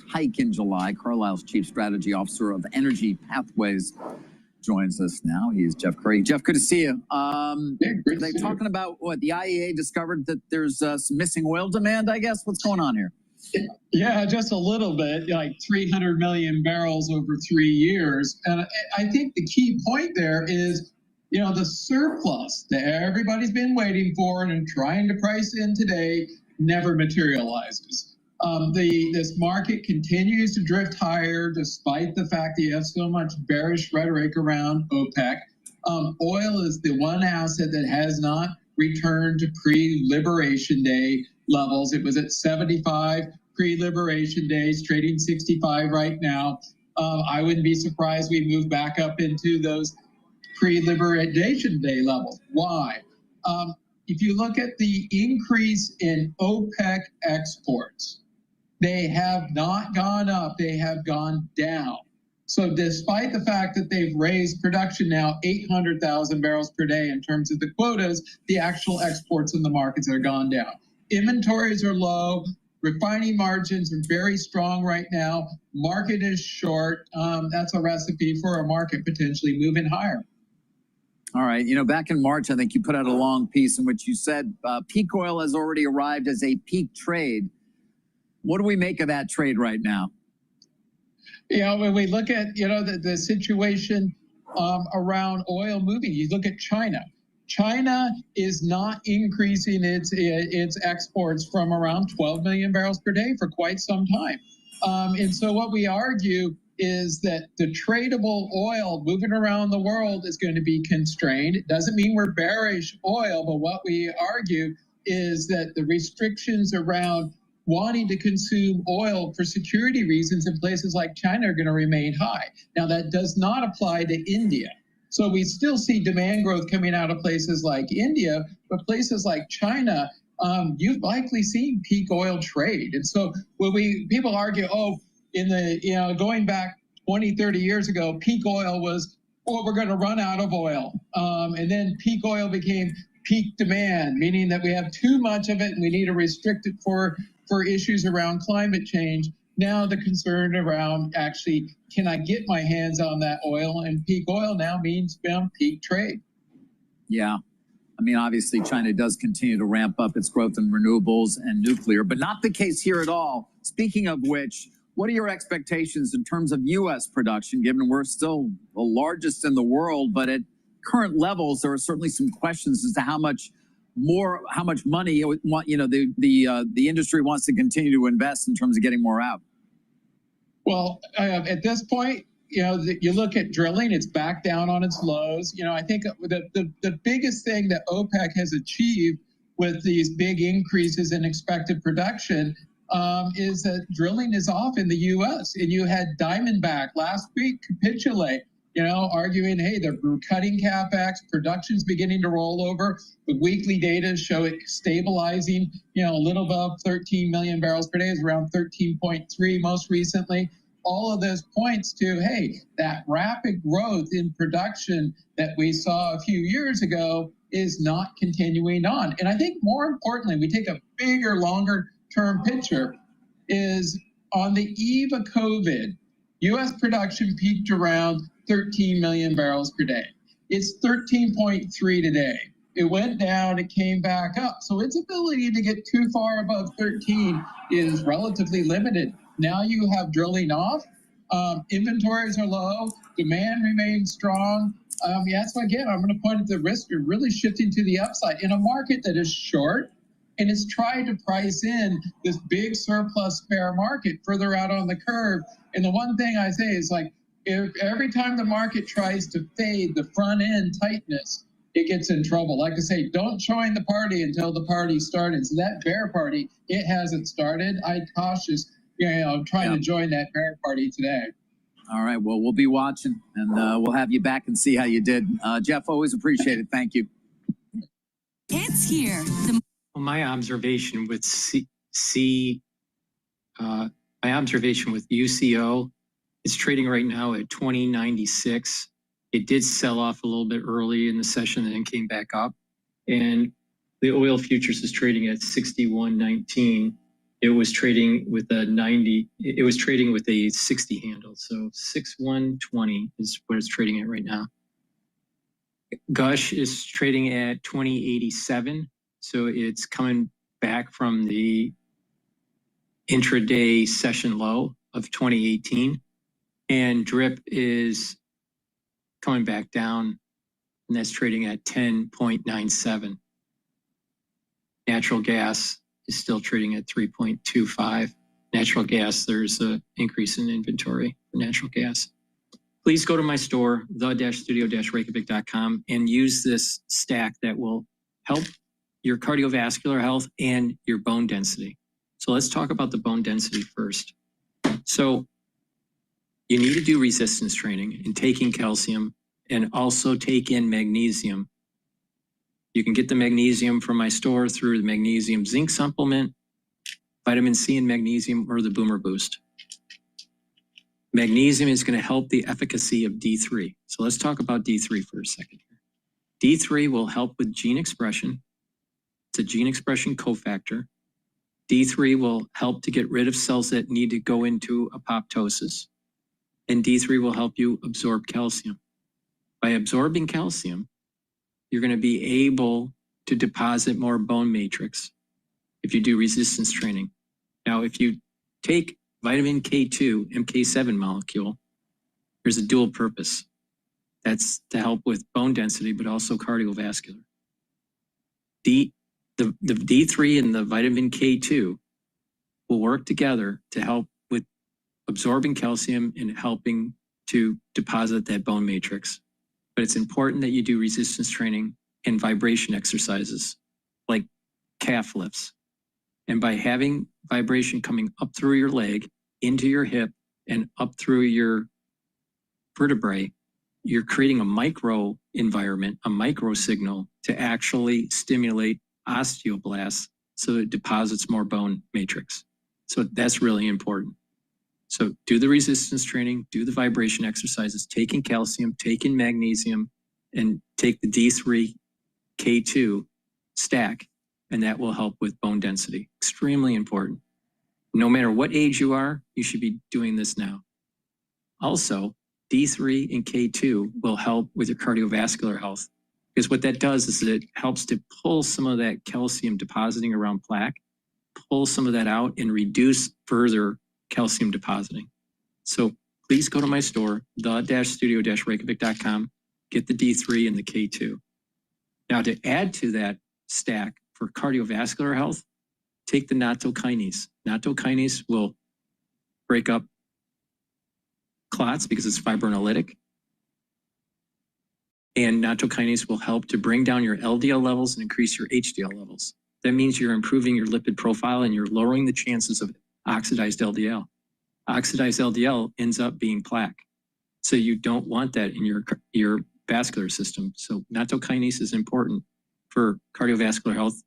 hike in July. Carlisle's Chief Strategy Officer of Energy Pathways joins us now. He's Jeff Curry. Jeff, good to see you. They're talking about what the IEA discovered that there's some missing oil demand, I guess. What's going on here? Yeah, just a little bit, like 300 million barrels over 3 years. And I think the key point there is, the surplus that everybody's been waiting for and trying to price in today never materializes. This market continues to drift higher despite the fact that you have so much bearish rhetoric around OPEC. Oil is the one asset that has not returned to pre-Liberation Day levels. It was at 75 pre-Liberation Days, trading 65 right now. I wouldn't be surprised we move back up into those pre-Liberation Day levels. Why? If you look at the increase in OPEC exports, they have not gone up, they have gone down. So despite the fact that they've raised production now 800,000 barrels per day in terms of the quotas, the actual exports in the markets are gone down. Inventories are low. Refining margins are very strong right now. Market is short. That's a recipe for a market potentially moving higher. All right. You know, back in March, I think you put out a long piece in which you said peak oil has already arrived as a peak trade. What do we make of that trade right now? You know, when we look at, you know, the situation around oil moving, you look at China. China is not increasing its exports from around 12 million barrels per day for quite some time. And so what we argue is that the tradable oil moving around the world is going to be constrained. It doesn't mean we're bearish oil, but what we argue is that the restrictions around wanting to consume oil for security reasons in places like China are going to remain high. Now, that does not apply to India. So we still see demand growth coming out of places like India, but places like China, you've likely seen peak oil trade. And so when people argue, oh, in the, you know, going back 20, 30 years ago, peak oil was, oh, we're going to run out of oil. And then peak oil became peak demand, meaning that we have too much of it and we need to restrict it for issues around climate change. Now the concern around actually, can I get my hands on that oil? And peak oil now means peak trade. Yeah. I mean, obviously, China does continue to ramp up its growth in renewables and nuclear, but not the case here at all. Speaking of which, what are your expectations in terms of U.S. production, given we're still the largest in the world, but at current levels, there are certainly some questions as to how much money, you know, the industry wants to continue to invest in terms of getting more out? Well, at this point, you know, you look at drilling, it's back down on its lows. You know, I think the biggest thing that OPEC has achieved with these big increases in expected production is that drilling is off in the U.S. And you had Diamondback last week capitulate, you know, arguing, hey, they're cutting CapEx, production's beginning to roll over. The weekly data show it stabilizing, you know, a little above 13 million barrels per day, is around 13.3 most recently. All of this points to, hey, that rapid growth in production that we saw a few years ago is not continuing on. And I think more importantly, we take a bigger, longer term picture, is on the eve of COVID, U.S. production peaked around 13 million barrels per day. It's 13.3 today. It went down, it came back up. So its ability to get too far above 13 is relatively limited. Now you have drilling off, inventories are low, demand remains strong. So again, I'm going to point at the risk of really shifting to the upside in a market that is short and is trying to price in this big surplus spare market further out on the curve. And the one thing I say is, like, if every time the market tries to fade the front end tightness, it gets in trouble. Like I say, don't join the party until the party started. So that bear party, it hasn't started. I cautious, you know, trying to join that bear party today. All right. Well, we'll be watching, and we'll have you back and see how you did. Jeff, always appreciate it. Thank you. It's here. My observation with my observation with UCO, it's trading right now at 2096. It did sell off a little bit early in the session and then came back up. And the oil futures is trading at 61.19. It was trading with a 90. It was trading with a 60 handle. So 6120 is what it's trading at right now. Gush is trading at 2087. So it's coming back from the intraday session low of 2018. And DRIP is coming back down, and that's trading at 10.97. Natural gas is still trading at 3.25. Natural gas, there's an increase in inventory for natural gas. Please go to my store, the-studio-reykjavik.com, and use this stack that will help your cardiovascular health and your bone density. So let's talk about the bone density first. So you need to do resistance training and taking calcium and also take in magnesium. You can get the magnesium from my store through the magnesium zinc supplement, vitamin C and magnesium, or the Boomer Boost. Magnesium is going to help the efficacy of D3. So let's talk about D3 for a second. D3 will help with gene expression. It's a gene expression cofactor. D3 will help to get rid of cells that need to go into apoptosis. And D3 will help you absorb calcium. By absorbing calcium, you're going to be able to deposit more bone matrix if you do resistance training. Now, if you take vitamin K2, MK7 molecule, there's a dual purpose. That's to help with bone density, but also cardiovascular. The D3 and the vitamin K2 will work together to help with absorbing calcium and helping to deposit that bone matrix. But it's important that you do resistance training and vibration exercises like calf lifts. And by having vibration coming up through your leg, into your hip, and up through your vertebrae, you're creating a micro environment, a micro signal to actually stimulate osteoblasts so it deposits more bone matrix. So that's really important. So do the resistance training, do the vibration exercises, take in calcium, take in magnesium, and take the D3 K2 stack, and that will help with bone density. Extremely important. No matter what age you are, you should be doing this now. Also, D3 and K2 will help with your cardiovascular health, because what that does is it helps to pull some of that calcium depositing around plaque, pull some of that out and reduce further calcium depositing. So please go to my store, the-studio-reykjavik.com, get the D3 and the K2. Now, to add to that stack for cardiovascular health, take the nattokinase. Nattokinase will break up clots because it's fibrinolytic. And nattokinase will help to bring down your LDL levels and increase your HDL levels. That means you're improving your lipid profile and you're lowering the chances of oxidized LDL. Oxidized LDL ends up being plaque. So you don't want that in your vascular system. So nattokinase is important for cardiovascular health.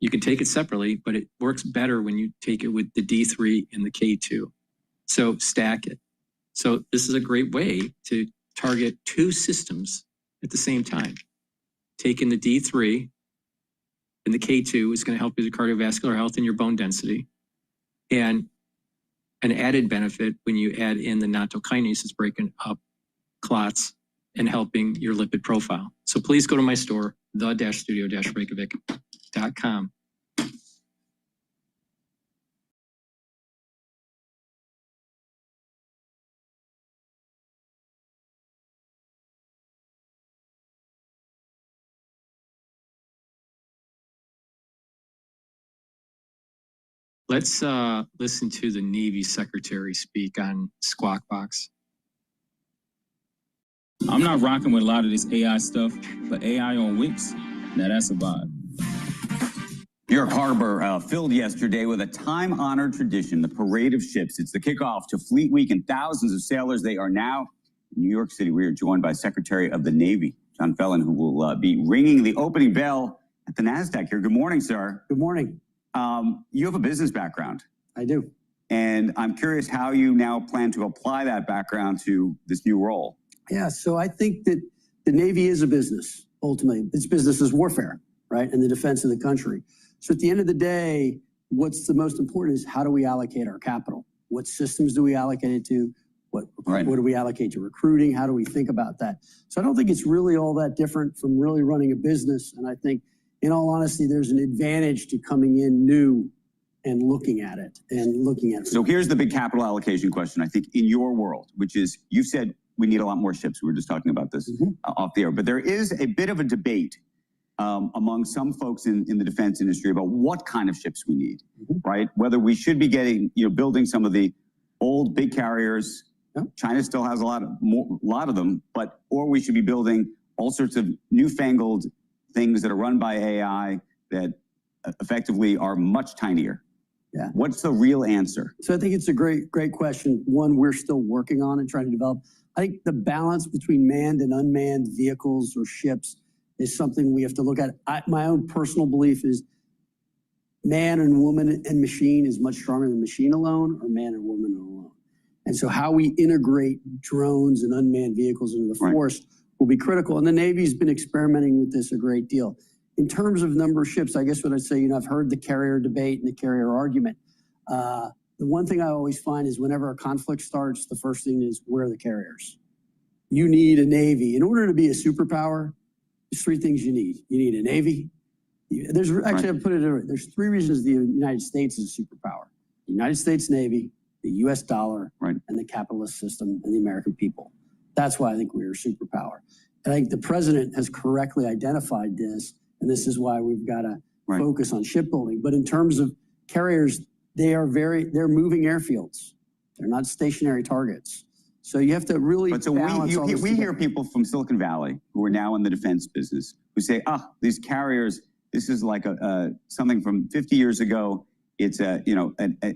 You can take it separately, but it works better when you take it with the D3 and the K2. So stack it. So this is a great way to target two systems at the same time. Taking the D3 and the K2 is going to help with your cardiovascular health and your bone density. And an added benefit when you add in the nattokinase is breaking up clots and helping your lipid profile. So please go to my store, the-studio-reykjavik.com. Let's listen to the Navy Secretary speak on Squawk Box. I'm not rocking with a lot of this AI stuff, but AI on Wix, now that's a vibe. New York Harbor filled yesterday with a time-honored tradition, the Parade of Ships. It's the kickoff to Fleet Week, and thousands of sailors, they are now in New York City. We are joined by Secretary of the Navy, John Felon, who will be ringing the opening bell at the NASDAQ here. Good morning, sir. Good morning. You have a business background. I do. And I'm curious how you now plan to apply that background to this new role. Yeah, so I think that the Navy is a business, ultimately. Its business is warfare, right, and the defense of the country. So at the end of the day, what's the most important is how do we allocate our capital? What systems do we allocate it to? What do we allocate to recruiting? How do we think about that? So I don't think it's really all that different from really running a business. And I think, in all honesty, there's an advantage to coming in new and looking at it. So here's the big capital allocation question, I think, in your world, which is, you've said we need a lot more ships. We were just talking about this off the air. But there is a bit of a debate among some folks in the defense industry about what kind of ships we need, right? Whether we should be building some of the old big carriers. China still has a lot of them, or we should be building all sorts of newfangled things that are run by AI that effectively are much tinier. Yeah. What's the real answer? So I think it's a great question. One we're still working on and trying to develop. I think the balance between manned and unmanned vehicles or ships is something we have to look at. My own personal belief is man and woman and machine is much stronger than machine alone or man and woman alone. And And so how we integrate drones and unmanned vehicles into the force will be critical. And the Navy's been experimenting with this a great deal. In terms of number of ships, I guess what I'd say, you know, I've heard the carrier debate and the carrier argument. The one thing I always find is whenever a conflict starts, the first thing is, where are the carriers? You need a Navy. In order to be a superpower, there's three things you need. You need a Navy. There's actually, I'll put it in, there's three reasons the United States is a superpower. The United States Navy, the US dollar, and the capitalist system and the American people. That's why I think we're a superpower. And I think the president has correctly identified this, and this is why we've got to focus on shipbuilding. But in terms of carriers, they're moving airfields. They're not stationary targets. So you have to really balance all this we hear people from Silicon Valley who are now in the defense business who say, these carriers, this is like something from 50 years ago. It's an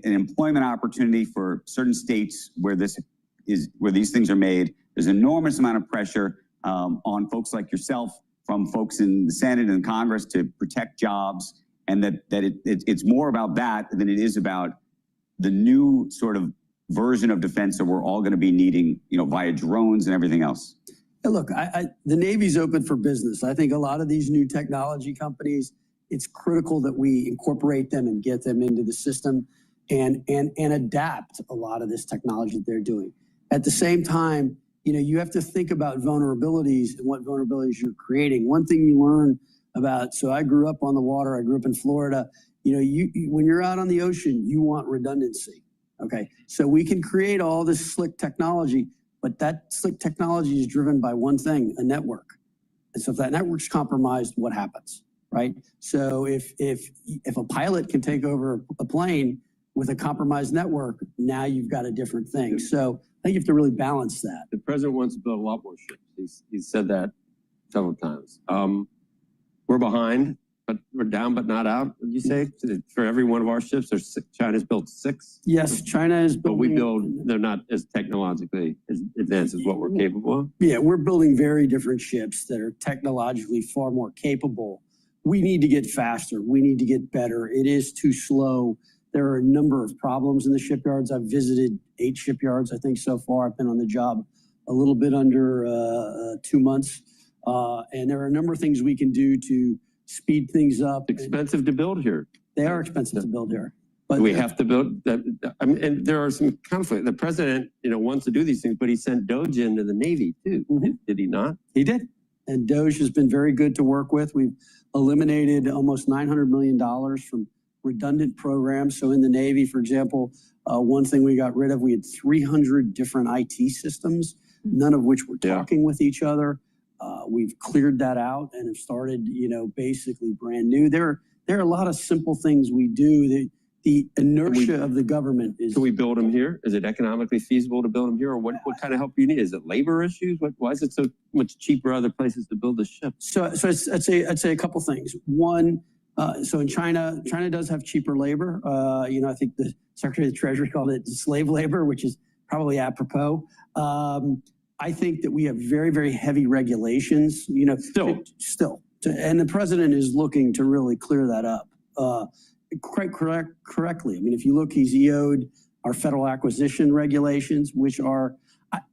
employment opportunity for certain states where these things are made. There's an enormous amount of pressure on folks like yourself, from folks in the Senate and Congress, to protect jobs, and that it's more about that than it is about the new sort of version of defense that we're all going to be needing, via drones and everything else. Yeah, look, the Navy's open for business. I think a lot of these new technology companies, it's critical that we incorporate them and get them into the system and adapt a lot of this technology that they're doing. At the same time, you have to think about vulnerabilities and what vulnerabilities you're creating. One thing you learn about, so I grew up on the water, I grew up in Florida, when you're out on the ocean, you want redundancy, okay? So we can create all this slick technology, but that slick technology is driven by one thing, a network. And so if that network's compromised, what happens, right? So if a pilot can take over a plane with a compromised network, now you've got a different thing. So I think you have to really balance that. The president wants to build a lot more ships. He's said that several times. We're behind, but we're down but not out. Would you say for every one of our ships, China's built 6? Yes, China is building. But we build, they're not as technologically as advanced as what we're capable of. Yeah, we're building very different ships that are technologically far more capable. We need to get faster. We need to get better. It is too slow. There are a number of problems in the shipyards. I've visited 8 shipyards, I think, so far. I've been on the job a little bit under 2 months. And there are a number of things we can do to speed things up. It's expensive to build here. They are expensive to build here. But we have to build that. I mean, and there are some conflict. The president, wants to do these things, but he sent Doge into the Navy too. Did he not? He did. And Doge has been very good to work with. We've eliminated almost $900 million from redundant programs. So in the Navy, for example, one thing we got rid of, we had 300 different IT systems, none of which were talking with each other. We've cleared that out and have started, basically brand new. There are a lot of simple things we do. The inertia of the government is. Can we build them here? Is it economically feasible to build them here? Or what kind of help do you need? Is it labor issues? Why is it so much cheaper other places to build a ship? So I'd say a couple things. One, so in China does have cheaper labor. I think the Secretary of the Treasury called it slave labor, which is probably apropos. I think that we have very, very heavy regulations, still. And the president is looking to really clear that up quite correctly. I mean, if you look, he's EO'd our federal acquisition regulations, which are,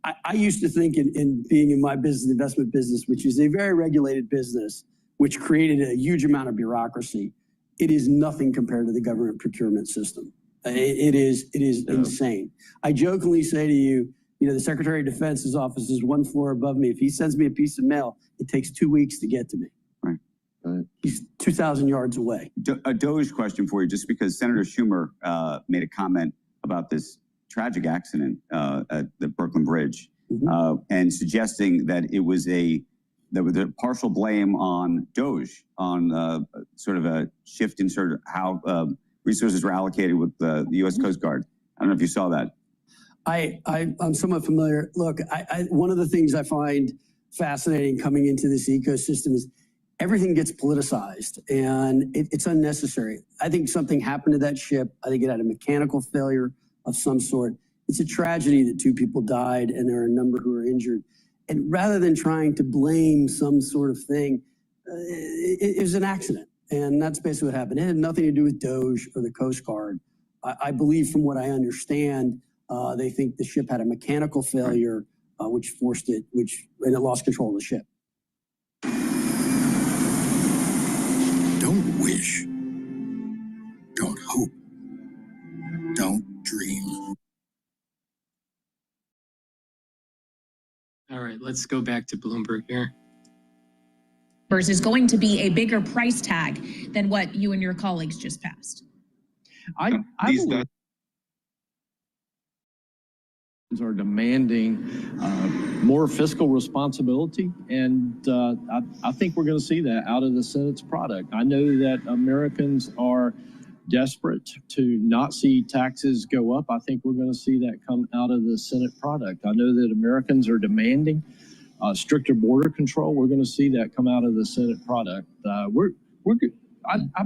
I used to think in being in my business, investment business, which is a very regulated business, which created a huge amount of bureaucracy. It is nothing compared to the government procurement system. It is insane. I jokingly say to you, the Secretary of Defense's office is 1 floor above me. If he sends me a piece of mail, it takes 2 weeks to get to me. Right. He's 2,000 yards away. A Doge question for you, just because Senator Schumer made a comment about this tragic accident at the Brooklyn Bridge, and suggesting that it was a partial blame on Doge, on sort of a shift in sort of how resources were allocated with the U.S. Coast Guard. I don't know if you saw that. I'm somewhat familiar. Look, one of the things I find fascinating coming into this ecosystem is everything gets politicized, and it's unnecessary. I think something happened to that ship. I think it had a mechanical failure of some sort. It's a tragedy that 2 people died and there are a number who are injured. And rather than trying to blame some sort of thing, it was an accident. And that's basically what happened. It had nothing to do with Doge or the Coast Guard. I believe, from what I understand, They think the ship had a mechanical failure, which forced it, and it lost control of the ship. Don't wish. Don't hope. Don't dream. All right, let's go back to Bloomberg here. Is going to be a bigger price tag than what you and your colleagues just passed. I believe are demanding more fiscal responsibility, and I think we're going to see that out of the Senate's product. I know that Americans are desperate to not see taxes go up. I think we're going to see that come out of the Senate product. I know that Americans are demanding stricter border control. We're going to see that come out of the Senate product. I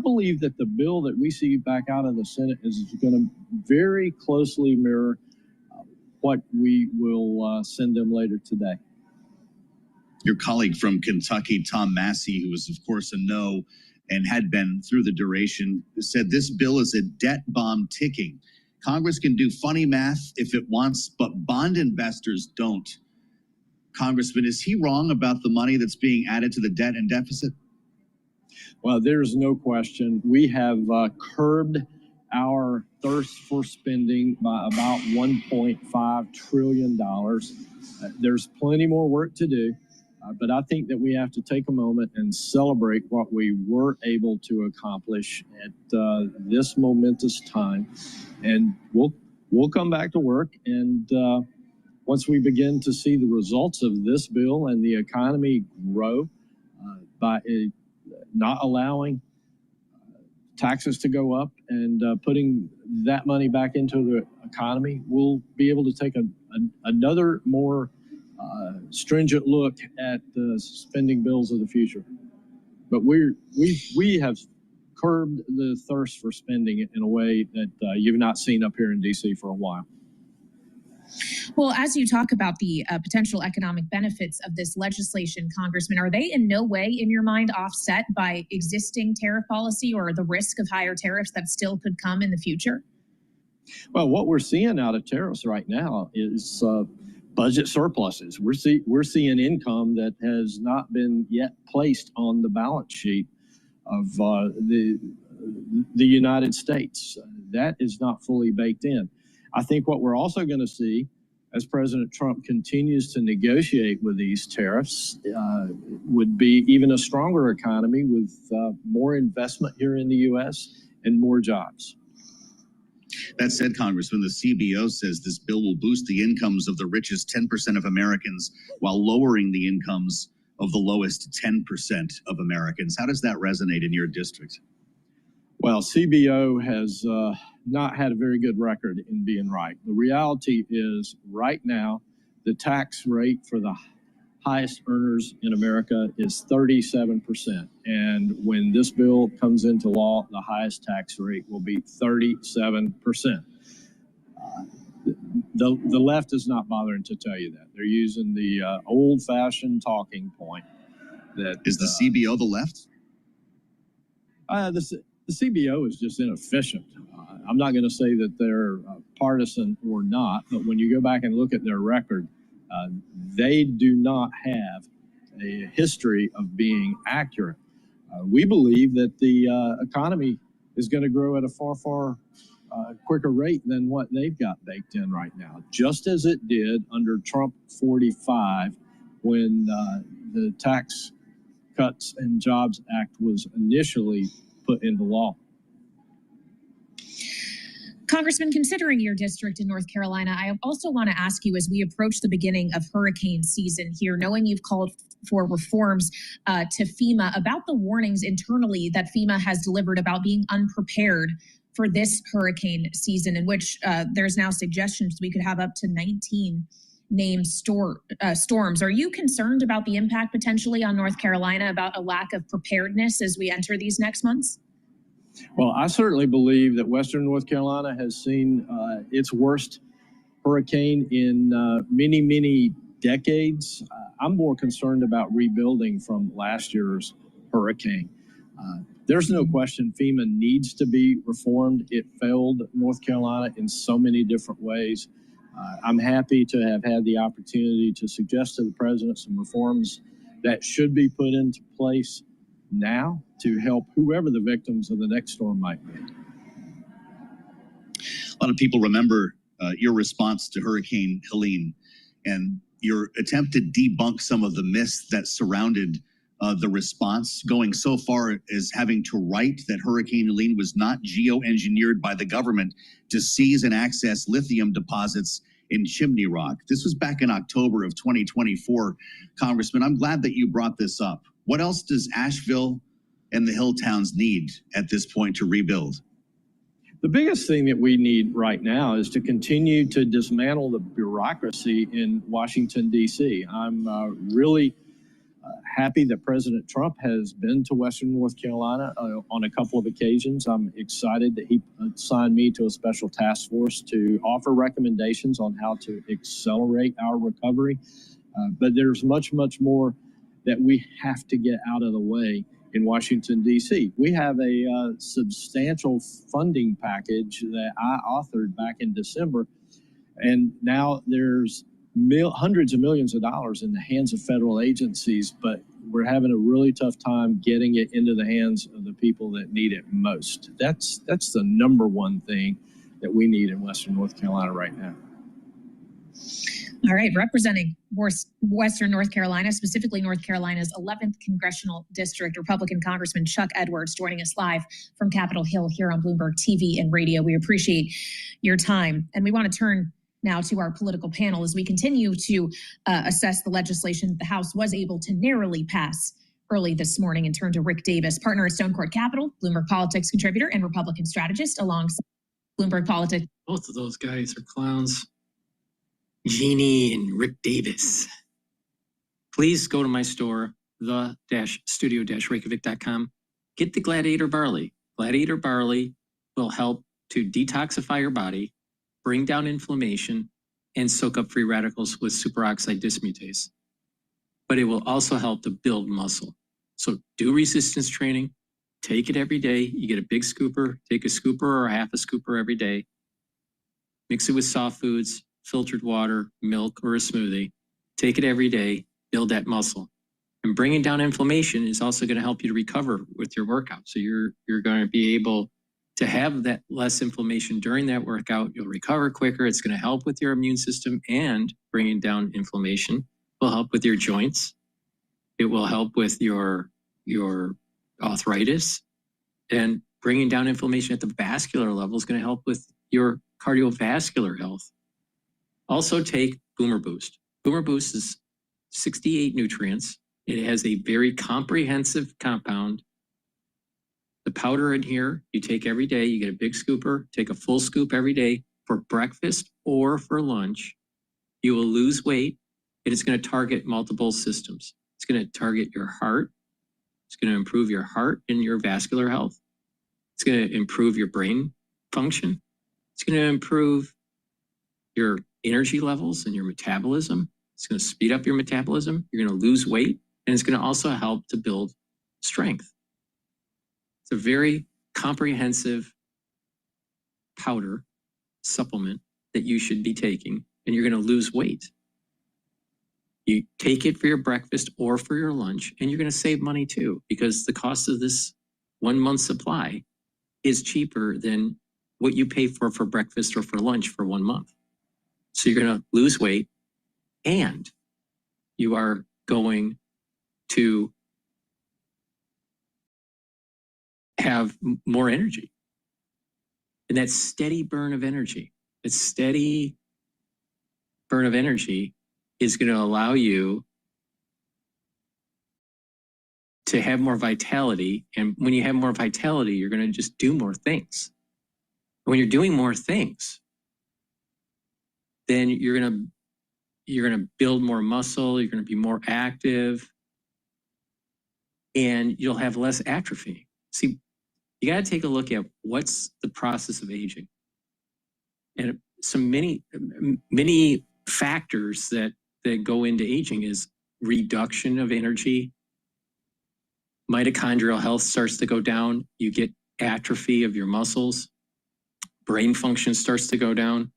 believe that the bill that we see back out of the Senate is going to very closely mirror what we will send them later today. Your colleague from Kentucky, Tom Massey, who was, of course, a no and had been through the duration, said this bill is a debt bomb ticking. Congress can do funny math if it wants, but bond investors don't. Congressman, is he wrong about the money that's being added to the debt and deficit? Well, there's no question. We have curbed our thirst for spending by about $1.5 trillion. There's plenty more work to do, but I think that we have to take a moment and celebrate what we were able to accomplish at this momentous time. And we'll come back to work, and once we begin to see the results of this bill and the economy grow by not allowing taxes to go up and putting that money back into the economy, we'll be able to take another more stringent look at the spending bills of the future. But we have curbed the thirst for spending in a way that you've not seen up here in D.C. for a while. Well, as you talk about the potential economic benefits of this legislation, Congressman, are they in no way, in your mind, offset by existing tariff policy or the risk of higher tariffs that still could come in the future? Well, what we're seeing out of tariffs right now is budget surpluses. We're seeing income that has not been yet placed on the balance sheet of the United States. That is not fully baked in. I think what we're also going to see as President Trump continues to negotiate with these tariffs would be even a stronger economy with more investment here in the U.S. and more jobs. That said, Congressman, the CBO says this bill will boost the incomes of the richest 10% of Americans while lowering the incomes of the lowest 10% of Americans. How does that resonate in your district? Well, CBO has not had a very good record in being right. The reality is right now, the tax rate for the highest earners in America is 37%. And when this bill comes into law, the highest tax rate will be 37%. The left is not bothering to tell you that. They're using the old-fashioned talking point. That is the CBO the left? The CBO is just inefficient. I'm not going to say that they're partisan or not, but when you go back and look at their record, they do not have a history of being accurate. We believe that the economy is going to grow at a far quicker rate than what they've got baked in right now, just as it did under Trump 45 when the Tax Cuts and Jobs Act was initially put into law. Congressman, considering your district in North Carolina, I also want to ask you, as we approach the beginning of hurricane season here, knowing you've called for reforms to FEMA, about the warnings internally that FEMA has delivered about being unprepared for this hurricane season, in which there's now suggestions we could have up to 19 named storms. Are you concerned about the impact potentially on North Carolina, about a lack of preparedness as we enter these next months? Well, I certainly believe that Western North Carolina has seen its worst hurricane in many decades. I'm more concerned about rebuilding from last year's hurricane. There's no question FEMA needs to be reformed. It failed North Carolina in so many different ways. I'm happy to have had the opportunity to suggest to the president some reforms that should be put into place now to help whoever the victims of the next storm might be. A lot of people remember your response to Hurricane Helene and your attempt to debunk some of the myths that surrounded the response, going so far as having to write that Hurricane Helene was not geoengineered by the government to seize and access lithium deposits in Chimney Rock. This was back in October of 2024, Congressman. I'm glad that you brought this up. What else does Asheville and the Hill Towns need at this point to rebuild? The biggest thing that we need right now is to continue to dismantle the bureaucracy in Washington, D.C. I'm really happy that President Trump has been to Western North Carolina on a couple of occasions. I'm excited that he assigned me to a special task force to offer recommendations on how to accelerate our recovery. But there's much, much more that we have to get out of the way in Washington, D.C. We have a substantial funding package that I authored back in December, and now there's hundreds of millions of dollars in the hands of federal agencies, but we're having a really tough time getting it into the hands of the people that need it most. That's the number one thing that we need in Western North Carolina right now. All right, representing Western North Carolina, specifically North Carolina's 11th Congressional District, Republican Congressman Chuck Edwards joining us live from Capitol Hill here on Bloomberg TV and radio. We appreciate your time. And we want to turn now to our political panel as we continue to assess the legislation that the House was able to narrowly pass early this morning, and turn to Rick Davis, partner at Stone Court Capital, Bloomberg Politics contributor and Republican strategist alongside Bloomberg Politics. Both of those guys are clowns. Jeannie and Rick Davis. Please go to my store, the-studio-reykjavik.com. Get the Gladiator Barley. Gladiator Barley will help to detoxify your body, bring down inflammation, and soak up free radicals with superoxide dismutase. But it will also help to build muscle. So do resistance training. Take it every day. You get a big scooper. Take a scooper or a half a scooper every day. Mix it with soft foods, filtered water, milk, or a smoothie. Take it every day, build that muscle. And bringing down inflammation is also going to help you to recover with your workout. So you're going to be able to have that less inflammation during that workout. You'll recover quicker. It's going to help with your immune system, and bringing down inflammation will help with your joints. It will help with your arthritis, and bringing down inflammation at the vascular level is going to help with your cardiovascular health. Also take Boomer Boost. Boomer Boost is 68 nutrients. It has a very comprehensive compound. The powder in here, you take every day. You get a big scooper, take a full scoop every day for breakfast or for lunch. You will lose weight, and it's going to target multiple systems. It's going to target your heart. It's going to improve your heart and your vascular health. It's going to improve your brain function. It's going to improve your energy levels and your metabolism. It's going to speed up your metabolism. You're going to lose weight, and it's going to also help to build strength. It's a very comprehensive powder supplement that you should be taking, and you're going to lose weight. You take it for your breakfast or for your lunch, and you're going to save money too, because the cost of this 1 month supply is cheaper than what you pay for breakfast or for lunch for 1 month. So you're going to lose weight, and you are going to have more energy. And that steady burn of energy, is going to allow you to have more vitality. And when you have more vitality, you're going to just do more things. When you're doing more things, then you're going to build more muscle, you're going to be more active, and you'll have less atrophy. See, you got to take a look at what's the process of aging. And many factors that go into aging is reduction of energy. Mitochondrial health starts to go down. You get atrophy of your muscles. Brain function starts to go down.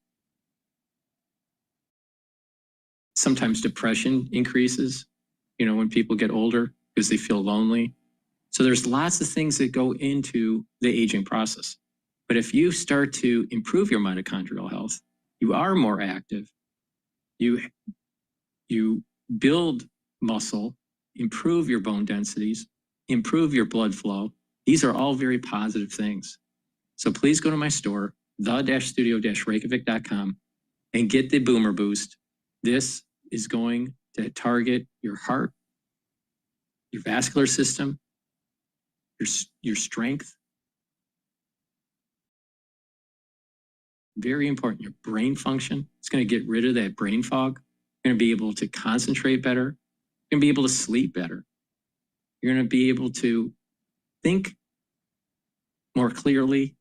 Sometimes depression increases, you know, when people get older because they feel lonely. So there's lots of things that go into the aging process. But if you start to improve your mitochondrial health, you are more active, you build muscle, improve your bone densities, improve your blood flow. These are all very positive things. So please go to my store, the-studio-reykjavik.com, and get the Boomer Boost. This is going to target your heart, your vascular system, your strength. Very important, your brain function. It's going to get rid of that brain fog. You're going to be able to concentrate better. You're going to be able to sleep better. You're going to be able to think more clearly,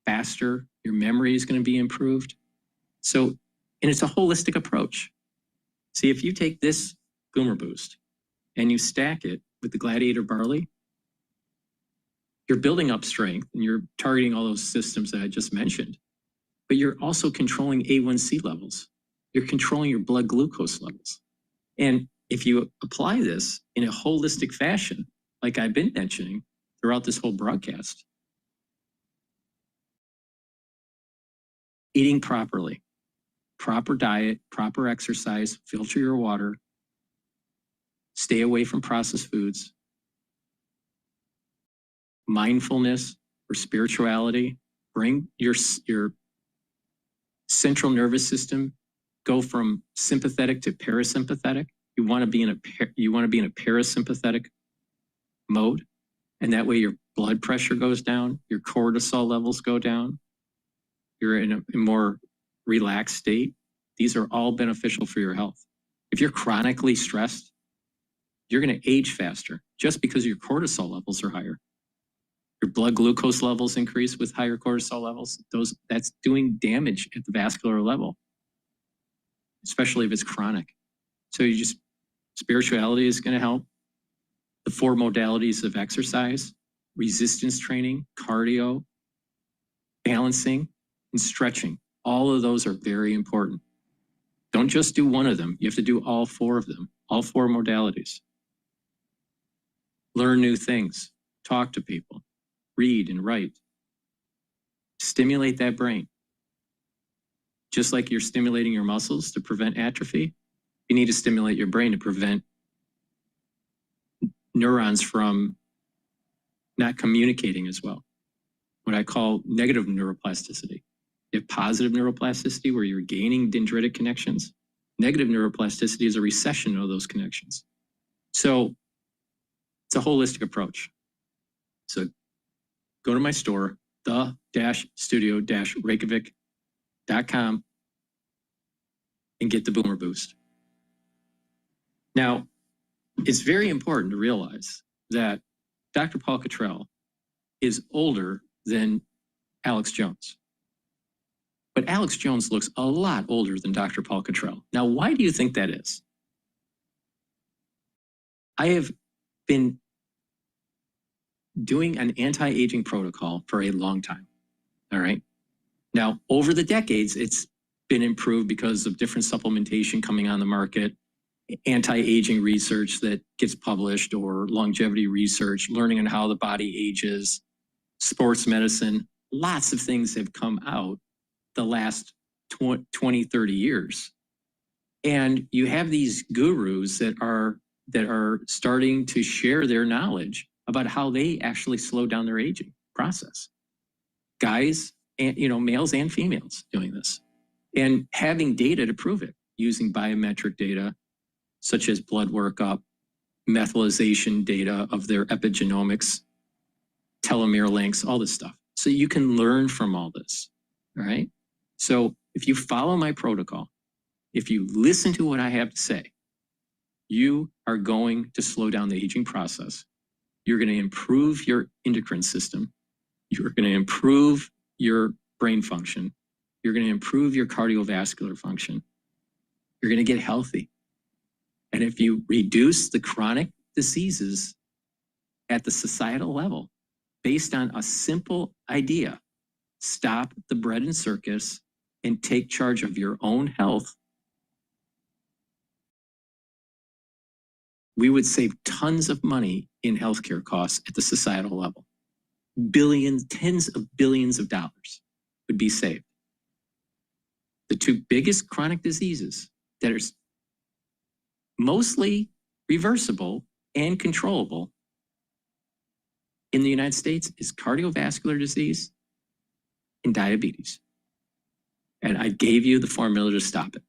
faster. Your memory is going to be improved. So, and it's a holistic approach. See, if you take this Boomer Boost and you stack it with the Gladiator Barley, you're building up strength and you're targeting all those systems that I just mentioned, but you're also controlling A1C levels. You're controlling your blood glucose levels. And if you apply this in a holistic fashion, like I've been mentioning throughout this whole broadcast, eating properly, proper diet, proper exercise, filter your water, stay away from processed foods, mindfulness or spirituality, bring your central nervous system, go from sympathetic to parasympathetic. You want to be in a parasympathetic mode, and that way your blood pressure goes down, your cortisol levels go down, you're in a more relaxed state. These are all beneficial for your health. If you're chronically stressed, you're going to age faster just because your cortisol levels are higher. Your blood glucose levels increase with higher cortisol levels. That's doing damage at the vascular level, especially if it's chronic. So spirituality is going to help. The 4 modalities of exercise, resistance training, cardio, balancing, and stretching. All of those are very important. Don't just do one of them. You have to do all 4 of them, all 4 modalities. Learn new things, talk to people, read and write. Stimulate that brain. Just like you're stimulating your muscles to prevent atrophy, you need to stimulate your brain to prevent neurons from not communicating as well. What I call negative neuroplasticity. You have positive neuroplasticity where you're gaining dendritic connections. Negative neuroplasticity is a recession of those connections. So it's a holistic approach. So go to my store, the-studio-reykjavik.com, and get the Boomer Boost. Now, it's very important to realize that Dr. Paul Cottrell is older than Alex Jones. But Alex Jones looks a lot older than Dr. Paul Cottrell. Now, why do you think that is? I have been doing an anti-aging protocol for a long time, all right? Now, over the decades, it's been improved because of different supplementation coming on the market, anti-aging research that gets published, or longevity research, learning on how the body ages, sports medicine. Lots of things have come out the last 20, 30 years. And you have these gurus that are starting to share their knowledge about how they actually slow down their aging process. Guys, and males and females doing this, and having data to prove it, using biometric data such as blood workup, methylation data of their epigenomics, telomere lengths, all this stuff. So you can learn from all this, all right? So if you follow my protocol, if you listen to what I have to say, you are going to slow down the aging process. You're going to improve your endocrine system. You're going to improve your brain function. You're going to improve your cardiovascular function. You're going to get healthy. And if you reduce the chronic diseases at the societal level, based on a simple idea, stop the bread and circus and take charge of your own health, we would save tons of money in healthcare costs at the societal level. Billions, tens of billions of dollars would be saved. The two biggest chronic diseases that are mostly reversible and controllable in the United States is cardiovascular disease and diabetes. And I gave you the formula to stop it.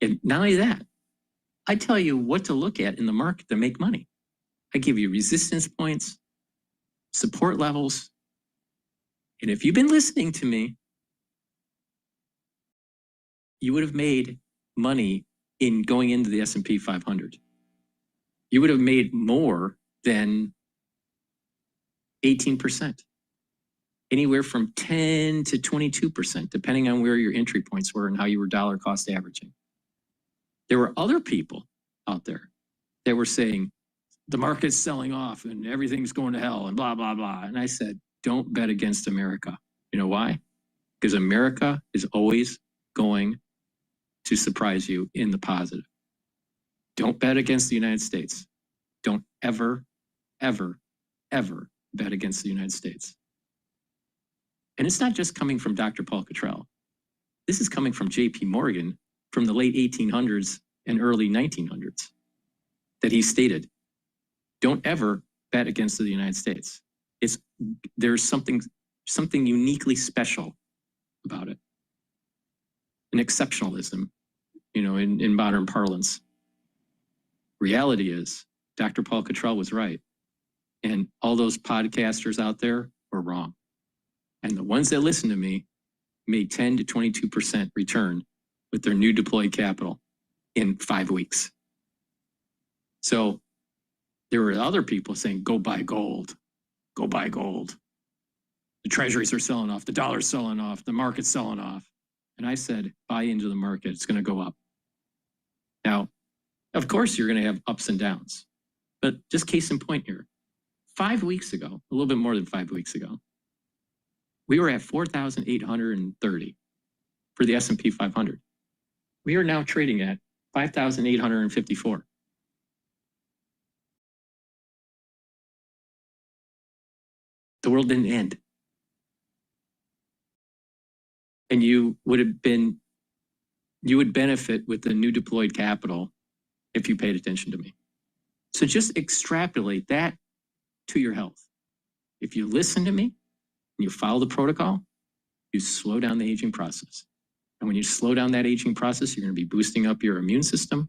And not only that, I tell you what to look at in the market to make money. I give you resistance points, support levels. And if you've been listening to me, you would have made money in going into the S&P 500. You would have made more than 18%, anywhere from 10 to 22%, depending on where your entry points were and how you were dollar cost averaging. There were other people out there that were saying, the market's selling off and everything's going to hell and blah, blah, blah. And I said, don't bet against America. You know why? Because America is always going to surprise you in the positive. Don't bet against the United States. Don't ever, ever, ever bet against the United States. And it's not just coming from Dr. Paul Cottrell. This is coming from J.P. Morgan from the late 1800s and early 1900s that he stated, don't ever bet against the United States. There's something uniquely special about it. An exceptionalism, in modern parlance. Reality is, Dr. Paul Cottrell was right. And all those podcasters out there were wrong. And the ones that listen to me made 10 to 22% return with their new deployed capital in 5 weeks. So there were other people saying, go buy gold, go buy gold. The treasuries are selling off, the dollar's selling off, the market's selling off. And I said, buy into the market, it's going to go up. Now, of course, you're going to have ups and downs, but just case in point here, 5 weeks ago, a little bit more than 5 weeks ago, we were at 4,830 for the S&P 500. We are now trading at 5,854. The world didn't end. And you would benefit with the new deployed capital if you paid attention to me. So just extrapolate that to your health. If you listen to me and you follow the protocol, you slow down the aging process. And when you slow down that aging process, you're going to be boosting up your immune system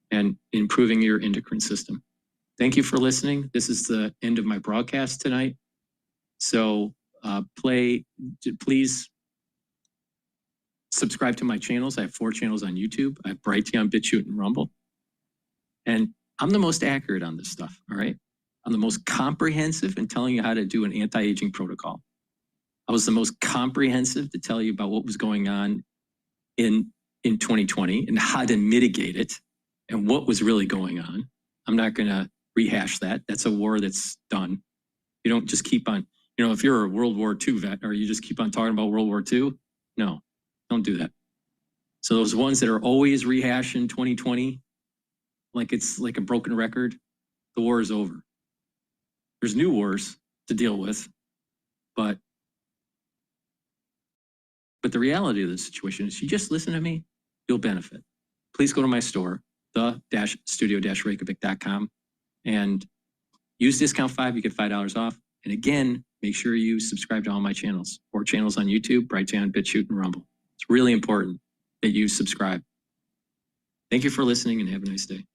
and improving your endocrine system. Thank you for listening. This is the end of my broadcast tonight. So please subscribe to my channels. I have 4 channels on YouTube. I have Brighteon, Bitchute, and Rumble. And I'm the most accurate on this stuff, all right? I'm the most comprehensive in telling you how to do an anti-aging protocol. I was the most comprehensive to tell you about what was going on in 2020 and how to mitigate it and what was really going on. I'm not going to rehash that. That's a war that's done. You don't just keep on, if you're a World War II vet, or you just keep on talking about World War II, no, don't do that. So those ones that are always rehashing 2020, like it's like a broken record, the war is over. There's new wars to deal with, but the reality of the situation is you just listen to me, you'll benefit. Please go to my store, the-studio-reykjavik.com, and use discount 5, you get $5 off. And again, make sure you subscribe to all my channels, 4 channels on YouTube, Brighteon, Bitchute, and Rumble. It's really important that you subscribe. Thank you for listening and have a nice day.